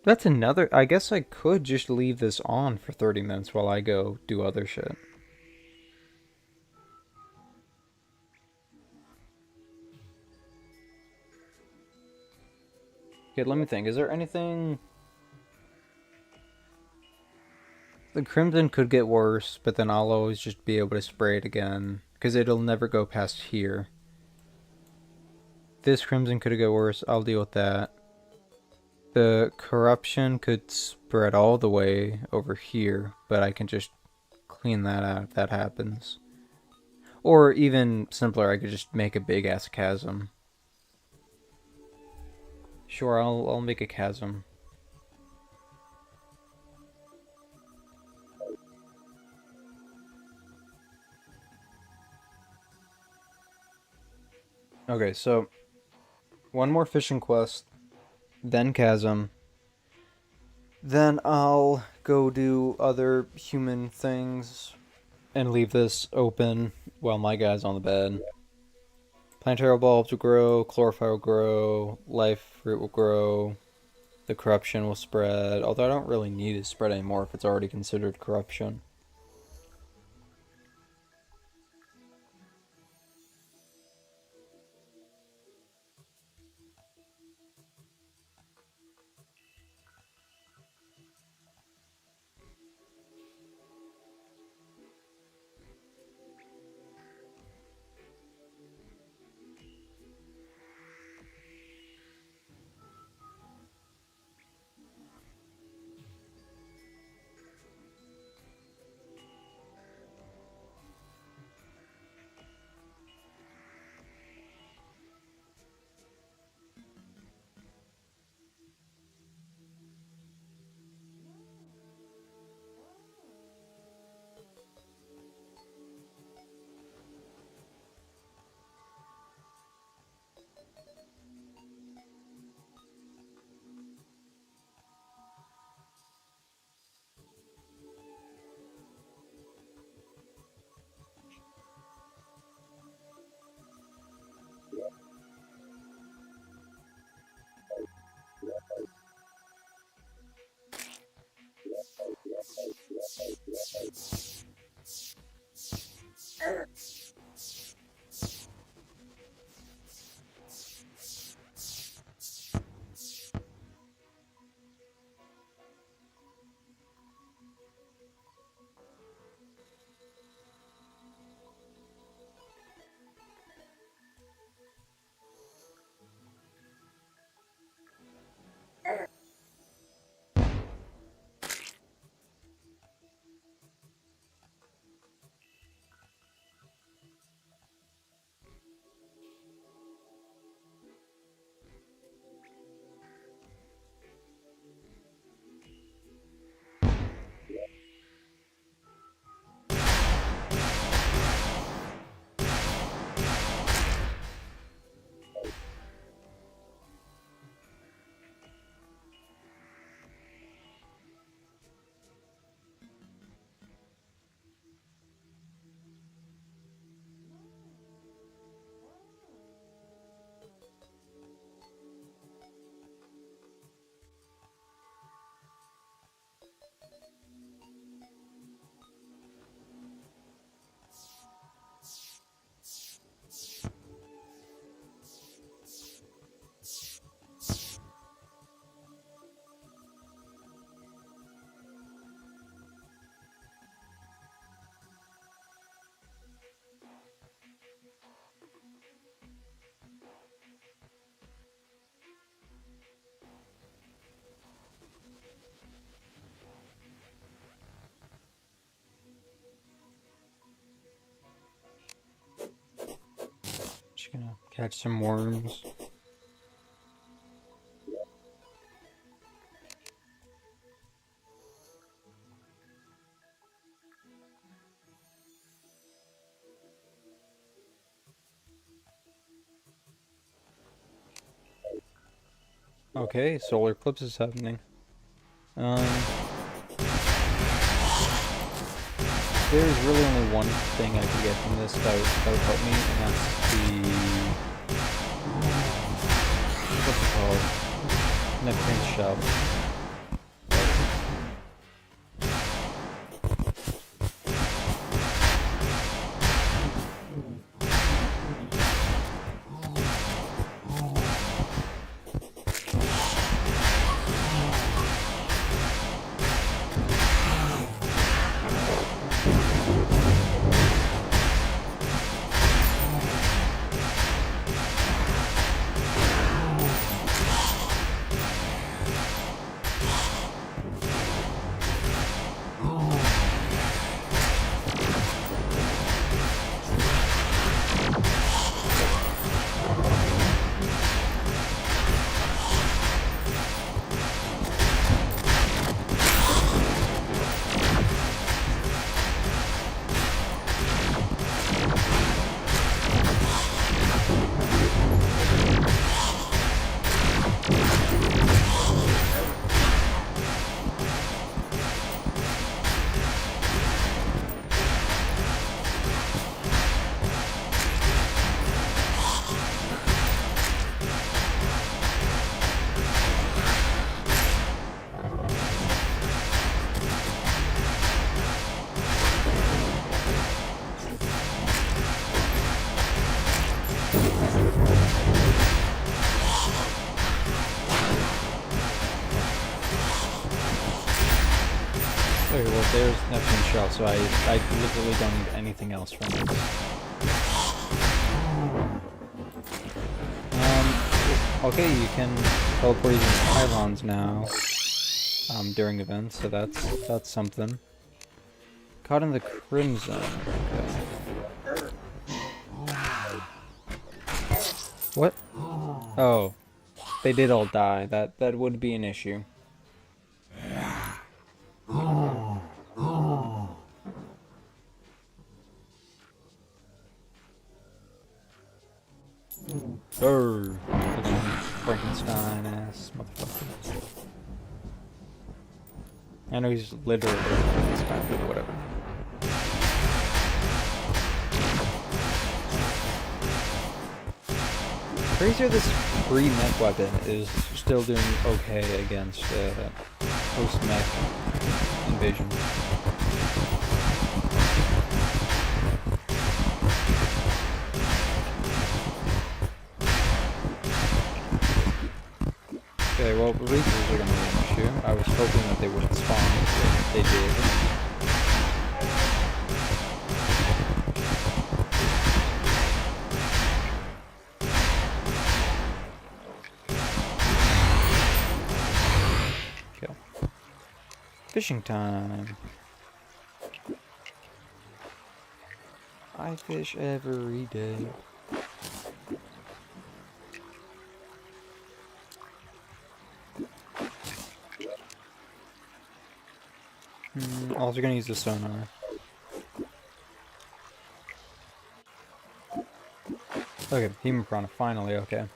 That's another... I guess I could just leave this on for 30 minutes while I go do other shit. Okay, let me think. Is there anything... The Crimson could get worse, but then I'll always just be able to spray it again, because it'll never go past here. This Crimson could get worse, I'll deal with that. The Corruption could spread all the way over here, but I can just clean that out if that happens. Or even simpler, I could just make a big-ass chasm. Sure, I'll make a chasm. Okay, so one more fishing quest, then chasm. Then I'll go do other human things and leave this open while my guy's on the bed. Plantera bulbs will grow, chlorophyll will grow, life fruit will grow, the corruption will spread, although I don't really need it spread anymore if it's already considered corruption. Just gonna catch some worms. Okay, solar eclipse is happening. There's really only one thing I could get from this that would help me, and that's the... what's it called? Neptune's Shell. Okay, well there's Neptune's Shell, so I literally don't need anything else from this. Okay, you can teleport using pylons now, during events, so that's something. Caught in the Crimson, okay. What? Oh, they did all die, that would be an issue. Oh, Frankenstein ass motherfucker. I know he's literally Frankenstein, but whatever. Crazier, this free mech weapon is still doing okay against post-mech invasion. Okay, well, lasers are gonna be an issue. I was hoping that they wouldn't spawn, but they did. Okay. Fishing time. I fish every day. Also gonna use the sonar. Okay, Human Piranha, finally, okay.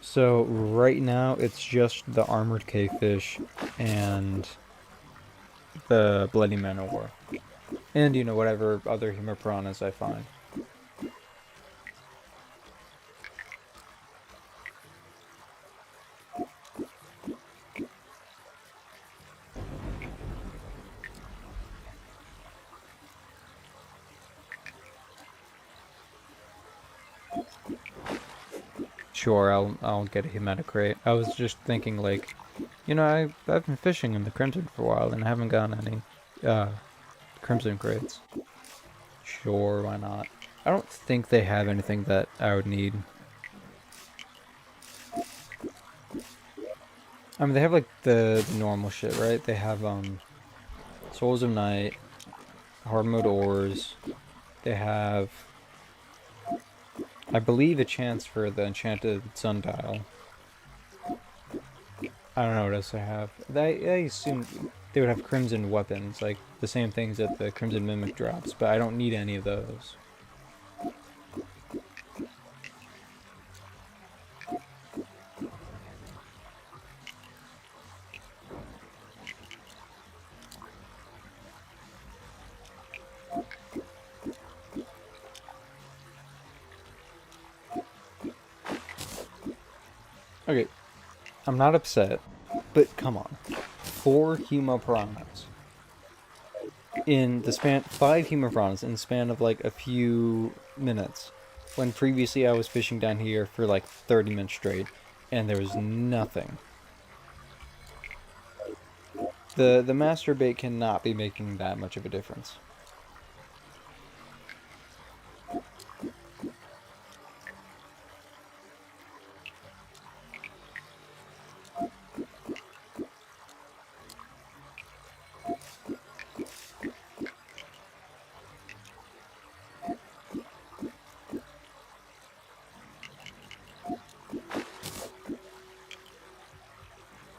So, right now, it's just the Armored Cavefish and the Bloody Man-O-War. And, you know, whatever other Human Piranhas I find. Sure, I'll get a hematocrate. I was just thinking, like, you know, I've been fishing in the Crimson for a while and haven't gotten any Crimson crates. Sure, why not? I don't think they have anything that I would need. I mean, they have like the normal shit, right? They have Souls of Night, hard mode ores. They have, I believe, a chance for the enchanted sundial. I don't know what else they have. I assume they would have crimson weapons, like the same things that the crimson mimic drops, but I don't need any of those. Okay, I'm not upset, but come on. 4 Humopiranhas. In the span, 5 Humopiranhas in the span of like a few minutes. When previously I was fishing down here for like 30 minutes straight, and there was nothing. The master bait cannot be making that much of a difference.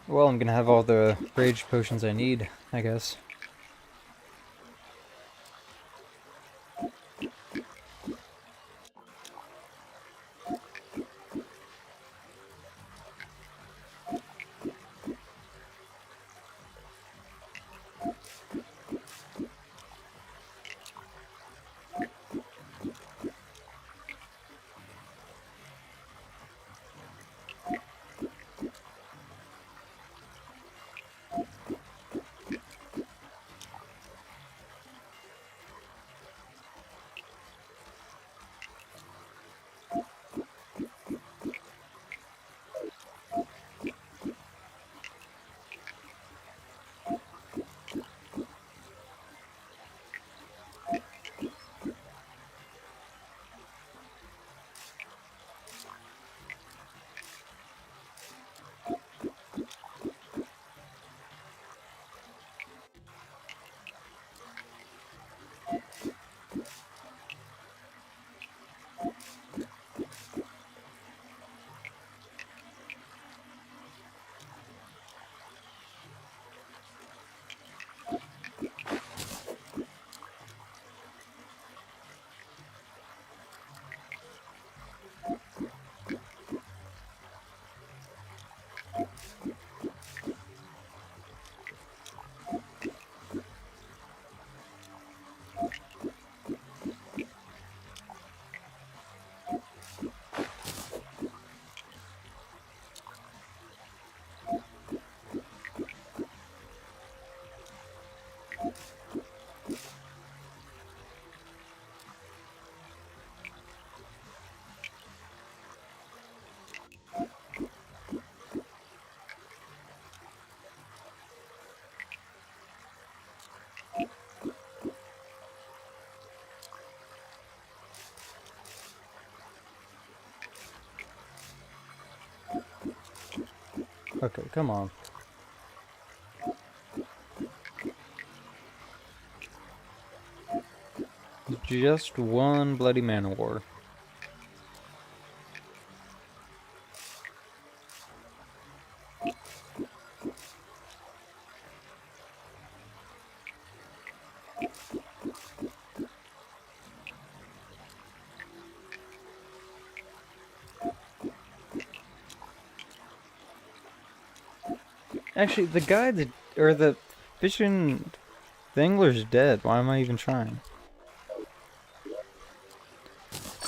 Well, I'm gonna have all the rage potions I need, I guess. Okay, come on. Just one bloody man of war. Actually, the guy that, or the fishing, the angler's dead. Why am I even trying?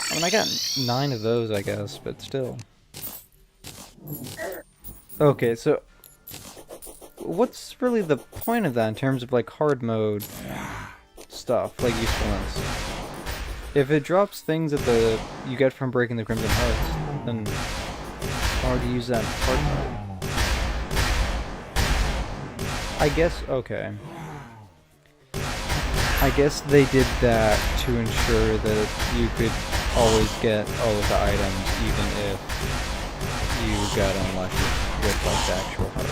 I mean, I got 9 of those, I guess, but still. Okay, so what's really the point of that in terms of like hard mode stuff, like usefulness? If it drops things that you get from breaking the Crimson Hearts, then why would you use that in hard mode? I guess, okay. I guess they did that to ensure that you could always get all of the items, even if you got unlucky. with like the actual heart.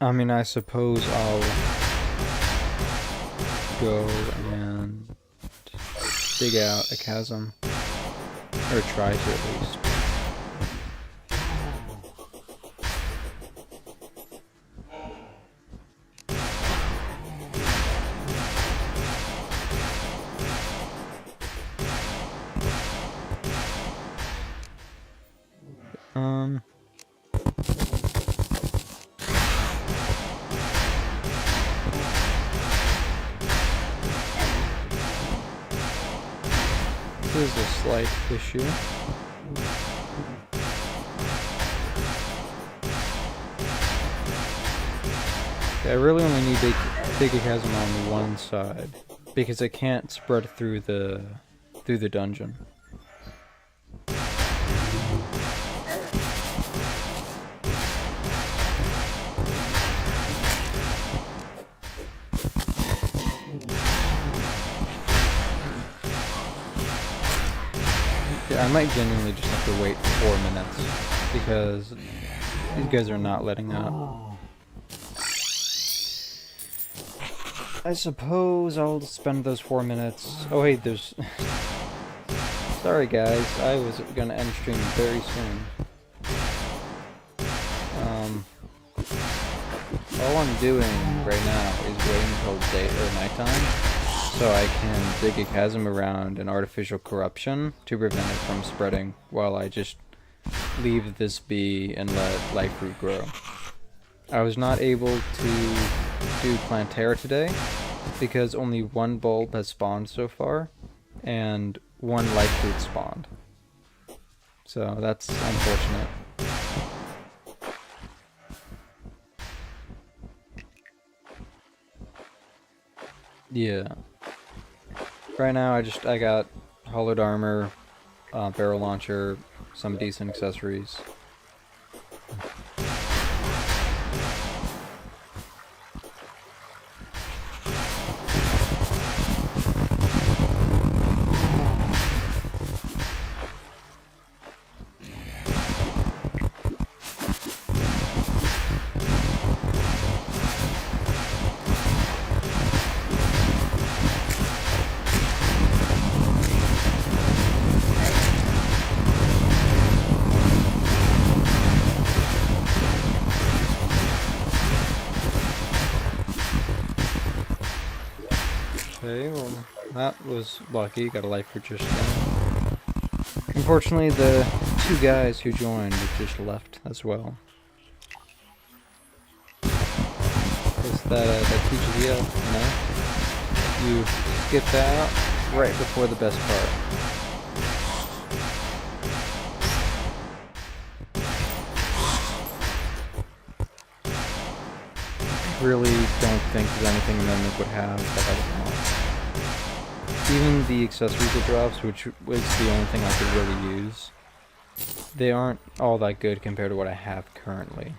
I mean, I suppose I'll go and dig out a chasm, or try to at least. This is a slight issue. I really only need to dig a chasm on one side because it can't spread through the dungeon. I might genuinely just have to wait 4 minutes because these guys are not letting up. I suppose I'll spend those 4 minutes. Oh wait, there's... Sorry guys, I was gonna end stream very soon. All I'm doing right now is waiting until day or nighttime, so I can dig a chasm around an artificial corruption to prevent it from spreading while I just leave this be and let life root grow. I was not able to do Plantera today because only one bulb has spawned so far and one life root spawned. So that's unfortunate. Yeah. Right now I got hollowed armor, barrel launcher, some decent accessories. Okay, well, that was lucky. Got a life for just then. Unfortunately, the 2 guys who joined just left as well. Is that teaches you, no? You skip out right before the best part. Really don't think there's anything a mimic would have that I would want. Even the accessories it drops, which was the only thing I could really use, they aren't all that good compared to what I have currently.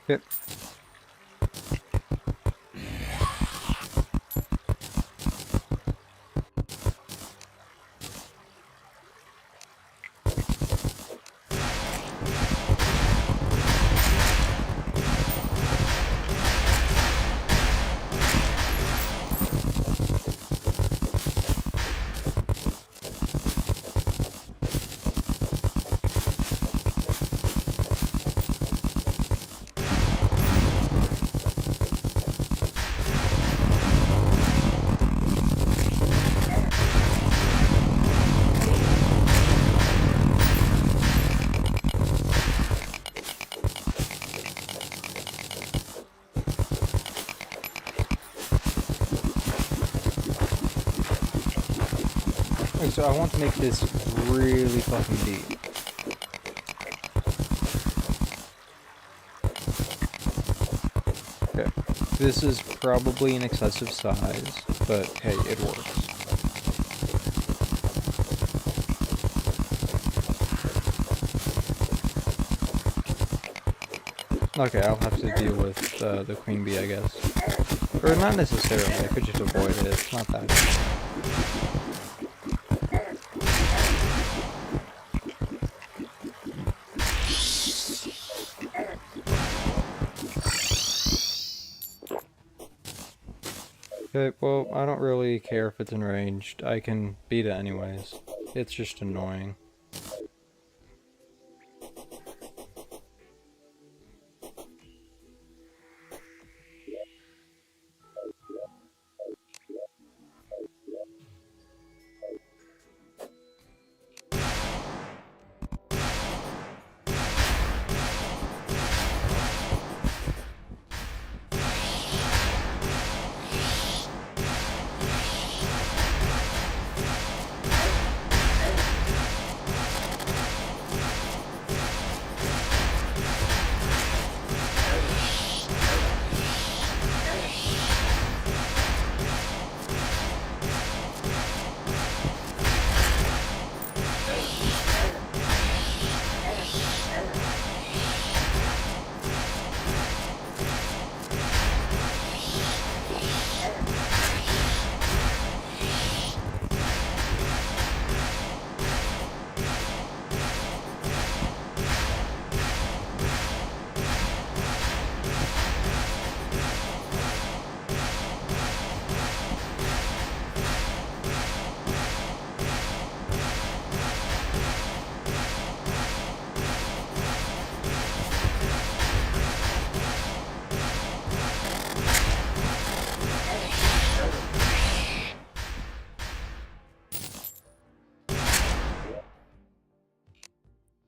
Yep. So I want to make this really fucking deep. Okay. This is probably an excessive size, but hey, it works. Okay, I'll have to deal with the queen bee, I guess. Or not necessarily, I could just avoid it, it's not that bad. Okay, well, I don't really care if it's enraged. I can beat it anyways. It's just annoying.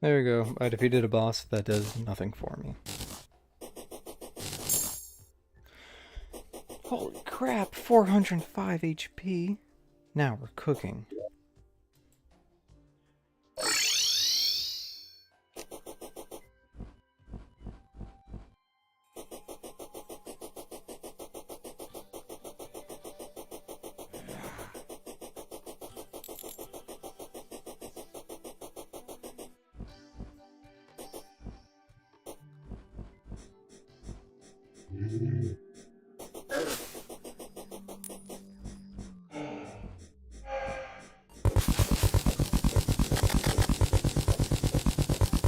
There we go. I defeated a boss that does nothing for me. Holy crap, 405 HP. Now we're cooking.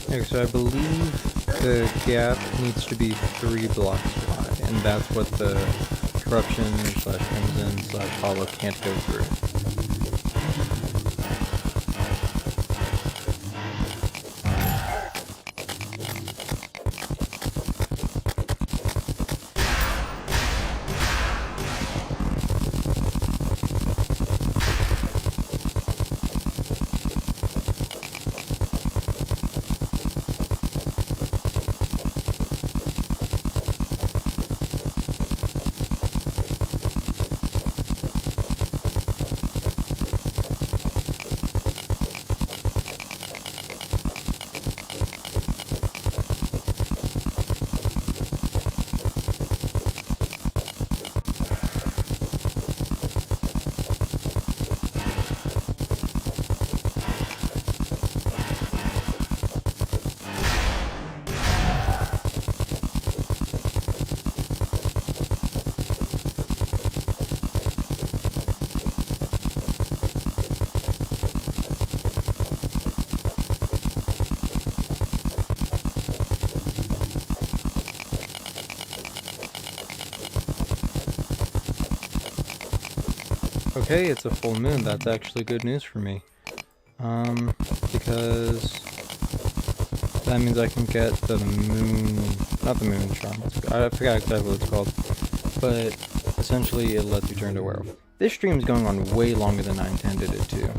Okay, so I believe the gap needs to be 3 blocks wide, and that's what the corruption / crimson / hollow can't go through. Okay, it's a full moon. That's actually good news for me. Because that means I can get the moon, not the moon charm. I forgot exactly what it's called, but essentially it lets you turn to a werewolf. This stream is going on way longer than I intended it to.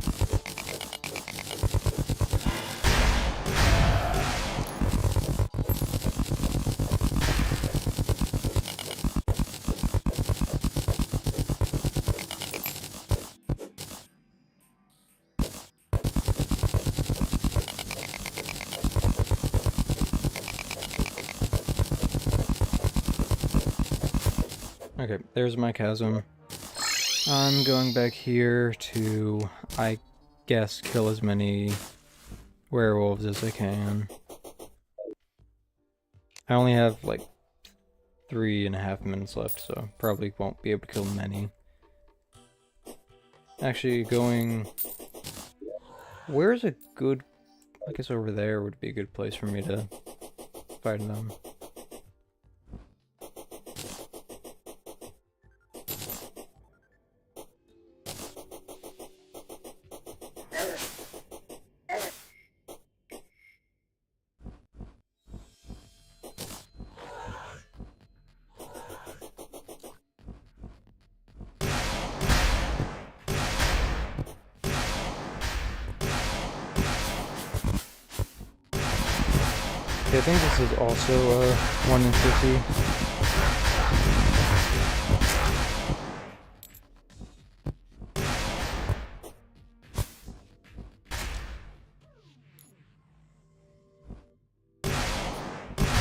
Okay, there's my chasm. I'm going back here to, I guess, kill as many werewolves as I can. I only have like 3.5 minutes left, so probably won't be able to kill many. Actually, going... Where's a good... I guess over there would be a good place for me to fight them. Okay, I think this is also 1 in 50.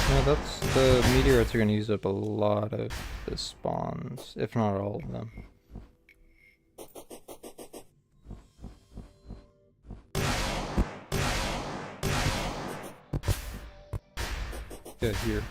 Yeah, that's the meteorites are going to use up a lot of the spawns, if not all of them. Yeah, here.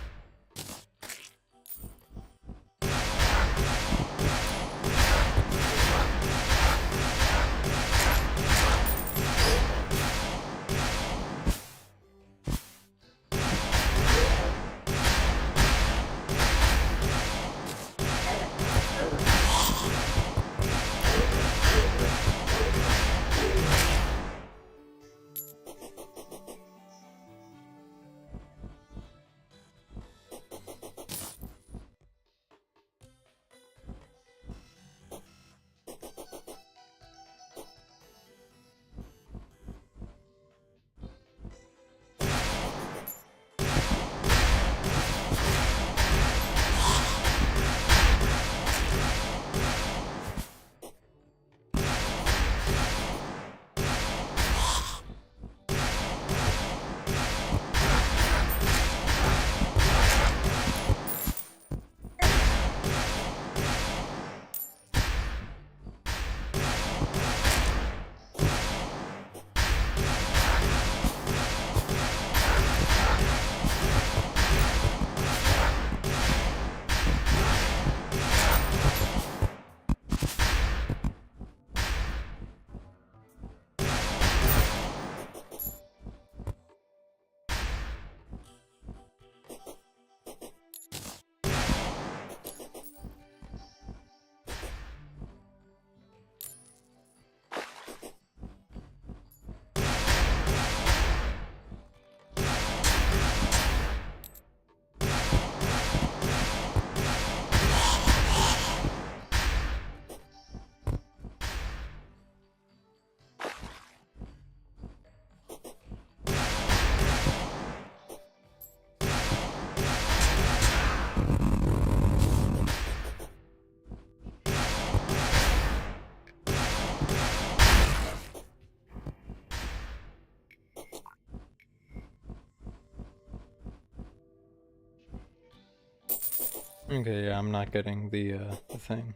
Okay, yeah, I'm not getting the thing.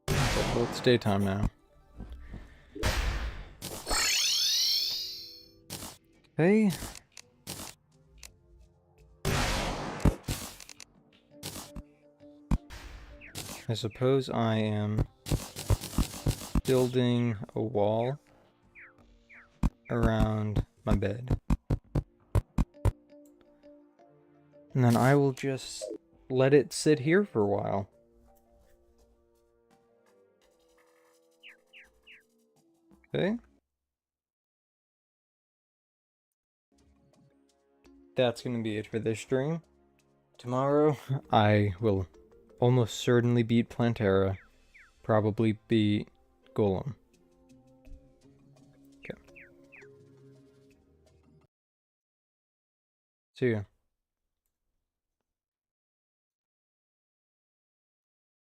Okay, well, it's daytime now. Okay. I suppose I am building a wall around my bed. And then I will just let it sit here for a while. Okay. That's gonna be it for this stream. Tomorrow, I will almost certainly beat Plantera. Probably beat Golem. Okay. See ya.